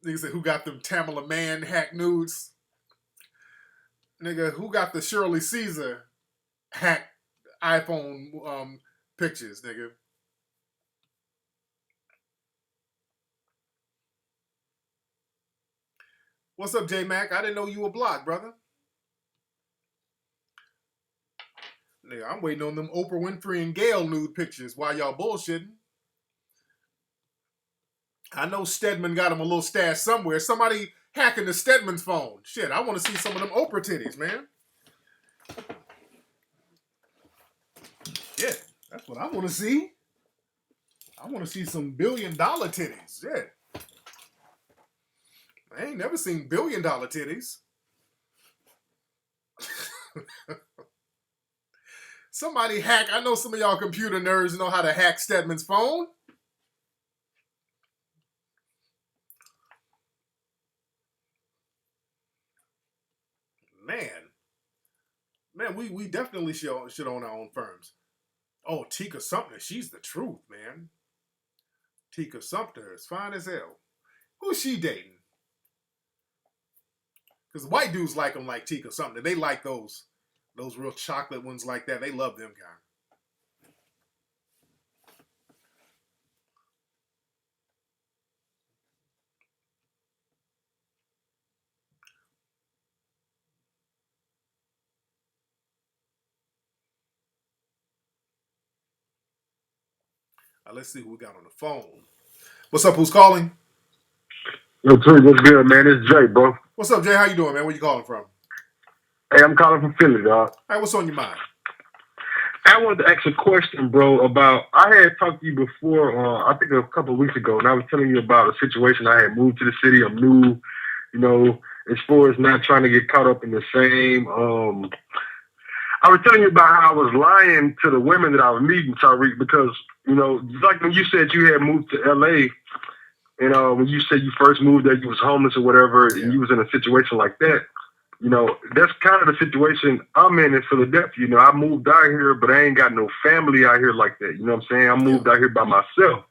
Nigga said, who got them Tamala Man hack nudes? Nigga, who got the Shirley Caesar hack iPhone pictures, nigga? What's up, J-Mac? I didn't know you were blocked, brother. Nigga, I'm waiting on them Oprah Winfrey and Gayle nude pictures while y'all bullshitting. I know Stedman got him a little stash somewhere. Somebody hacking the Stedman's phone. Shit, I want to see some of them Oprah titties, man. Yeah, that's what I want to see. I want to see some $1 billion titties. Yeah. I ain't never seen $1 billion titties. Somebody hack. I know some of y'all computer nerds know how to hack Stedman's phone. Man, we definitely should own our own firms. Oh, Tika Sumter, she's the truth, man. Tika Sumter is fine as hell. Who's she dating? Because white dudes like them like Tika Sumter. They like those real chocolate ones like that. They love them kind. Let's see who we got on the phone. What's up? Who's calling? Yo, Tariq, what's good, man? It's Jay, bro. What's up, Jay? How you doing, man? Where you calling from? Hey, I'm calling from Philly, dog. All right, what's on your mind? I wanted to ask a question, bro, about, I had talked to you before, I think a couple of weeks ago, and I was telling you about a situation. I had moved to the city. I'm new, you know, as far as not trying to get caught up in the same, I was telling you about how I was lying to the women that I was meeting, Tariq, because, you know, like when you said you had moved to L.A., and when you said you first moved there, you was homeless or whatever, and you was in a situation like that, you know, that's kind of the situation I'm in Philadelphia. You know, I moved out here, but I ain't got no family out here like that. You know what I'm saying? I moved out here by myself.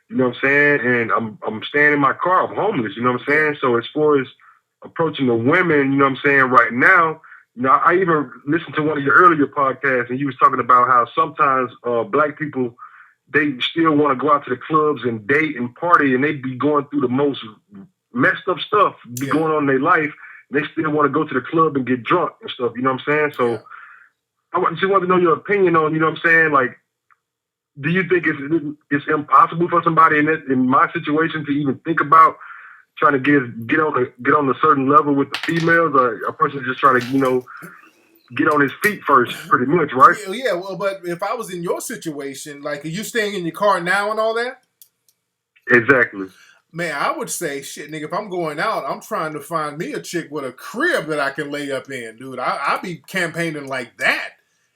You know what I'm saying? And I'm staying in my car. I'm homeless. You know what I'm saying? So as far as approaching the women, you know what I'm saying, right now, you know, I even listened to one of your earlier podcasts, and you was talking about how sometimes black people, they still want to go out to the clubs and date and party, and they be going through the most messed up stuff going on in their life. They still want to go to the club and get drunk and stuff. You know what I'm saying? So I just want to know your opinion on, you know what I'm saying? Like, do you think it's impossible for somebody in my situation to even think about trying to get on a certain level with the females, or a person just trying to, you know, get on his feet first, pretty much, right? Yeah, well, but if I was in your situation, like, are you staying in your car now and all that? Exactly. Man, I would say, shit, nigga, if I'm going out, I'm trying to find me a chick with a crib that I can lay up in, dude. I be campaigning like that.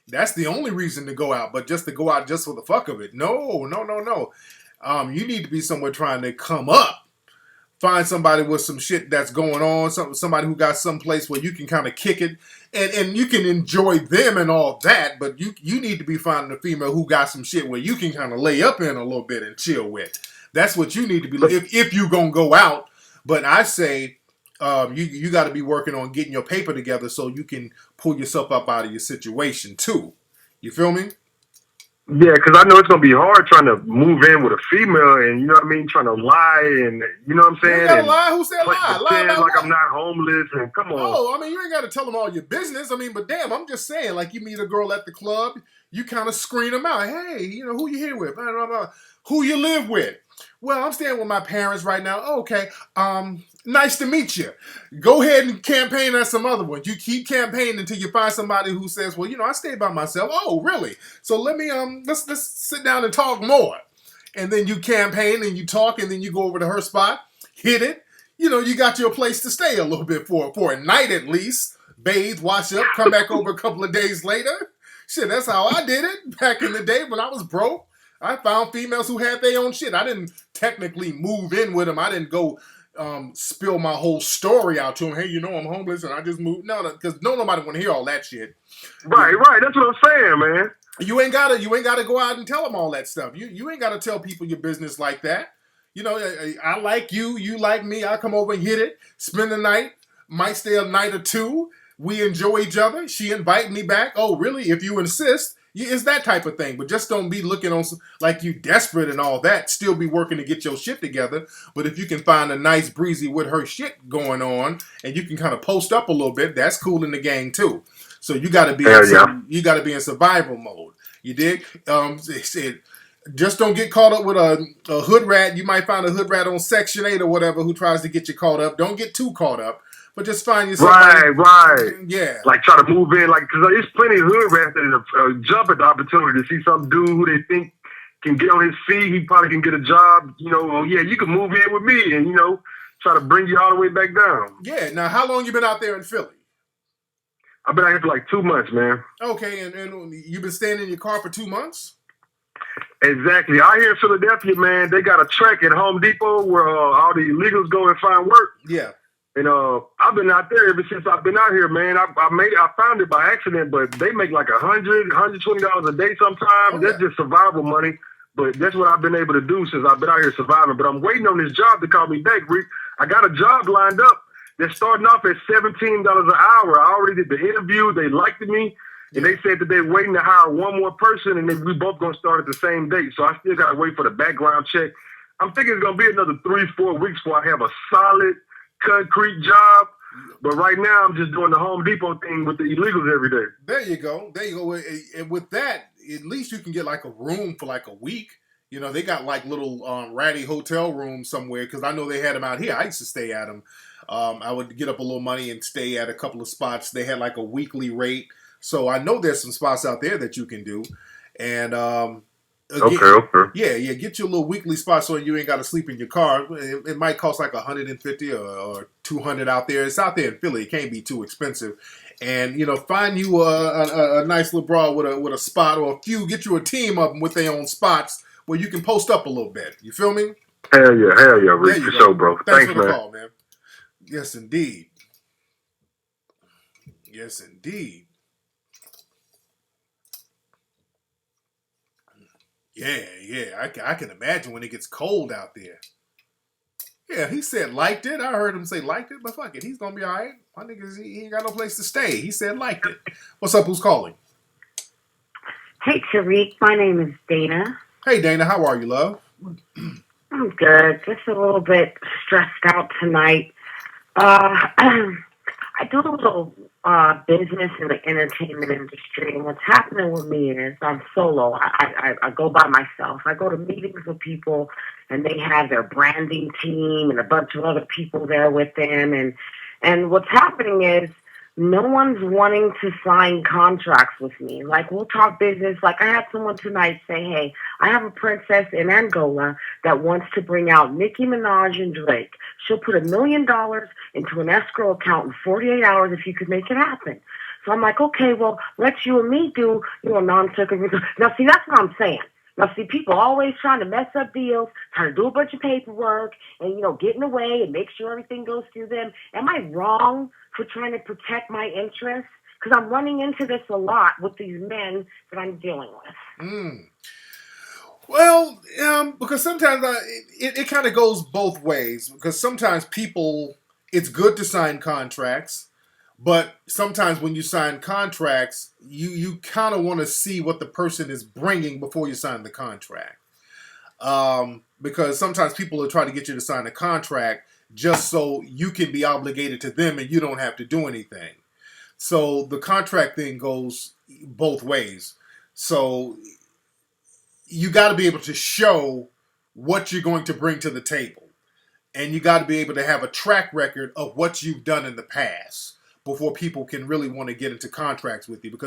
That's the only reason to go out, but just to go out just for the fuck of it. No. You need to be somewhere trying to come up. Find somebody with some shit that's going on, somebody who got some place where you can kind of kick it, and you can enjoy them and all that, but you need to be finding a female who got some shit where you can kind of lay up in a little bit and chill with. That's what you need to be if you gonna go out. But I say you got to be working on getting your paper together so you can pull yourself up out of your situation too. You feel me? Yeah, because I know it's going to be hard trying to move in with a female and, you know what I mean, trying to lie and, you know what I'm saying? You gotta lie. Who said lie? Lie about like what? I'm not homeless and come on. Oh, I mean, you ain't got to tell them all your business. I mean, but damn, I'm just saying, like, you meet a girl at the club, you kind of screen them out. Hey, you know, who you here with? Blah, blah, blah. Who you live with? Well, I'm staying with my parents right now. Oh, okay. Nice to meet you. Go ahead and campaign on some other ones. You keep campaigning until you find somebody who says, well, you know, I stay by myself. Oh, really? So let me, let's sit down and talk more. And then you campaign and you talk and then you go over to her spot, hit it. You know, you got your place to stay a little bit for a night at least. Bathe, wash up, come back over a couple of days later. Shit, that's how I did it back in the day when I was broke. I found females who had their own shit. I didn't technically move in with them. I didn't go spill my whole story out to them. Hey, you know, I'm homeless and I just moved. No, because nobody want to hear all that shit. Right. That's what I'm saying, man. You ain't gotta go out and tell them all that stuff. You ain't gotta tell people your business like that. You know, I like you, you like me. I come over and hit it, spend the night, might stay a night or two. We enjoy each other. She invite me back. Oh, really? If you insist. It's that type of thing, but just don't be looking on like you desperate and all that. Still be working to get your shit together. But if you can find a nice breezy with her shit going on, and you can kind of post up a little bit, that's cool in the gang too. So you got to be you got to be in survival mode. You dig? Just don't get caught up with a hood rat. You might find a hood rat on Section 8 or whatever who tries to get you caught up. Don't get too caught up. But just find yourself. Right. Yeah. Like try to move in, like, because there's plenty of hood rats that jump at the opportunity to see some dude who they think can get on his feet. He probably can get a job. You know, oh yeah, you can move in with me, and you know, try to bring you all the way back down. Yeah. Now, how long you been out there in Philly? I've been out here for like 2 months, man. Okay, and you've been staying in your car for 2 months? Exactly. Out here in Philadelphia, man, they got a track at Home Depot where all the illegals go and find work. Yeah. And I've been out there ever since I've been out here, man. I found it by accident, but they make like $100, $120 a day sometimes. Oh, that's just survival money. But that's what I've been able to do since I've been out here surviving. But I'm waiting on this job to call me back, Rick. I got a job lined up that's starting off at $17 an hour. I already did the interview. They liked me. And they said that they're waiting to hire one more person, and we both going to start at the same date. So I still got to wait for the background check. I'm thinking it's going to be another 3-4 weeks before I have a solid concrete job, but right now I'm just doing the Home Depot thing with the illegals every day. There you go. And with that, at least you can get like a room for like a week. You know, they got like little ratty hotel rooms somewhere because I know they had them out here. I used to stay at them. I would get up a little money and stay at a couple of spots. They had like a weekly rate. So I know there's some spots out there that you can do. And Okay. yeah, get your little weekly spot so you ain't got to sleep in your car. It might cost like 150 or 200 out there. It's out there in Philly. It can't be too expensive. And find you a nice little broad with a spot or a few. Get you a team of them with their own spots where you can post up a little bit. You feel me? Hell yeah, Rick, for sure, bro. Thanks for the man. call, man. Yes, indeed. Yes, indeed. Yeah. I can imagine when it gets cold out there. Yeah, he said liked it. I heard him say liked it, but fuck it. He's going to be all right. My niggas, he ain't got no place to stay. He said liked it. What's up? Who's calling? Hey, Tariq. My name is Dana. Hey, Dana. How are you, love? I'm good. Just a little bit stressed out tonight. I do a little business in the entertainment industry, and what's happening with me is I'm solo. I go by myself. I go to meetings with people, and they have their branding team and a bunch of other people there with them, and what's happening is no one's wanting to sign contracts with me. Like, we'll talk business. Like, I had someone tonight say, hey, I have a princess in Angola that wants to bring out Nicki Minaj and Drake. She'll put $1 million into an escrow account in 48 hours if you could make it happen. So I'm like, okay, well, let you and me do, non-circumvention. Now, see, that's what I'm saying. Now, see, people always trying to mess up deals, trying to do a bunch of paperwork and, get in the way and make sure everything goes through them. Am I wrong for trying to protect my interests? Because I'm running into this a lot with these men that I'm dealing with. Well, because sometimes it kind of goes both ways. Because sometimes people, it's good to sign contracts. But sometimes when you sign contracts, you kind of want to see what the person is bringing before you sign the contract. Because sometimes people will try to get you to sign a contract just so you can be obligated to them and you don't have to do anything. So the contract thing goes both ways. So you got to be able to show what you're going to bring to the table. And you got to be able to have a track record of what you've done in the past before people can really want to get into contracts with you.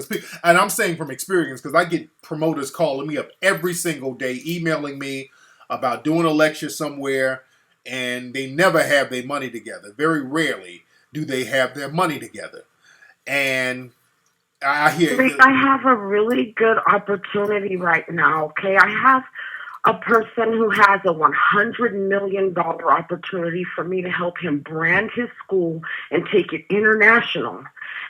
And I'm saying from experience, because I get promoters calling me up every single day, emailing me about doing a lecture somewhere, and they never have their money together. Very rarely do they have their money together. And I hear... I have a really good opportunity right now, okay? I have a person who has a $100 million opportunity for me to help him brand his school and take it international.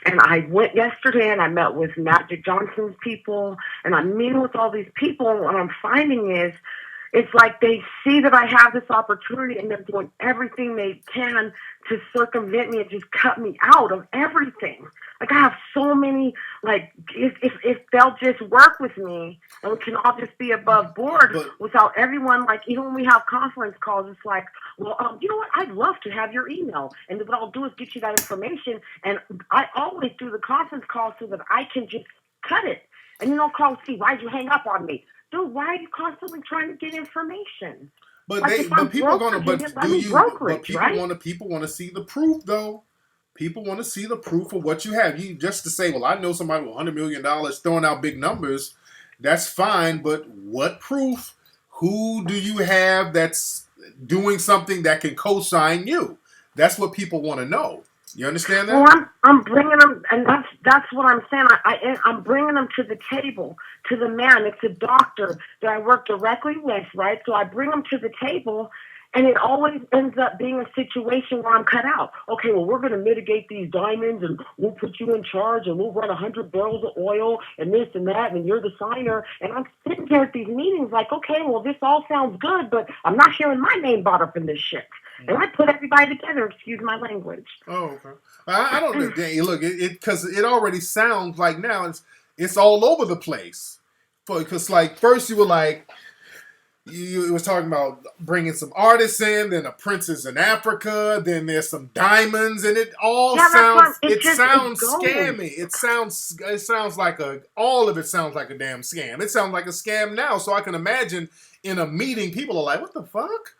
And I went yesterday and I met with Magic Johnson's people, and I'm meeting with all these people, and what I'm finding is it's like they see that I have this opportunity and they're doing everything they can to circumvent me and just cut me out of everything. Like, I have so many, like, if they'll just work with me and we can all just be above board without everyone, like, even when we have conference calls, it's like, well, you know what? I'd love to have your email. And what I'll do is get you that information. And I always do the conference call so that I can just cut it. And you don't call, see, why'd you hang up on me? Dude, why are you constantly trying to get information? But like, people want to see the proof though. People want to see the proof of what you have. You just to say, well, I know somebody with $100 million throwing out big numbers. That's fine, but what proof? Who do you have that's doing something that can co-sign you? That's what people want to know. You understand that? Well, I'm bringing them, and that's what I'm saying. I'm bringing them to the table, to the man. It's a doctor that I work directly with, right? So I bring them to the table, and it always ends up being a situation where I'm cut out. Okay, well, we're going to mitigate these diamonds, and we'll put you in charge, and we'll run 100 barrels of oil, and this and that, and you're the signer. And I'm sitting there at these meetings like, okay, well, this all sounds good, but I'm not hearing my name brought up in this shit. And I put everybody together, excuse my language. Oh, okay. I don't know. Look, because it already sounds like now it's all over the place. Because like first you were like, you was talking about bringing some artists in, then a princess in Africa, then there's some diamonds, and it all sounds scammy. It sounds like all of it sounds like a damn scam. It sounds like a scam now. So I can imagine in a meeting, people are like, what the fuck?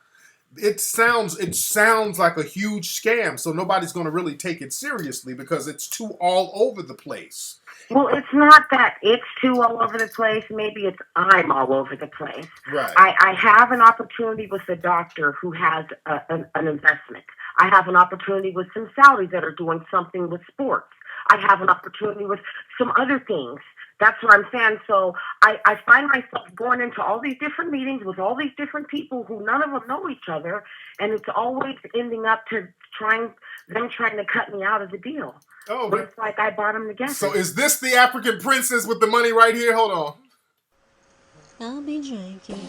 It sounds like a huge scam, so nobody's going to really take it seriously because it's too all over the place. Well, it's not that it's too all over the place. Maybe it's I'm all over the place. Right. I have an opportunity with a doctor who has an investment. I have an opportunity with some Saudis that are doing something with sports. I have an opportunity with some other things. That's what I'm saying. So I find myself going into all these different meetings with all these different people who none of them know each other, and it's always ending up to trying to cut me out of the deal. Oh, but it's like I bought them together. So is this the African princess with the money right here? Hold on. I'll be drinking.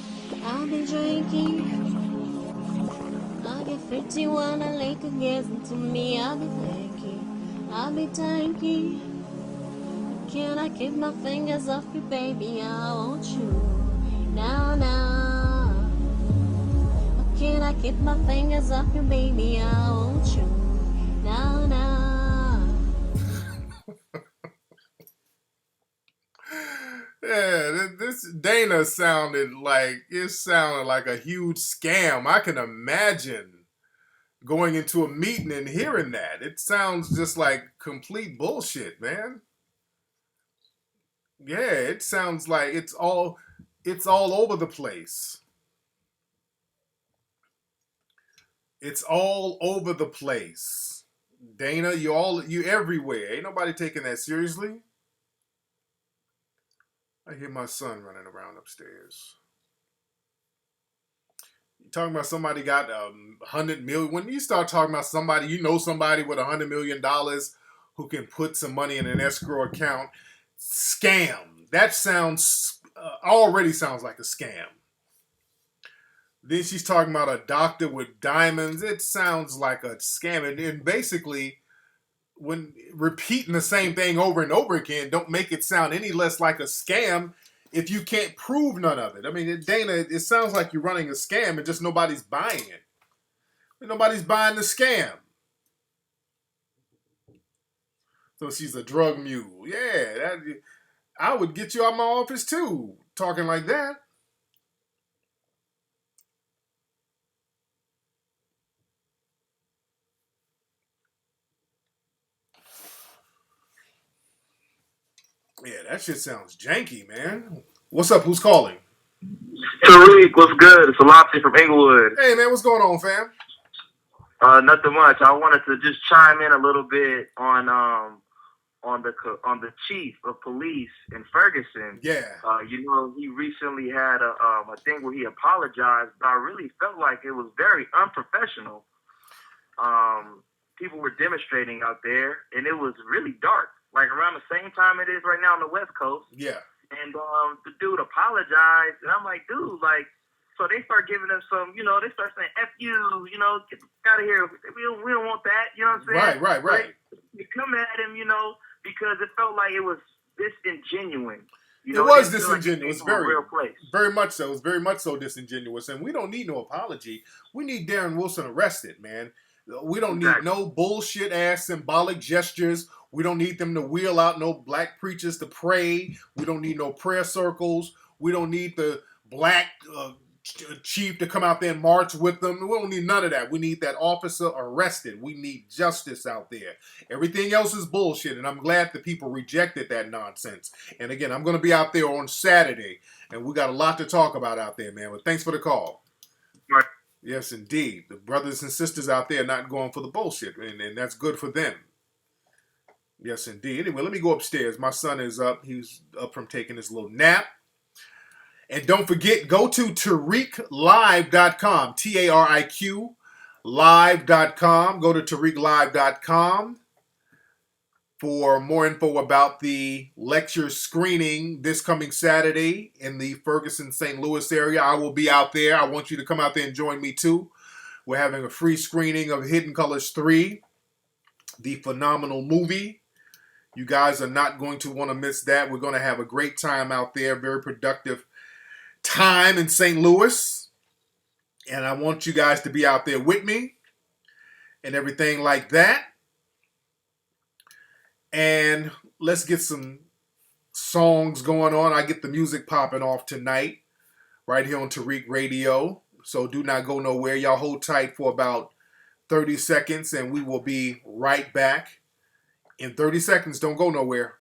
I'll get 51 and Lake against to me. I'll be thinking. I'll be tanking. Can I keep my fingers off you, baby? I want you now. Can I keep my fingers off you, baby? I want you now. Yeah, this Dana sounded like a huge scam. I can imagine going into a meeting and hearing that. It sounds just like complete bullshit, man. Yeah, it sounds like it's all over the place. It's all over the place. Dana, you everywhere. Ain't nobody taking that seriously. I hear my son running around upstairs. You talking about somebody got $100 million. When you start talking about somebody, somebody with $100 million who can put some money in an escrow account. Scam. That already sounds like a scam. Then she's talking about a doctor with diamonds. It sounds like a scam. And basically, when repeating the same thing over and over again, don't make it sound any less like a scam if you can't prove none of it. I mean, Dana, it sounds like you're running a scam and just nobody's buying it. Nobody's buying the scam. So she's a drug mule. Yeah, I would get you out of my office too, talking like that. Yeah, that shit sounds janky, man. What's up? Who's calling? Tariq, what's good? It's Alante from Inglewood. Hey, man, what's going on, fam? Nothing much. I wanted to just chime in a little bit on the chief of police in Ferguson. Yeah. He recently had a thing where he apologized, but I really felt like it was very unprofessional. People were demonstrating out there, and it was really dark, like around the same time it is right now on the West Coast. Yeah. And the dude apologized, and I'm like, dude, like, so they start giving him some, they start saying, F you, get out of here. We don't want that, you know what I'm saying? Right. They come at him, because it felt like it was disingenuous. It was disingenuous, like very much so. It was very much so disingenuous, and we don't need no apology. We need Darren Wilson arrested, man. We don't need no bullshit ass symbolic gestures. We don't need them to wheel out no black preachers to pray. We don't need no prayer circles. We don't need the black chief to come out there and march with them. We don't need none of that. We need that officer arrested. We need justice out there. Everything else is bullshit, and I'm glad that people rejected that nonsense. And again, I'm going to be out there on Saturday, and we got a lot to talk about out there, man. But thanks for the call. Right. Yes, indeed. The brothers and sisters out there not going for the bullshit, and that's good for them. Yes, indeed. Anyway, let me go upstairs. My son is up. He's up from taking his little nap. And don't forget, go to TariqLive.com, Tariq live.com. Go to TariqLive.com for more info about the lecture screening this coming Saturday in the Ferguson, St. Louis area. I will be out there. I want you to come out there and join me too. We're having a free screening of Hidden Colors 3, the phenomenal movie. You guys are not going to want to miss that. We're going to have a great time out there, very productive time in St. Louis, and I want you guys to be out there with me and everything like that. And let's get some songs going on. I get the music popping off tonight right here on Tariq Radio. So do not go nowhere. Y'all hold tight for about 30 seconds and we will be right back. In 30 seconds, don't go nowhere.